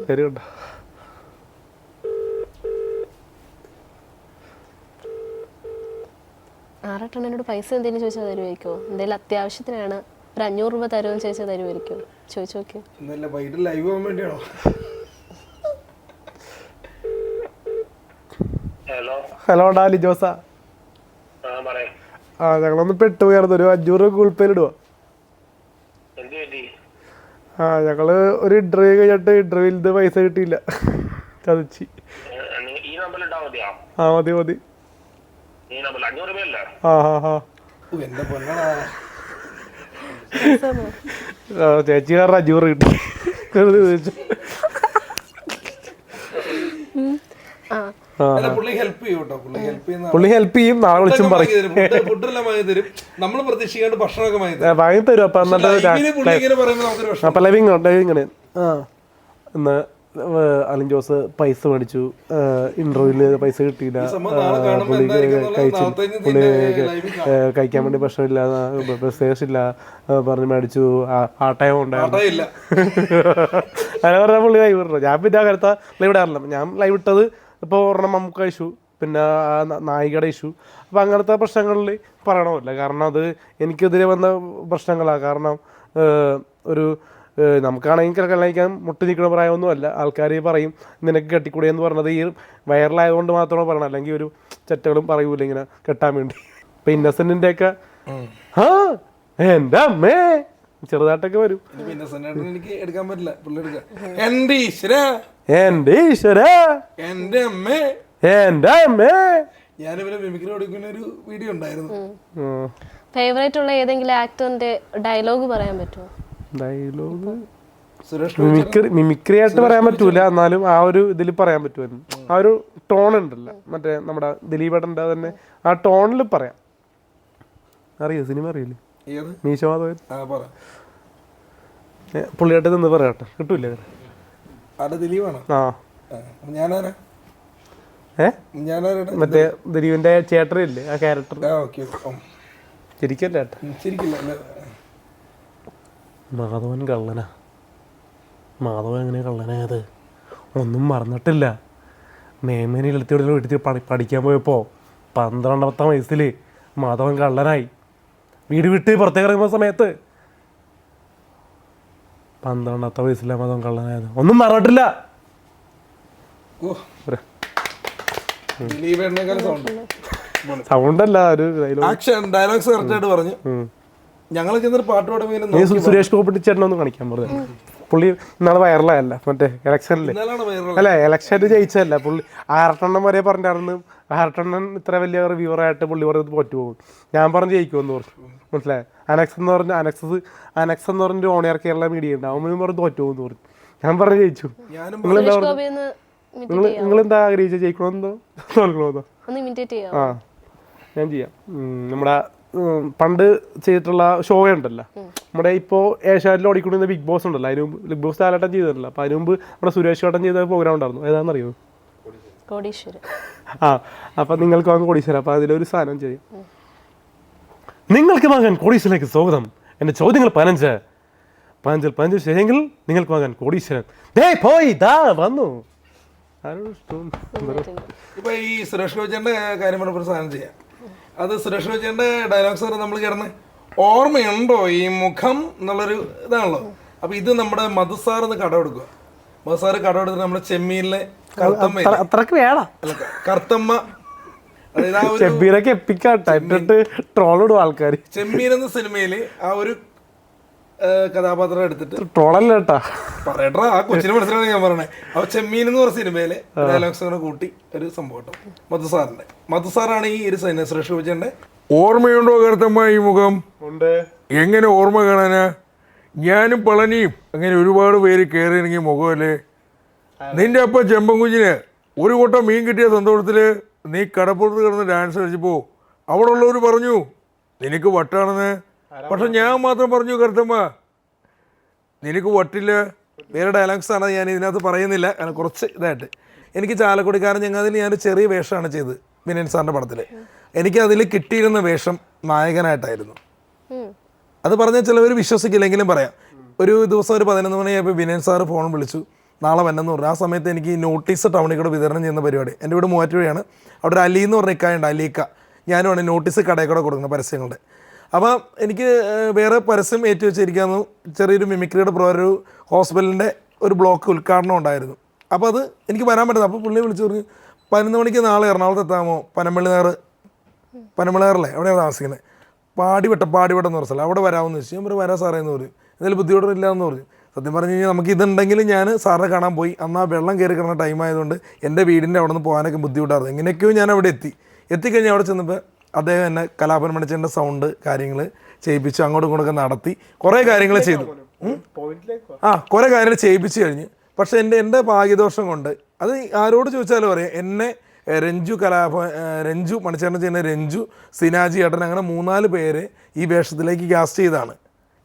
ശരി കേട്ടോ. ആറട്ടനോട് പൈസ എന്തെങ്കിലും ചോദിച്ചാൽ തരുമായിരിക്കോ? എന്തെങ്കിലും അത്യാവശ്യത്തിനാണ്, ഒരു 500 രൂപ തരുമെന്ന് ചോദിച്ചാൽ തരുമായിരിക്കും. ചോദിച്ചു നോക്കിയോ? ലൈവ് പോകാൻ വേണ്ടിയാണോ? ഹലോ ഡാലി ജോസാ. ഞങ്ങളൊന്ന് പെട്ടുപോയായിരുന്നു. ഒരു 500 രൂപ ഗൂഗിൾ പേയിൽ ഇടുക. ഞങ്ങള് ഒരു ഇന്റർവ്യൂ കഴിഞ്ഞിട്ട് ഇന്റർവ്യൂവിൽ പൈസ കിട്ടിയില്ല, ചതിച്ച്. മതി. ചേച്ചി കാരണം 500 കിട്ടി. അല്ല പുള്ളി ഹെൽപ്പ് ചെയ്യും കേട്ടോ, പുള്ളി ഹെൽപ്പ് ചെയ്യുന്ന പുള്ളി ഹെൽപ്പ് ചെയ്യും, നാളെ വിളിച്ചും പറയും ഫുഡെല്ലാം വാങ്ങി തരും, നമ്മൾ പ്രതീക്ഷിക്കാണ്ട് ഭക്ഷണമൊക്കെ വാങ്ങി തരും. അപ്പൊ എന്നിട്ട് പുള്ളി ഇങ്ങനെ പറയുമ്പോൾ നമുക്കൊരു വിഷമം. അപ്പൊ ലൈവിങ്ങനെ ഇന്ന് അലിൻ ജോസ് പൈസ മേടിച്ചു, ഇന്റർവ്യൂല് പൈസ കിട്ടിയില്ല, പുള്ളി കഴിക്കാൻ വേണ്ടി ഭക്ഷണമില്ല, ബസ് ഇല്ല പറഞ്ഞ് മേടിച്ചു, ആട്ടയം ഉണ്ടായില്ല അങ്ങനെ പറഞ്ഞാൽ പുള്ളി ലൈവ് ഇടണം. ഞാൻ പിന്നെ അങ്ങനത്തെ ലൈവ് ഇടാറില്ല. ഞാൻ ലൈവ് ഇട്ടത് ഇപ്പോൾ ഒരെണ്ണം നമുക്ക് ഇഷ്യൂ, പിന്നെ നായികയുടെ ഇഷ്യൂ. അപ്പം അങ്ങനത്തെ പ്രശ്നങ്ങളിൽ പറയണമല്ല, കാരണം അത് എനിക്കെതിരെ വന്ന പ്രശ്നങ്ങളാണ്. കാരണം ഒരു നമുക്കാണെങ്കിൽ കല്യാണിക്കാൻ മുട്ടി നിൽക്കുന്ന പ്രായമൊന്നുമല്ല. ആൾക്കാർ പറയും നിനക്ക് കെട്ടിക്കൂടെ എന്ന് പറഞ്ഞത് ഈ വൈറലായതുകൊണ്ട് മാത്രമാണ് പറയണം, അല്ലെങ്കിൽ ഒരു ചെറ്റകളും പറയൂല ഇങ്ങനെ കെട്ടാൻ വേണ്ടി. ഇപ്പം ഇന്നസെന്റിൻ്റെ ഒക്കെ എൻ്റെ അമ്മേ ചെറുതായിട്ടൊക്കെ വരും. എനിക്ക് എടുക്കാൻ പറ്റില്ല, പുള്ളി എടുക്കാം. എന്റെ ഈശ്വര, എൻ്റെ ഈശ്വര, എന്റെ അമ്മേ, എൻ്റെ അമ്മേ. ഞാനിവരെ മിമിക്രി ഓടിക്കുന്ന ഒരു വീഡിയോ ഉണ്ടായിരുന്നു. ഫേവറേറ്റ് ഉള്ള ഏതെങ്കിലും ആക്ടറിന്റെ ഡയലോഗ് പറയാൻ പറ്റുമോ? ഡയലോഗ് സുരേഷ് മിമിക്രി ആയിട്ട് പറയാൻ പറ്റൂല, എന്നാലും ആ ഒരു ഇതിൽ പറയാൻ പറ്റുമായിരുന്നു. ആ ഒരു ടോൺ ഉണ്ടല്ലോ, മറ്റേ നമ്മുടെ ദിലീപേട്ടൻ്റെ തന്നെ ആ ടോണിൽ പറയാം. അറിയോ സിനിമ അറിയില്ലേ? മീശമാധവൻ പുള്ളിയായിട്ട് നിന്ന് പറയാട്ടെ, കിട്ടൂല? ദിലീപാണ്. ആ ഞാനാരാ? മറ്റേ ദിലീപിന്റെ ചേട്ടനില്ലേ ആ ക്യാരക്ടർ. ശരിക്കല്ല ഏട്ടാ, മാധവൻ കള്ളനാ. മാധവൻ എങ്ങനെ കള്ളനായത്? ഒന്നും മറന്നിട്ടില്ല. മേമേനെ എഴുത്തിയോടെ വീട്ടിൽ പഠിക്കാൻ പോയപ്പോൾ 12ാമത്തെ വയസ്സിൽ മാധവൻ കള്ളനായി. വീട് വിട്ട് പുറത്തേക്ക് ഇറങ്ങുന്ന സമയത്ത് 12ാമത്തെ വയസ്സിലാണ് മാധവൻ കള്ളനായത്. ഒന്നും മറന്നിട്ടില്ല. സൗണ്ടല്ല, ഒരു ഡയലോഗ്സ് കറക്റ്റായിട്ട് പറഞ്ഞു. ഞങ്ങൾ ചെന്നൊരു പാട്ട് പാടുമ്പോൾ സുരേഷ് ഗോപി ചേട്ടനൊന്ന് കാണിക്കാൻ പറഞ്ഞു. പുള്ളി ഇന്നാളെ വൈറലായല്ല മറ്റേ ഇലക്ഷനിൽ, അല്ല ഇലക്ഷനിൽ ജയിച്ചതല്ല പുള്ളി. ആറട്ടെണ്ണം വരെ പറഞ്ഞായിരുന്നു, ആറട്ടെണ്ണം ഇത്ര വലിയ റിവ്യൂവറായിട്ട് പുള്ളി പറഞ്ഞത് തോറ്റുപോകും. ഞാൻ പറഞ്ഞു ജയിക്കുമെന്ന് പറഞ്ഞു. മനസ്സിലായി? അനക്സ് എന്ന് പറഞ്ഞ ഓണിയർ കേരള മീഡിയ ഉണ്ട്, അവനും പറഞ്ഞ് തോറ്റുപോകുമെന്ന് പറഞ്ഞു. ഞാൻ പറഞ്ഞു ജയിച്ചു. നിങ്ങളെന്താ ആഗ്രഹിച്ച ജയിക്കണമെന്നോ തോൽക്കണമെന്നോ? ആ ഞാൻ ചെയ്യാം. നമ്മുടെ പണ്ട് ചെയ്തിട്ടുള്ള ഷോ ഉണ്ടല്ലോ, നമ്മുടെ ഇപ്പോൾ ഏഷ്യാനെറ്റിൽ ഓടിക്കൊണ്ടിരുന്ന ബിഗ് ബോസ് ഉണ്ടല്ലോ, അതിന് മുമ്പ് ബിഗ് ബോസ് ലാലേട്ടൻ ചെയ്തിട്ടില്ല. അപ്പം അതിന് മുമ്പ് നമ്മുടെ സുരേഷ് ചേട്ടൻ ചെയ്ത പ്രോഗ്രാം ഉണ്ടായിരുന്നു. ഏതാണെന്നറിയോ? ആ അപ്പം നിങ്ങൾക്ക് വാങ്ങാൻ കോടീശ്വരം. അപ്പം അതിലൊരു സാധനം ചെയ്യും, നിങ്ങൾക്ക് വാങ്ങാൻ കോടീശ്വരലേക്ക് സ്വാഗതം, എൻ്റെ ചോദ്യങ്ങൾ 15 ശരിയെങ്കിൽ നിങ്ങൾക്ക് വാങ്ങാൻ കോടീശ്വരൻ പോയി ദാ വന്നു. ഇപ്പൊ ഈ സുരേഷ് ഗോപിന്റെ കാര്യം പറഞ്ഞ സാധനം ചെയ്യാം. അത് സുരേഷ് ഗോപിന്റെ ഡയലോഗ്സ് നമ്മൾ ചേർന്ന് ഓർമ്മയുണ്ടോ ഈ മുഖം എന്നുള്ളൊരു ഇതാണല്ലോ. അപ്പൊ ഇത് നമ്മുടെ മധുസാറിന്ന് കടമെടുക്കുക. മധുസാറ് കടമെടുത്ത് നമ്മുടെ ചെമ്മീനിലെ കറുത്തമ്മ, ചെമ്മീൻ എന്ന സിനിമയില് ആ ഒരു കഥാപാത്രം എടുത്തിട്ട് ട്രോളല്ലേട്ടാ പറയട്ടാ, ആ കൊച്ചിനെ മനസ്സിലാണ് ഞാൻ പറയണേ. അപ്പൊ ചെമ്മീൻ എന്ന് പറഞ്ഞ സിനിമയിലെ ഡയലോഗ്സ് കൂട്ടി ഒരു സംഭവം കേട്ടോ. മധുസാറാണ് ഈ ഒരു സുരേഷ് ഗോപിന്റെ ഓർമ്മയുണ്ടോ കറുത്തമ്മ ഈ മുഖം ഉണ്ട്, എങ്ങനെ ഓർമ്മ കാണാനാ, ഞാനും പളനിയും അങ്ങനെ ഒരുപാട് പേര് കയറിയിറങ്ങിയ മുഖമല്ലേ. നിന്റെ അപ്പ ചെമ്പൻകുഞ്ഞിന് ഒരു കൂട്ടം മീൻ കിട്ടിയ സന്തോഷത്തില് നീ കടപ്പുറത്ത് കിടന്ന് ഡാൻസ് കളിച്ചപ്പോ അവിടെ ഉള്ളവർ പറഞ്ഞു നിനക്ക് വട്ടാണെന്ന്. പക്ഷെ ഞാൻ മാത്രം പറഞ്ഞു കറുത്തമ്മ നിനക്ക് വട്ടില്ല. വേറെ ഡയലോഗ്സ് ആണ്, ഞാൻ ഇതിനകത്ത് പറയുന്നില്ല, കാരണം കുറച്ച് ഇതായിട്ട്. എനിക്ക് ചാലക്കുടിക്കാരൻ ഞങ്ങതിൽ ഞാനൊരു ചെറിയ വേഷമാണ് ചെയ്തത് വിനയൻ സാറിൻ്റെ പടത്തിൽ. എനിക്ക് അതിൽ കിട്ടിയിരുന്ന വേഷം നായകനായിട്ടായിരുന്നു. അത് പറഞ്ഞാൽ ചിലവർ വിശ്വസിക്കില്ലെങ്കിലും പറയാം. ഒരു ദിവസം ഒരു 11 മണിയായപ്പോൾ വിനയൻ സാറ് ഫോൺ വിളിച്ചു, നാളെ വന്നെന്ന് പറഞ്ഞു. ആ സമയത്ത് എനിക്ക് നോട്ടീസ് ടൗണിൽ കൂടെ വിതരണം ചെയ്യുന്ന പരിപാടി. എൻ്റെ വീട് മൂവാറ്റുപുഴയാണ്. അവിടെ ഒരു അലി എന്ന് പറഞ്ഞ ഇക്കായുണ്ട്, അലീക്ക. ഞാനുമാണ് നോട്ടീസ് കടയിൽ കൂടെ കൊടുക്കുന്നത് പരസ്യങ്ങളുടെ. അപ്പം എനിക്ക് വേറെ പരസ്യം ഏറ്റുവെച്ചിരിക്കാമെന്ന് ചെറിയൊരു മിമിക്രിയുടെ ഒരു ഹോസ്പിറ്റലിൻ്റെ ഒരു ബ്ലോക്ക് ഉദ്ഘാടനം ഉണ്ടായിരുന്നു. അപ്പോൾ അത് എനിക്ക് വരാൻ പറ്റുന്നത്. അപ്പോൾ പുള്ളി വിളിച്ചു പറഞ്ഞു 11 മണിക്ക് നാളെ എറണാകുളത്ത് എത്താമോ, പനമ്പള്ളിനേറല്ലേ എവിടെയാണ് താമസിക്കുന്നത്, പാടിവട്ടം എന്ന് പറഞ്ഞാൽ അവിടെ വരാമെന്ന് വെച്ചു. ഞാൻ പറഞ്ഞു വരാം സാറേ എന്ന് പറഞ്ഞു. എന്തെങ്കിലും ബുദ്ധിമുട്ടില്ല എന്ന് പറഞ്ഞു. സത്യം പറഞ്ഞു കഴിഞ്ഞാൽ നമുക്ക് ഇതുണ്ടെങ്കിൽ ഞാൻ സാറിനെ കാണാൻ പോയി. അന്ന് ആ വെള്ളം കയറി കിടന്ന ടൈം ആയതുകൊണ്ട് എൻ്റെ വീടിൻ്റെ അവിടെ നിന്ന് പോകാനൊക്കെ ബുദ്ധിമുട്ടായിരുന്നു. എങ്ങനെയൊക്കെയോ ഞാൻ അവിടെ എത്തിക്കഴിഞ്ഞാൽ അവിടെ ചെന്നപ്പോൾ അദ്ദേഹം എന്നെ കലാപൻ മണിച്ചേൻ്റെ സൗണ്ട് കാര്യങ്ങൾ ചെയ്യിപ്പിച്ചു, അങ്ങോട്ടും ഇങ്ങോട്ടൊക്കെ നടത്തി കുറേ കാര്യങ്ങൾ ചെയ്തു. കുറേ കാര്യങ്ങൾ ചെയ്യിപ്പിച്ച് കഴിഞ്ഞ്. പക്ഷേ എൻ്റെ ഭാഗ്യദോഷം കൊണ്ട് അത് ആരോട് ചോദിച്ചാലും പറയാം, എന്നെ രഞ്ജു മണിച്ചേട്ടൻ ചെയ്യുന്ന രഞ്ജു, സിനാജി ഏട്ടൻ, അങ്ങനെ 3-4 പേര് ഈ വേഷത്തിലേക്ക് കാസ്റ്റ് ചെയ്താണ്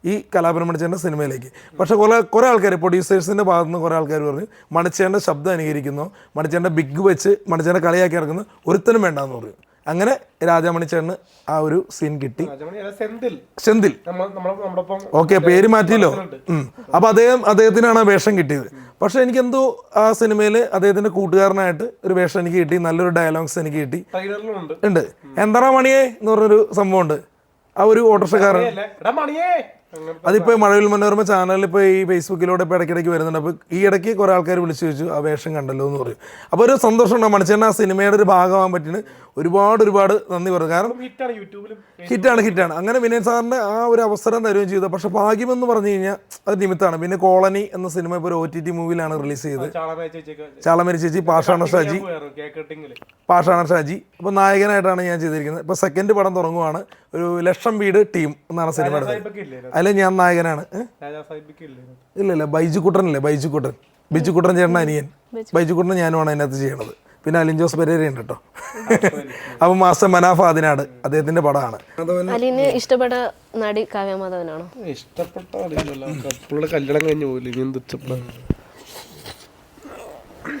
ഈ കലാപനം മണിച്ചേട്ടൻ്റെ സിനിമയിലേക്ക്. പക്ഷേ കുറേ ആൾക്കാർ പ്രൊഡ്യൂസേഴ്സിൻ്റെ ഭാഗത്തു നിന്ന് കുറേ ആൾക്കാർ പറഞ്ഞു മണിച്ചേട്ടൻ്റെ ശബ്ദം അനുകരിക്കുന്നു, മണിച്ചേട്ടൻ്റെ ബിഗ് വെച്ച് മണിച്ചേട്ടനെ കളിയാക്കി ഇറക്കുന്നു, ഒരുത്തനും വേണ്ടാന്ന് പറഞ്ഞു. അങ്ങനെ രാജാമണിച്ചേട്ടന് ആ ഒരു സീൻ കിട്ടി. സെന്തിൽ, ഓക്കെ, പേര് മാറ്റിയല്ലോ. അപ്പോൾ അദ്ദേഹത്തിനാണ് ആ വേഷം കിട്ടിയത്. പക്ഷെ എനിക്കെന്തോ ആ സിനിമയിൽ അദ്ദേഹത്തിൻ്റെ കൂട്ടുകാരനായിട്ട് ഒരു വേഷം എനിക്ക് കിട്ടി, നല്ലൊരു ഡയലോഗ്സ് എനിക്ക് കിട്ടി. ഉണ്ട് എന്താ മണിയേ എന്ന് പറഞ്ഞൊരു സംഭവം ഉണ്ട്. ആ ഒരു ഓട്ടോറിക്ഷക്കാരൻ, അതിപ്പോൾ മഴവിൽ മനോരമ ചാനലിൽ ഇപ്പോൾ ഈ ഫേസ്ബുക്കിലൂടെ ഇപ്പോൾ ഇടയ്ക്കിടയ്ക്ക് വരുന്നുണ്ട്. അപ്പോൾ ഈ ഇടയ്ക്ക് കുറേ ആൾക്കാർ വിളിച്ചു ചോദിച്ചു ആ വേഷം കണ്ടല്ലോ എന്ന് പറയും. അപ്പോൾ ഒരു സന്തോഷം ഉണ്ടാകും. മണിച്ചേട്ടൻ ആ സിനിമയുടെ ഒരു ഭാഗമാകാൻ പറ്റിന് ഒരുപാട് നന്ദി പറഞ്ഞു. കാരണം ഹിറ്റാണ്. അങ്ങനെ വിനയൻ സാറിൻ്റെ ആ ഒരു അവസരം തരുകയും ചെയ്തു. പക്ഷെ ഭാഗ്യമെന്ന് പറഞ്ഞു കഴിഞ്ഞാൽ അത് നിമിത്തമാണ്. പിന്നെ കോളനി എന്ന സിനിമ ഇപ്പോൾ ഒരു OTT മൂവിയിലാണ് റിലീസ് ചെയ്തത്. ചാളമേരി ചേച്ചി, പാഷാണ ഷാജി അപ്പോൾ നായകനായിട്ടാണ് ഞാൻ ചെയ്തിരിക്കുന്നത്. ഇപ്പോൾ സെക്കൻഡ് പടം തുടങ്ങുവാണ്. ഒരു 1,00,000 വീട് ടീം എന്നാണ് സിനിമ എടുത്തത്. അതിൽ ഞാൻ നായകനാണ്. ഇല്ല ബൈജുക്കുട്ടൻ ചേട്ടൻ അനിയൻ. ബൈജുക്കുട്ടൻ ഞാനുമാണ് അതിനകത്ത് ചെയ്യണത്. പിന്നെ അലിൻ ജോസ് പെരേര ഉണ്ട് കേട്ടോ. അപ്പം മാസ്റ്റർ മനാഫ് ആദിനാട് അദ്ദേഹത്തിന്റെ പടമാണ്. അലിന് ഇഷ്ടപ്പെട്ട നടി കാവ്യ മാധവനാണോ? കല്യാണം കഴിഞ്ഞു പോയില്ലേ?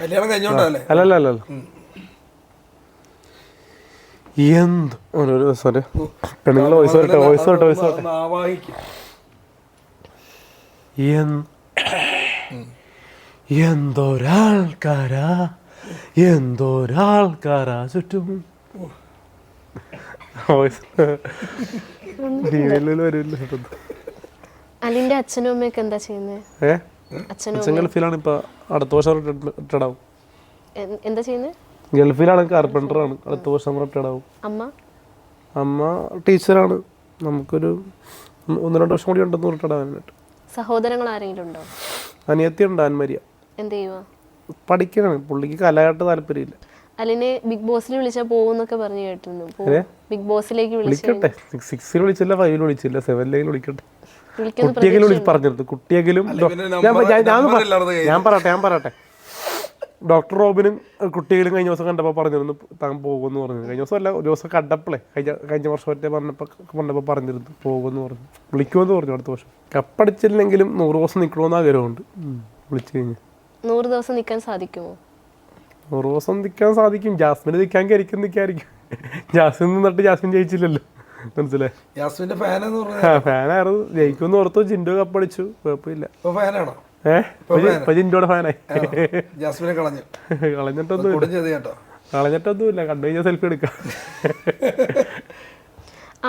കല്യാണം കഴിഞ്ഞോണ്ടല്ലേ? അല്ലല്ല പെണ്ണുങ്ങളെ വോയിസ് എന്തോരാൾക്കാരാ ചുറ്റും. അലിന്റെ അച്ഛനും അമ്മയൊക്കെ എന്താ ചെയ്യുന്നത്? അച്ഛൻ ഗൾഫിലാണ്. ഇപ്പൊ അടുത്ത വർഷം റിട്ടയർഡ് ആവും. എന്താ ചെയ്യുന്നത്? ഗൾഫിലാണ്, കാർപ്പൻറ്ററാണ്. അടുത്ത വർഷം റിട്ടയർഡ് ആവും. അമ്മ ടീച്ചറാണ്. നമുക്കൊരു 1-2 വർഷം കൂടി ഉണ്ടെന്ന് റിട്ടയർഡ് ആവാനായിട്ട്. സഹോദരങ്ങൾ ആരെങ്കിലും ഉണ്ടോ? അനിയത്തി ഉണ്ട്, ആൻമരിയ. എന്ത് ചെയ്യുവാ? പഠിക്കണം. പുള്ളിക്ക് കലയായിട്ട് താല്പര്യമില്ല. അലിനെ ബിഗ് ബോസിൽ വിളിച്ചാൽ പോകുന്നൊക്കെ പറഞ്ഞു കേട്ടിരുന്നു. ബിഗ് ബോസിലേക്ക് വിളിക്കട്ടെ. 6 വിളിച്ചില്ല, 5 വിളിച്ചില്ല, 7 വിളിക്കട്ടെ. കുട്ടിയെങ്കിലും വിളിച്ച് പറഞ്ഞിരുന്നു. കുട്ടിയെങ്കിലും ഞാൻ പറയട്ടെ ഡോക്ടർ റോബിനും കുട്ടികളും കഴിഞ്ഞ ദിവസം കണ്ടപ്പോൾ പറഞ്ഞിരുന്നു താൻ പോകുമെന്ന് പറഞ്ഞു. കഴിഞ്ഞ ദിവസം അല്ല, ഒരു ദിവസം കണ്ടപ്പോഴേ കഴിഞ്ഞ വർഷം ഒറ്റ പറഞ്ഞപ്പോൾ പറഞ്ഞിരുന്നു പോകുമെന്ന് പറഞ്ഞു. വിളിക്കുമെന്ന് പറഞ്ഞു അടുത്ത വർഷം. കപ്പടിച്ചില്ലെങ്കിലും 100 ദിവസം നിൽക്കണമെന്ന് ആഗ്രഹമുണ്ട്. വിളിച്ചു കഴിഞ്ഞാൽ 100 ദിവസം നിൽക്കാൻ സാധിക്കുമോ? 100 ദിവസം നിൽക്കാൻ സാധിക്കും. ജാസ്മിന് നിൽക്കായിരിക്കും. ജാസ്മിൻ നിന്നിട്ട് ജാസ്മിൻ ജയിച്ചില്ലല്ലോ, മനസ്സിലായി? ജാസ്മിന്റെ ഫാനായിരുന്നു. ജയിക്കുമെന്ന് ഓർത്തു. ജിൻഡോ കപ്പടിച്ചു, കുഴപ്പമില്ല. ജിൻഡോയുടെ ഫാനായി. കളഞ്ഞിട്ടൊന്നുമില്ല. കണ്ടു കഴിഞ്ഞാൽ സെൽഫി എടുക്കാം.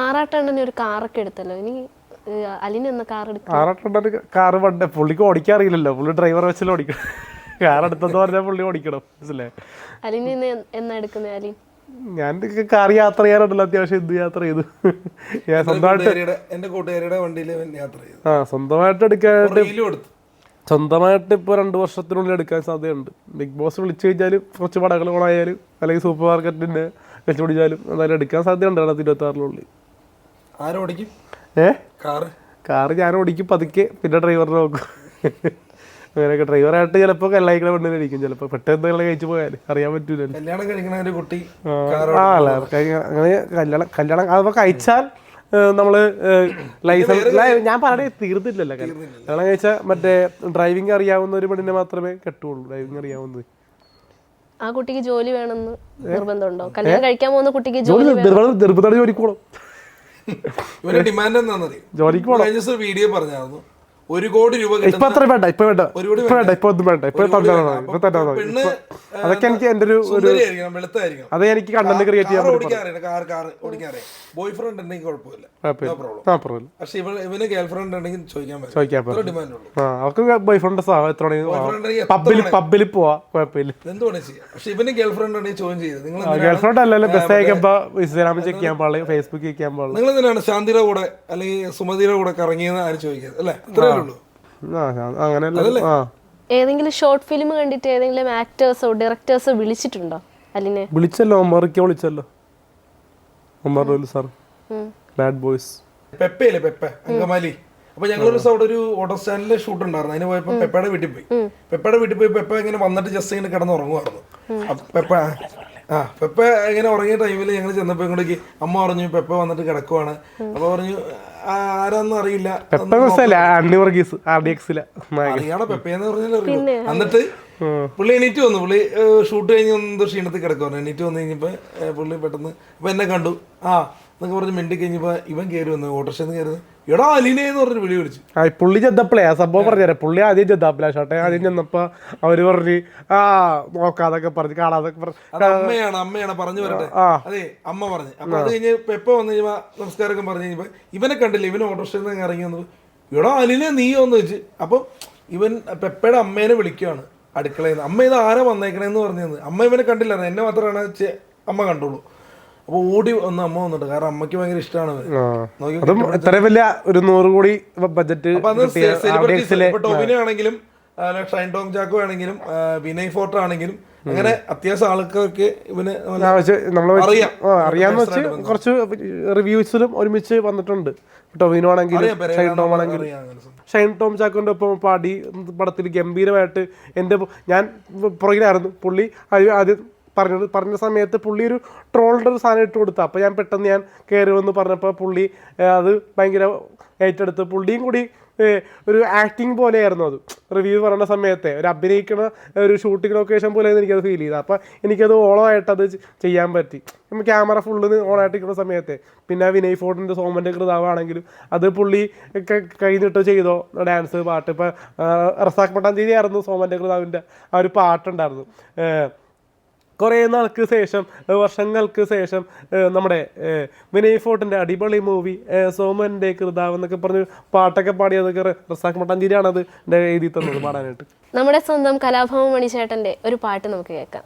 ആറാട്ടണ്ണന് ഒരു കാറൊക്കെ എടുത്തല്ലോ, ഇനി അലിന് എന്ന കാർ എടുക്കാം? ആറാട്ടണ്ണന് കാറ് പണ്ടേ പുള്ളിക്ക് ഓടിക്കാൻ അറിയില്ലല്ലോ. പുള്ളി ഡ്രൈവർ വെച്ചല്ലോ ഓടിക്കണം. കാർ എടുത്തെന്ന് പറഞ്ഞാൽ പുള്ളി ഓടിക്കണം, മനസ്സിലായി? അലിന് എന്നാ എടുക്കുന്നത്? അലിൻ ഞാൻ കാർ യാത്ര ചെയ്യാറുണ്ടല്ലോ അത്യാവശ്യം. എന്ത് യാത്ര ചെയ്തു? ഞാൻ സ്വന്തമായിട്ട് എടുക്കാനായിട്ട് സ്വന്തമായിട്ട് ഇപ്പോൾ 2 വർഷത്തിനുള്ളിൽ എടുക്കാൻ സാധ്യതയുണ്ട്. ബിഗ് ബോസ് വിളിച്ചു കഴിഞ്ഞാലും കുറച്ച് പടകൾ ഓണായാലും അല്ലെങ്കിൽ സൂപ്പർ മാർക്കറ്റിൻ്റെ വെച്ച് പിടിച്ചാലും എന്തായാലും എടുക്കാൻ സാധ്യതയുണ്ട് 2026 ആരോടിക്കും? കാറ് ഞാൻ ഓടിക്കും പതുക്കെ, പിന്നെ ഡ്രൈവറിനെ നോക്കും. അങ്ങനെയൊക്കെ ഡ്രൈവറായിട്ട് ചിലപ്പോൾ കല്ലായിക്കണ പെണ്ണിനായിരിക്കും. ചിലപ്പോൾ പെട്ടെന്ന് കഴിച്ചു പോയാൽ അറിയാൻ പറ്റൂലല്ലോ. അങ്ങനെ കല്യാണം അതൊക്കെ കഴിച്ചാൽ നമ്മള് ലൈസൻസ് ഞാൻ പറഞ്ഞ തീർന്നില്ലല്ലോ. കല്യാണം കഴിച്ചാൽ മറ്റേ ഡ്രൈവിംഗ് അറിയാവുന്ന ഒരു പെണ്ണിനെ മാത്രമേ കെട്ടുള്ളൂ. ഡ്രൈവിംഗ് അറിയാവുന്നത്. ആ കുട്ടിക്ക് ജോലി വേണമെന്ന് നിർബന്ധമുണ്ടോ? കല്യാണം കഴിക്കാൻ പോകുന്ന കുട്ടിക്ക് നിർബന്ധമാണ്. ജോലിക്ക് പോകണം. ഡിമാൻഡ് എന്താണെന്നറിയോ? ജോലിക്ക് പോകണം. വീഡിയോ പറഞ്ഞായിരുന്നു 1 കോടി രൂപ അതൊക്കെ എനിക്ക് എന്റെ ഒരു അത് എനിക്ക് കണ്ടന്റ് ക്രിയേറ്റ് ചെയ്യാൻ ബോയ് ഫ്രണ്ട് ഉണ്ടെങ്കിൽ കുഴപ്പമില്ല. പക്ഷെ ഇവന് ഗേൾ ഫ്രണ്ട് ഉണ്ടെങ്കിൽ ചോദിക്കാൻ അവർക്ക് ബോയ് ഫ്രണ്ട് പബ്ബിൽ പോവാ, കുഴപ്പമില്ല. എന്തുകൊണ്ട് ചെയ്യാം. പക്ഷെ ഇവന് ഗേൾ ഫ്രണ്ട് ഉണ്ടെങ്കിൽ ചോദ്യം ചെയ്ത് നിങ്ങൾ ഗേൾ ഫ്രണ്ട് അല്ലല്ലോ ബസ് അയക്കുമ്പോ ഇൻസ്റ്റാഗ്രാമിൽ ചെക്ക് ചെയ്യാൻ പാടില്ല, ഫേസ്ബുക്ക് ചെക്ക് ചെയ്യാൻ പാടില്ല. നിങ്ങൾ എന്തിനാണ് ശാന്തിയുടെ കൂടെ അല്ലെങ്കിൽ സുമതിയുടെ കൂടെ കറങ്ങിയെന്ന് ആരും ചോദിക്കുന്നത് അല്ലേ? ഇത്രേ ഉള്ളൂ. അങ്ങനെയല്ല. ഏതെങ്കിലും ഷോർട്ട് ഫിലിം കണ്ടിട്ട് ഏതെങ്കിലും ആക്ടേഴ്സോ ഡയറക്ടേഴ്സോ വിളിച്ചിട്ടുണ്ടോ അലിനെ? വിളിച്ചല്ലോ, ഒമറിക്ക് വിളിച്ചല്ലോ. Omar sir, bad boys. പെപ്പയില്ലേ, പെപ്പ അങ്കമാലി. അപ്പൊ ഞങ്ങളൊരു ദിവസം അവിടെ ഒരു ഓട്ടോ സ്റ്റാൻഡിലെ ഷൂട്ട് ഉണ്ടായിരുന്നു. അതിന് പോയപ്പോ പെപ്പയുടെ വീട്ടിൽ പോയി. പെപ്പ ഇങ്ങനെ വന്നിട്ട് ജസ്റ്റ് ഇങ്ങനെ കിടന്ന് ഉറങ്ങുമായിരുന്നു. പെപ്പ പെപ്പ ഇങ്ങനെ ഉറങ്ങിയ ടൈമിൽ ഞങ്ങൾ ചെന്നപ്പോ ഇങ്ങോട്ടേക്ക് അമ്മ പറഞ്ഞു പെപ്പ വന്നിട്ട് കിടക്കുവാണ്. അപ്പൊ പറഞ്ഞു ആരാന്നും അറിയില്ല, അറിയാണോ പെപ്പയെന്ന് പറഞ്ഞാൽ. എന്നിട്ട് പുള്ളി എണീറ്റ് വന്നു. പുള്ളി ഷൂട്ട് കഴിഞ്ഞ് എന്തോ ക്ഷീണത്തിൽ കിടക്കുവാണ്. എണീറ്റ് വന്നു കഴിഞ്ഞപ്പോ പുള്ളി പെട്ടെന്ന് അപ്പൊ എന്നെ കണ്ടു. എന്നൊക്കെ പറഞ്ഞ് മിണ്ടി കഴിഞ്ഞപ്പോ ഇവൻ കയറി വന്നു, ഓട്ടോറിക്ഷ കയറുന്നു. എടാ അലീനെ എന്ന് പറഞ്ഞ് വിളി വിളിച്ചു. പുള്ളി ചെന്നപ്പോളേ ആ സംഭവം പറഞ്ഞുതരാം. പുള്ളി ആദ്യം ചെന്നാപ്പില്ല ഷോട്ടെ. ആദ്യം ചെന്നപ്പോ അവര് പറഞ്ഞ് നോക്കാതൊക്കെ പറഞ്ഞ് കാണാതൊക്കെ പറഞ്ഞു. അമ്മയാണ് പറഞ്ഞു വരട്ടെ. അതെ അമ്മ പറഞ്ഞു. അപ്പൊ അത് കഴിഞ്ഞ് പെപ്പ വന്നു കഴിഞ്ഞപ്പോ നമസ്കാരമൊക്കെ പറഞ്ഞു കഴിഞ്ഞപ്പോ ഇവനെ കണ്ടില്ല. ഇവന് ഓട്ടോറിക്ഷയിൽ നിന്ന് ഇറങ്ങി വന്നത് എടാ അലീനെ നീയോന്ന് വെച്ച്. അപ്പൊ ഇവൻ പെപ്പയുടെ അമ്മേനെ വിളിക്കുകയാണ് അടുക്കളയിൽ നിന്ന്. അമ്മ ഇത് ആരാ വന്നേക്കണേന്ന് പറഞ്ഞത്. അമ്മ ഇവനെ കണ്ടില്ല, എന്നെ മാത്രമാണ് അമ്മ കണ്ടുള്ളൂ. അപ്പൊ ഓടി വന്ന് അമ്മ വന്നിട്ട്, കാരണം അമ്മയ്ക്ക് ഭയങ്കര ഇഷ്ടമാണ്. ഇത്ര വലിയ ഒരു 100 കോടി ബഡ്ജറ്റ്. ടോവിനോ ആണെങ്കിലും ഷൈൻ ടോം ചാക്കോ ആണെങ്കിലും വിനയ് ഫോർട്ട് ആണെങ്കിലും അങ്ങനെ അത്യാവശ്യം ആൾക്കാർക്ക് ഇവന് അറിയാന്ന് വെച്ച് കുറച്ച് റിവ്യൂസിലും ഒരുമിച്ച് വന്നിട്ടുണ്ട്. ടോവിനോ ആണെങ്കിലും ഷൈൻ ടോം ആണെങ്കിലും. ഷൈൻ ടോം ചാക്കോന്റെ ഒപ്പം പാടി പടത്തിൽ ഗംഭീരമായിട്ട് ഞാൻ പുറകിലായിരുന്നു. പുള്ളി ആദ്യം പറഞ്ഞ സമയത്ത് പുള്ളി ഒരു ട്രോളിൻ്റെ ഒരു സാധനം ഇട്ട് കൊടുത്തു. അപ്പോൾ ഞാൻ പെട്ടെന്ന് കയറി വന്ന് പറഞ്ഞപ്പോൾ പുള്ളി അത് ഭയങ്കര ഏറ്റെടുത്ത്. പുള്ളിയും കൂടി ഒരു ആക്ടിങ് പോലെയായിരുന്നു അത്. റിവ്യൂ പറയുന്ന സമയത്തെ ഒരു അഭിനയിക്കുന്ന ഒരു ഷൂട്ടിംഗ് ലൊക്കേഷൻ പോലെയായിരുന്നു എനിക്കത് ഫീൽ ചെയ്തത്. അപ്പോൾ എനിക്കത് ഓളമായിട്ട് അത് ചെയ്യാൻ പറ്റി. ക്യാമറ ഫുള്ള് ഓണായിട്ടിരിക്കുന്ന സമയത്തെ. പിന്നെ വിനയ് ഫോർട്ടിൻ്റെ സോമൻ്റെ കൃതാവാണെങ്കിലും അത് പുള്ളി കഴിഞ്ഞിട്ട് ചെയ്തോ ഡാൻസ് പാട്ട്. ഇപ്പോൾ റസാഖ് മട്ടാഞ്ചേരി ആയിരുന്നു സോമൻ്റെ കൃതാവിൻ്റെ ആ ഒരു പാട്ടുണ്ടായിരുന്നു. കുറേ നാൾക്ക് ശേഷം, വർഷങ്ങൾക്ക് ശേഷം നമ്മുടെ വിനയ് ഫോർട്ടിൻ്റെ അടിപൊളി മൂവി സോമൻ്റെ കൃതാവ് എന്നൊക്കെ പറഞ്ഞ് പാട്ടൊക്കെ പാടിയതൊക്കെ റസാഖ് മട്ടാഞ്ചേരിയാണ് അത് എഴുതി തന്നത് പാടാനായിട്ട്. നമ്മുടെ സ്വന്തം കലാഭവൻ മണിച്ചേട്ടൻ്റെ ഒരു പാട്ട് നമുക്ക് കേൾക്കാം.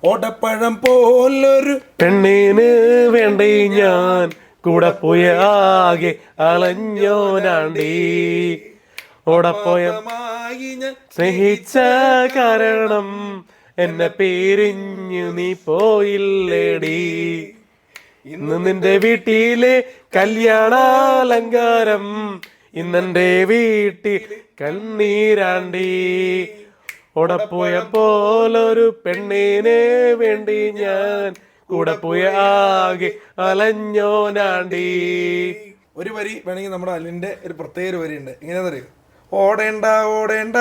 ഓടപ്പഴം പോലൊരു പെണ്ണിന് വേണ്ടി ഞാൻ കൂടെ പോയ ആകെ അലഞ്ഞോനാണ്ടി, ഓടപ്പോയ സ്നേഹിച്ച കാരണം എന്നെ പേരിഞ്ഞു നീ പോയില്ലേടി, ഇന്ന് നിന്റെ വീട്ടിലെ കല്യാണാലങ്കാരം, ഇന്നെന്റെ വീട്ടിൽ കണ്ണീരാണ്ടി, ഓടപ്പോയ പോലൊരു പെണ്ണിനെ വേണ്ടി ഞാൻ കൂടെ പോയ ആകെ അലഞ്ഞോനാണ്ടി. ഒരു വരി വേണമെങ്കിൽ നമ്മുടെ അലിന്റെ ഒരു പ്രത്യേക ഒരു വരി ഉണ്ട്. ഇങ്ങനെ അറിയാം, ഓടേണ്ട ഓടേണ്ട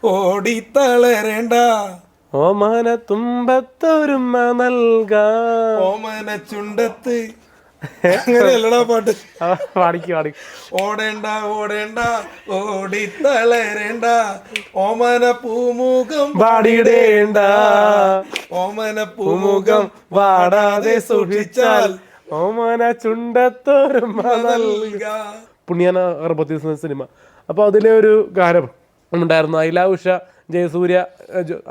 ഓടിത്തളരേണ്ട, ഓമന തുമ്പത്തൊരുമ നൽകാ, ഓമന ചുണ്ടത്ത്. അങ്ങനെയല്ലടാ പാട്ട്. പാടിക്ക്. ഓടേണ്ട ഓടേണ്ട ഓടിത്തളരേണ്ട, ഓമന പൂമുഖം പാടിടേണ്ട, ഓമന പൂമുഖം വാടാതെ സൂക്ഷിച്ചാൽ ഓമന ചുണ്ടത്തൊരുമ നൽകാ. പുണ്യാന 60 സിനിമ. അപ്പോൾ അതിലെ ഒരു ഗാനം ഉണ്ടായിരുന്നു. അയില ഉഷ, ജയസൂര്യ,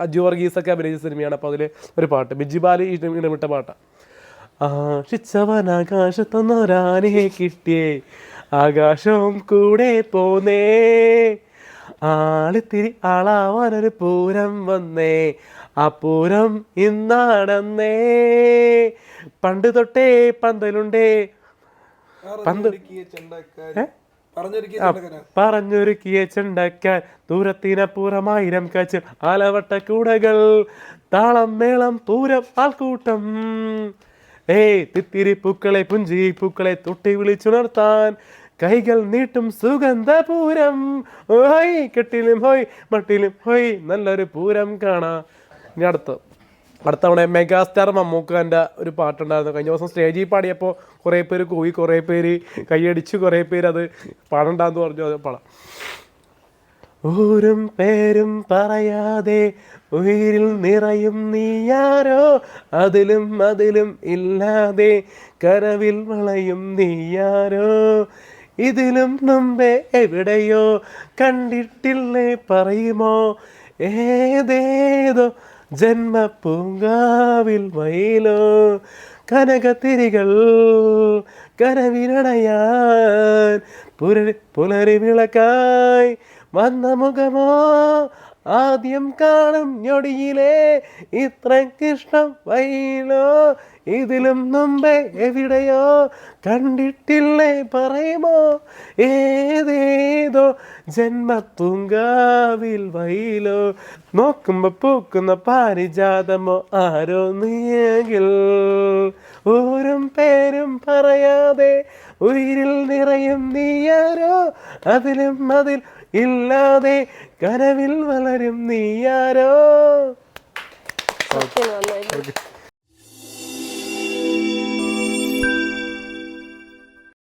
അജു വർഗീസ് ഒക്കെ അഭിനയിച്ച സിനിമയാണ്. അപ്പോൾ അതിൽ ഒരു പാട്ട് ബിജിബാലി ഇടമിട്ട പാട്ടാണ്. ആകാശത്തൊന്നൊരാനെ കിട്ടിയേ, ആകാശവും കൂടെ പോന്നേ, ആളിത്തിരി ആളാവാനൊരു പൂരം വന്നേ, ആ പൂരം ഇന്നാടന്നേ, പണ്ട് തൊട്ടേ പന്തലുണ്ടേ പറഞ്ഞൊരുക്കിയ ചെണ്ടക്കാൻ, ദൂരത്തിനപ്പുറമായിരം കാച്ച് ആലവട്ട കൂടകൾ, താളം മേളം പൂരം ആൾക്കൂട്ടം, തിത്തിരി പൂക്കളെ പുഞ്ചി പൂക്കളെ തൊട്ടി വിളിച്ചുണർത്താൻ കൈകൾ നീട്ടും സുഗന്ധപൂരം, ഹോയ് കെട്ടിലും ഹോയ് മട്ടിലും ഹോയ് നല്ലൊരു പൂരം കാണാ. ഇനി അടുത്തവണ മെഗാസ്റ്റാർ മമ്മൂക്കാൻ്റെ ഒരു പാട്ടുണ്ടായിരുന്നു. കഴിഞ്ഞ ദിവസം സ്റ്റേജിൽ പാടിയപ്പോൾ കുറേ പേര് കൂയി, കുറേ പേര് കൈയടിച്ച്, കുറേ പേര് അത് പാടണ്ടാന്ന് പറഞ്ഞു. അത് പാടാം. ഊരും പേരും പറയാതെ ഉയിരിൽ നിറയും നീയാരോ, അതിലും അതിലും ഇല്ലാതെ കരവിൽ വളയും നീയാരോ, ഇതിലും മുമ്പേ എവിടെയോ കണ്ടിട്ടില്ലേ പറയുമോ, ഏതേതോ ജന്മപ്പൂങ്കാവിൽ മയിലോ, കനകത്തിരികൾ കനവിലടയാൻ പുലരി വിളക്കായി വന്ന മുഖമോ, ആദ്യം കാണും ഞൊടിയിലെ ഇത്രക്കിഷ്ടം വയിലോ, ഇതിലും മുമ്പേ എവിടെയോ കണ്ടിട്ടില്ലേ പറയുമോ ഏതേതോ ജന്മപ്പൂങ്കാവിൽ വയിലോ നോക്കുമ്പോ പൂക്കുന്ന പാരിജാതമോ ആരോ നീയെങ്കിൽ ഊരും പേരും പറയാതെ ഉയിരിൽ നിറയും നീയാരോ അതിലും അതിൽ ഇല്ലാതെ കനവിൽ വളരും നീയാരോ. സത്യം നന്നായി.